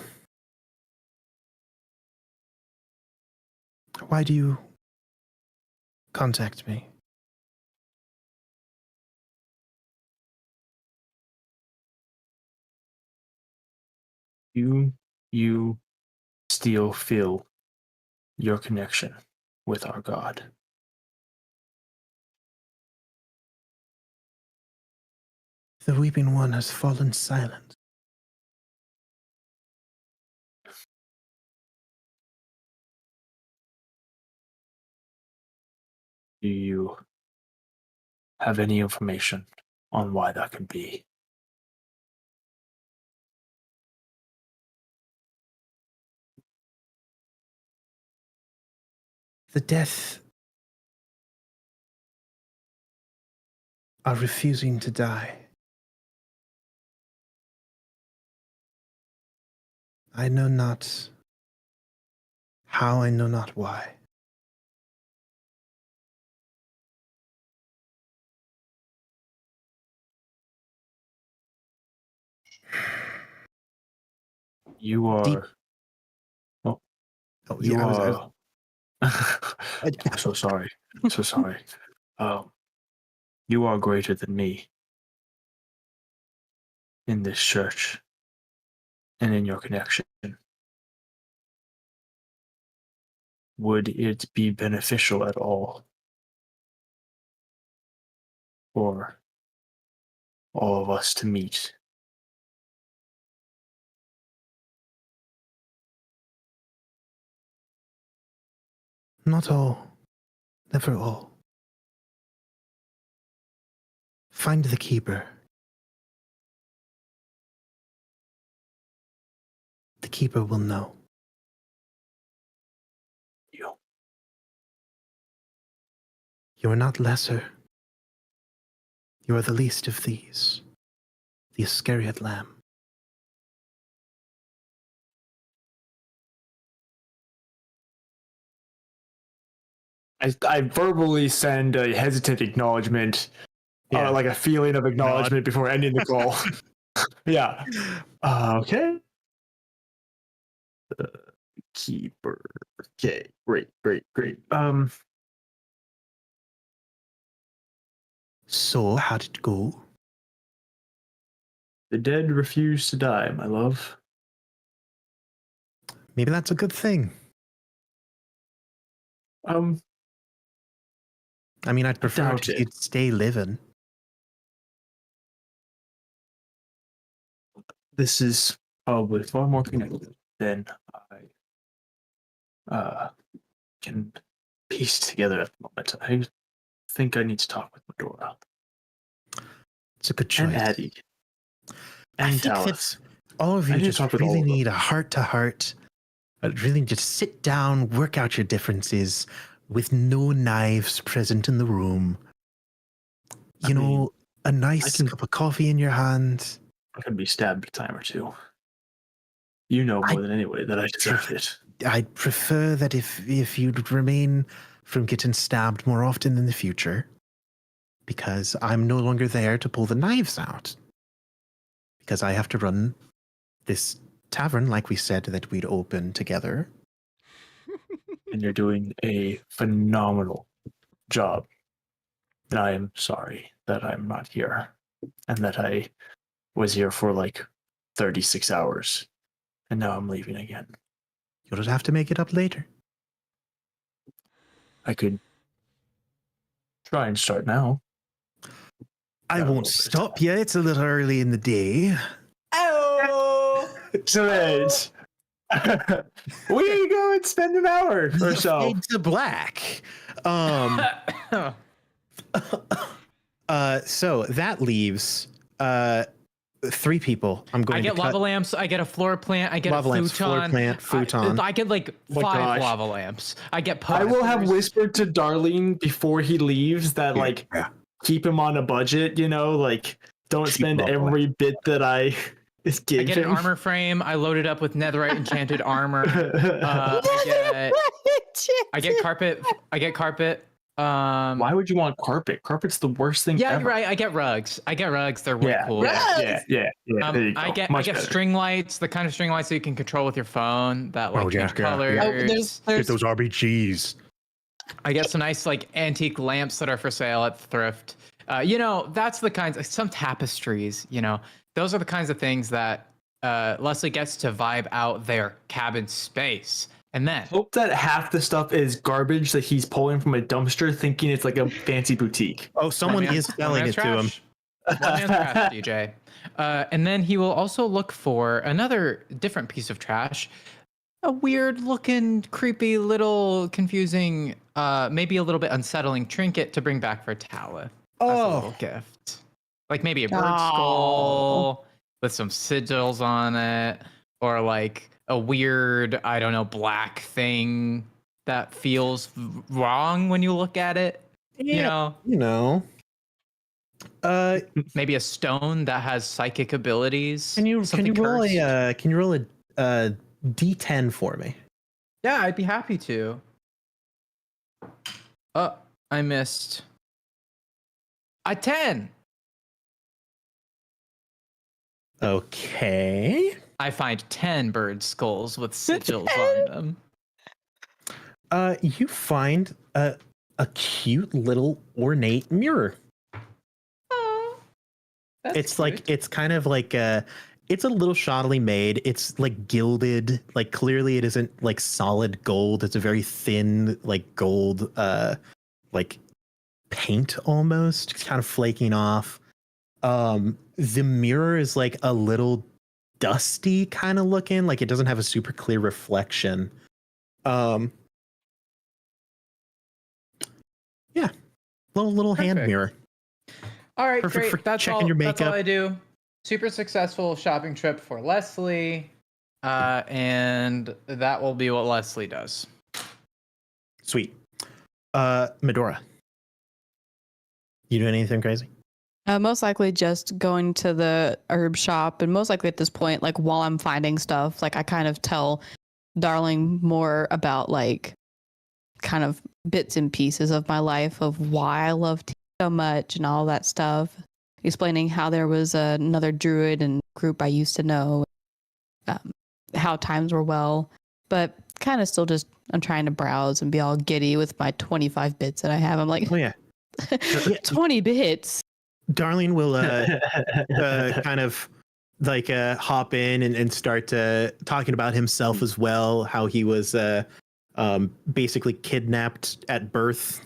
S1: Why do you contact me?
S3: You still feel your connection with our God.
S1: The Weeping One has fallen silent.
S3: Do you have any information on why that could be?
S1: The death are refusing to die. I know not how, I know not why.
S3: You are.
S1: Deep-
S3: Oh,
S1: Oh,
S3: you
S1: yeah,
S3: are. I'm so sorry. I'm so sorry. You are greater than me in this church and in your connection. Would it be beneficial at all for all of us to meet?
S1: Not all. Never all. Find the keeper. The keeper will know. You are not lesser. You are the least of these. The Iscariot lamb.
S3: I verbally send a hesitant acknowledgement,
S1: Yeah.
S3: like a feeling of acknowledgement before ending the call. Yeah. Okay. Keeper. Okay. Great.
S1: So, how did it go?
S3: The dead refuse to die, my love.
S1: Maybe that's a good thing. I mean, I'd prefer
S3: doubt
S1: if
S3: it.
S1: you'd stay living.
S3: This is probably far more connected than I can piece together at the moment. I think I need to talk with Medora.
S1: It's a good choice.
S3: And Addie.
S1: I
S3: And
S1: think
S3: Dallas.
S1: that all of
S3: I
S1: you
S3: need to
S1: just
S3: talk with all
S1: really
S3: of them.
S1: need a heart-to-heart. Really just sit down, work out your differences with no knives present in the room. You know, a nice cup of coffee in your hand.
S3: I could be stabbed a time or two. You know more than anybody that I deserve it.
S1: I'd prefer that if you'd remain from getting stabbed more often in the future, because I'm no longer there to pull the knives out. Because I have to run this tavern, like we said that we'd open together.
S3: And you're doing a phenomenal job. And I am sorry that I'm not here and that I was here for like 36 hours and now I'm leaving again.
S1: You'll just have to make it up later.
S3: I could try and start now.
S1: I won't stop you. It's a little early in the day.
S3: Oh! So it's we go and spend an hour or so.
S1: Fade to black. So that leaves 3 people. I'm going
S6: I get
S1: to cut
S6: lava lamps. I get a floor plant. I get
S1: lava
S6: a
S1: lamps, floor
S6: futon.
S1: plant, futon.
S6: I get like
S3: Oh my
S6: 5
S3: gosh.
S6: lava lamps. I get.
S3: I will have
S6: posters.
S3: whispered to Darlene before he leaves that like keep him on a budget, you know, like don't spend every bit that I give
S6: I get
S3: him.
S6: an armor frame. I load it up with netherite enchanted armor. I get carpet. I get carpet.
S3: Why would you want carpet? Carpet's the worst thing
S6: Yeah,
S3: ever.
S6: you're right. I get rugs. They're way cool.
S3: Yeah. There you go.
S6: I get
S3: Much better.
S6: string lights, the kind of string lights that you can control with your phone that like change colors.
S9: Oh, there's
S8: Get those RBGs.
S6: I get some nice like antique lamps that are for sale at thrift. You know, that's the kinds. Some tapestries. You know, those are the kinds of things that Leslie gets to vibe out their cabin space. And then
S3: Hope that half the stuff is garbage that he's pulling from a dumpster, thinking it's like a fancy boutique.
S1: Oh, someone is selling it to him.
S6: One man's trash, DJ. And then he will also look for another different piece of trash. A weird looking, creepy, little confusing, maybe a little bit unsettling trinket to bring back for Talith. As a little gift. Like maybe a bird skull with some sigils on it. Or like a weird, I don't know, black thing that feels wrong when you look at it. You know, maybe a stone that has psychic abilities.
S1: Can you
S6: something
S1: roll
S6: cursed.
S1: can you roll a D10 for me?
S6: Yeah, I'd be happy to. Oh, I missed. A 10.
S1: Okay.
S6: I find 10 bird skulls with sigils on them.
S1: You find a cute little ornate mirror.
S6: Oh, that's
S1: It's
S6: cute.
S1: like it's kind of like it's a little shoddily made. It's like gilded. Like clearly it isn't like solid gold. It's a very thin like gold like paint almost. It's kind of flaking off. The mirror is like a little dusty kind of looking, like it doesn't have a super clear reflection. Yeah. Little hand
S6: Perfect.
S1: mirror.
S6: All right,
S1: Perfect for
S6: great. That's
S1: checking
S6: all.
S1: your
S6: That's all
S1: makeup.
S6: I do. Super successful shopping trip for Leslie, and that will be what Leslie does.
S1: Sweet. Medora. You doing anything crazy?
S5: Most likely just going to the herb shop, and most likely at this point, like while I'm finding stuff, like I kind of tell Darling more about like kind of bits and pieces of my life of why I love tea so much and all that stuff. Explaining how there was another druid and group I used to know, how times were well, but kind of still just I'm trying to browse and be all giddy with my 25 bits that I have. I'm like,
S1: Oh yeah.
S5: 20 bits.
S1: Darlene will kind of like hop in and start talking about himself as well, how he was basically kidnapped at birth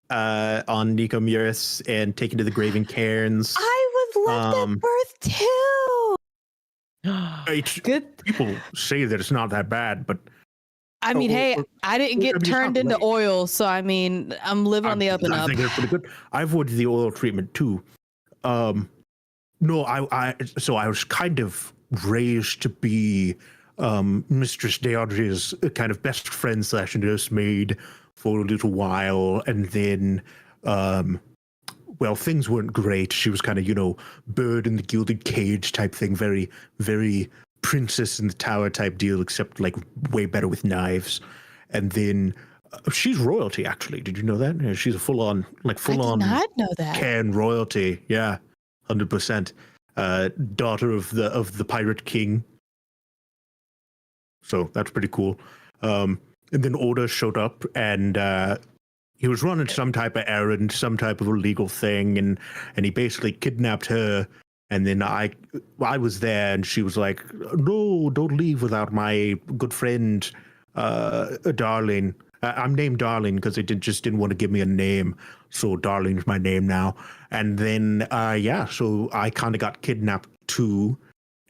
S1: on Nico Muris and taken to the Graven Cairns.
S5: I was left at birth too.
S8: It's,
S5: Good.
S8: people say that it's not that bad, but
S5: I mean, hey, I didn't get
S8: it's
S5: turned
S8: not
S5: into
S8: great.
S5: oil, so I mean, I'm living on the up and
S8: I
S5: up.
S8: think that's pretty good. I avoided the oil treatment too. No, I was kind of raised to be Mistress Deandre's kind of best friend / nursemaid for a little while, and then well, things weren't great. She was kind of, bird in the gilded cage type thing, very, very princess in the tower type deal, except like way better with knives. And then she's royalty, actually. Did you know that? Yeah, she's a full-on
S5: I did not know that.
S8: Cairn royalty. Yeah, 100%. Daughter of the pirate king. So that's pretty cool. And then Oda showed up, and he was running some type of errand, some type of illegal thing, and he basically kidnapped her. And then I was there, and she was like, "No, don't leave without my good friend, Darling." I'm named Darling because they just didn't want to give me a name, so Darling's my name now. And then so I kind of got kidnapped too,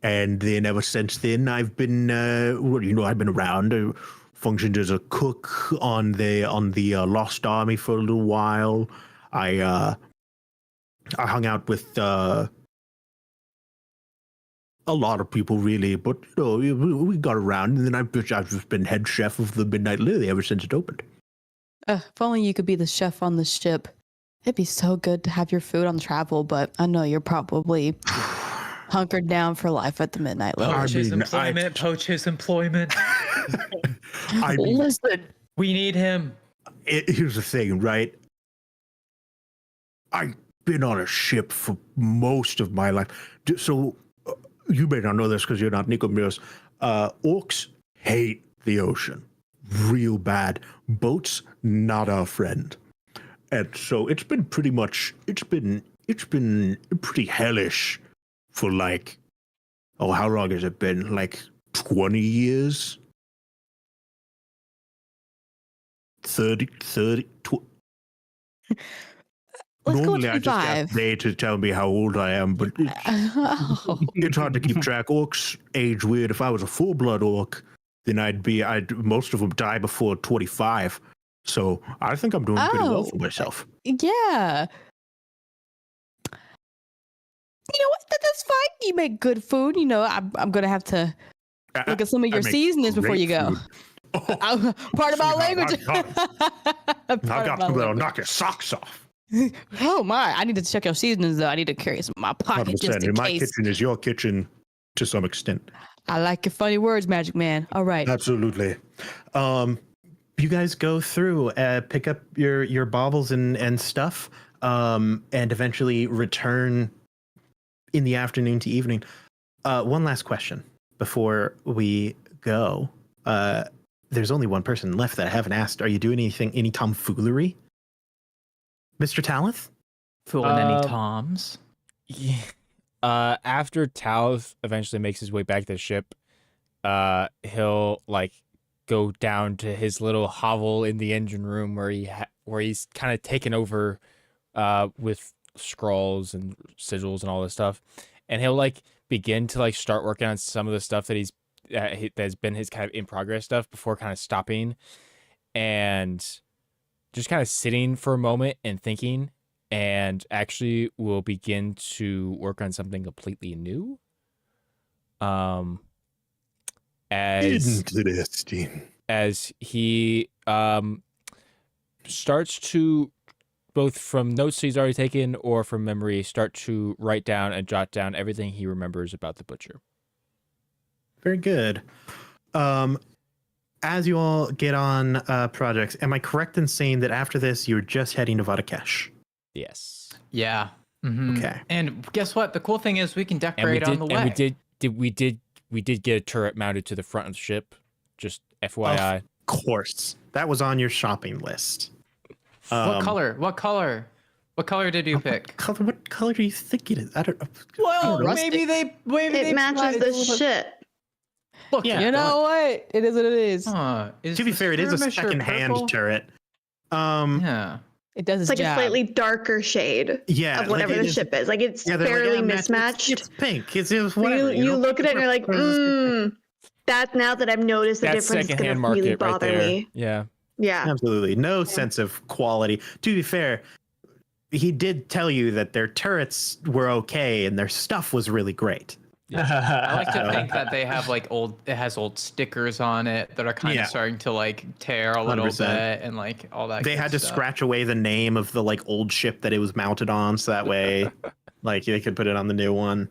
S8: and then ever since then I've been I've been around. I functioned as a cook on the Lost Army for a little while. I hung out with a lot of people, really, but we got around, and then I've just been head chef of the Midnight Lily ever since it opened.
S5: If only you could be the chef on the ship. It'd be so good to have your food on travel, but I know you're probably hunkered down for life at the Midnight Lily.
S8: I mean,
S6: Poach his employment.
S8: I mean,
S5: Listen,
S6: We need him.
S8: here's the thing, right? I've been on a ship for most of my life, so you may not know this because you're not Nico Muris. Orcs hate the ocean real bad. Boats, not our friend. And so it's been pretty hellish for like, how long has it been? Like 20 years? 30, 20.
S5: let's go
S8: Normally I just
S5: 25.
S8: ask they to tell me how old I am, but
S5: Oh.
S8: it's hard to keep track. Orcs age weird. If I was a full-blood orc, then most of them die before 25. So I think I'm doing pretty well for myself.
S5: Yeah. You know what? That's fine. You make good food. I'm going to have to look at some of
S8: I
S5: your
S8: make
S5: seasonings before
S8: great
S5: you go.
S8: food.
S9: Part of my language.
S8: I've got people that'll knock your socks off.
S9: Oh my! I need to check your seasonings though. I need to carry some in my pocket just
S8: 100%.
S9: in
S8: My
S9: case.
S8: kitchen is your kitchen to some extent.
S9: I like your funny words, Magic Man. All right.
S8: Absolutely.
S1: You guys go through, pick up your baubles and stuff, and eventually return in the afternoon to evening. One last question before we go. There's only one person left that I haven't asked. Are you doing any tomfoolery, Mr. Talith?
S6: Fooling any toms.
S2: Yeah. After Talith eventually makes his way back to the ship, he'll like go down to his little hovel in the engine room where he's kind of taken over with scrolls and sigils and all this stuff, and he'll like begin to like start working on some of the stuff that that's been his kind of in progress stuff before kind of stopping and just kind of sitting for a moment and thinking, and actually will begin to work on something completely new.
S8: Interesting.
S2: As he starts to, both from notes he's already taken or from memory, start to write down and jot down everything he remembers about the butcher.
S1: Very good. As you all get on projects, am I correct in saying that after this you're just heading to Vadakesh?
S2: Yes.
S6: Yeah. Mhm.
S1: Okay.
S6: And guess what? The cool thing is we can
S2: And
S6: decorate on the way.
S2: we did get a turret mounted to the front of the ship. Just FYI.
S1: Of course, that was on your shopping list.
S6: What color? What color? What color did you pick?
S1: What color do you think it is? I don't.
S6: Well,
S9: Rustic.
S6: maybe
S4: It matches the ship.
S6: Look,
S1: Yeah.
S9: You know what? It is what it is.
S1: To be fair, it is a second-hand turret.
S6: Yeah.
S9: It does
S4: It's
S9: its
S4: like
S9: job.
S4: a slightly darker shade
S1: Yeah,
S4: of whatever
S1: like
S4: the
S1: it is-
S4: ship is. Like it's
S1: Yeah, they're like,
S4: fairly
S1: yeah, Matt,
S4: mismatched.
S1: It's pink. It's
S4: So
S1: whatever.
S4: you
S1: know?
S4: look at it and you're like, that now that I've noticed the
S2: That's
S4: difference, it's
S2: secondhand
S4: gonna really
S2: market right
S4: bother
S2: there.
S4: me.
S2: Yeah.
S4: Yeah.
S1: Absolutely, no sense of quality. To be fair, he did tell you that their turrets were okay and their stuff was really great.
S6: I like to think that they have like it has old stickers on it that are kind
S1: Yeah.
S6: of starting to like tear a little
S1: 100%.
S6: bit and like all that.
S1: They
S6: good
S1: had to
S6: stuff.
S1: scratch away the name of the like old ship that it was mounted on, so that way, like they could put it on the new one.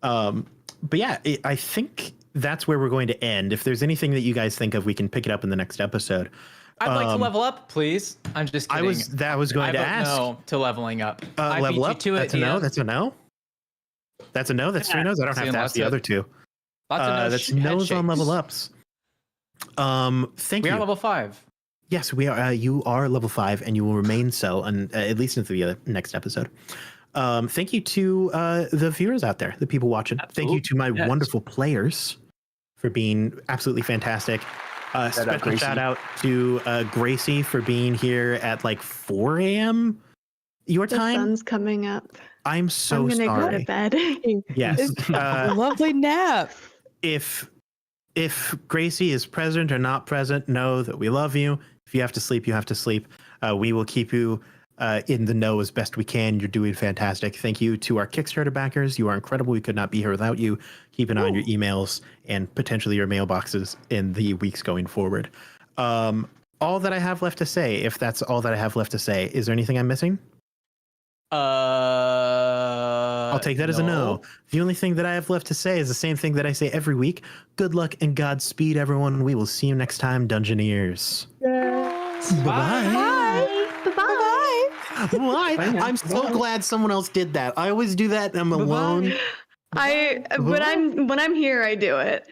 S1: But yeah, I think that's where we're going to end. If there's anything that you guys think of, we can pick it up in the next episode.
S6: I'd like to
S1: Um,
S6: level up, please. I'm just kidding.
S1: I was going to
S6: vote
S1: ask.
S6: no to leveling up. I
S1: Level
S6: beat
S1: up.
S6: you to
S1: That's
S6: it,
S1: a no.
S6: DM.
S1: That's a no. That's a no. That's three no's. I don't have
S6: Seeing
S1: to ask
S6: lots
S1: the
S6: of-
S1: other two.
S6: Lots of no
S1: That's
S6: head
S1: no's on level
S6: shakes.
S1: ups. Thank
S6: We
S1: you.
S6: are level 5.
S1: Yes, we are. You are level 5, and you will remain so, and at least into the next episode. Thank you to the viewers out there, the people watching. Thank you to my
S3: Yes.
S1: wonderful players for being absolutely fantastic. Special
S3: Gracie.
S1: shout out to Gracie for being here at like 4 a.m. your
S4: The
S1: time.
S4: sun's coming up.
S1: I'm so
S4: I'm gonna go
S1: sorry.
S4: to bed.
S1: Yes.
S9: Lovely nap.
S1: If Gracie is present or not present, know that we love you. If you have to sleep, you have to sleep. We will keep you in the know as best we can. You're doing fantastic. Thank you to our Kickstarter backers. You are incredible. We could not be here without you. Keep an eye on your emails and potentially your mailboxes in the weeks going forward. All that I have left to say, if that's all that I have left to say, is there anything I'm missing? I'll take that as a no. The only thing that I have left to say is the same thing that I say every week. Good luck and Godspeed, everyone. We will see you next time, Dungeoneers. Bye-bye.
S4: Bye-bye.
S1: Bye. I'm so glad someone else did that. I always do that and I'm alone.
S4: When I'm here, I do it.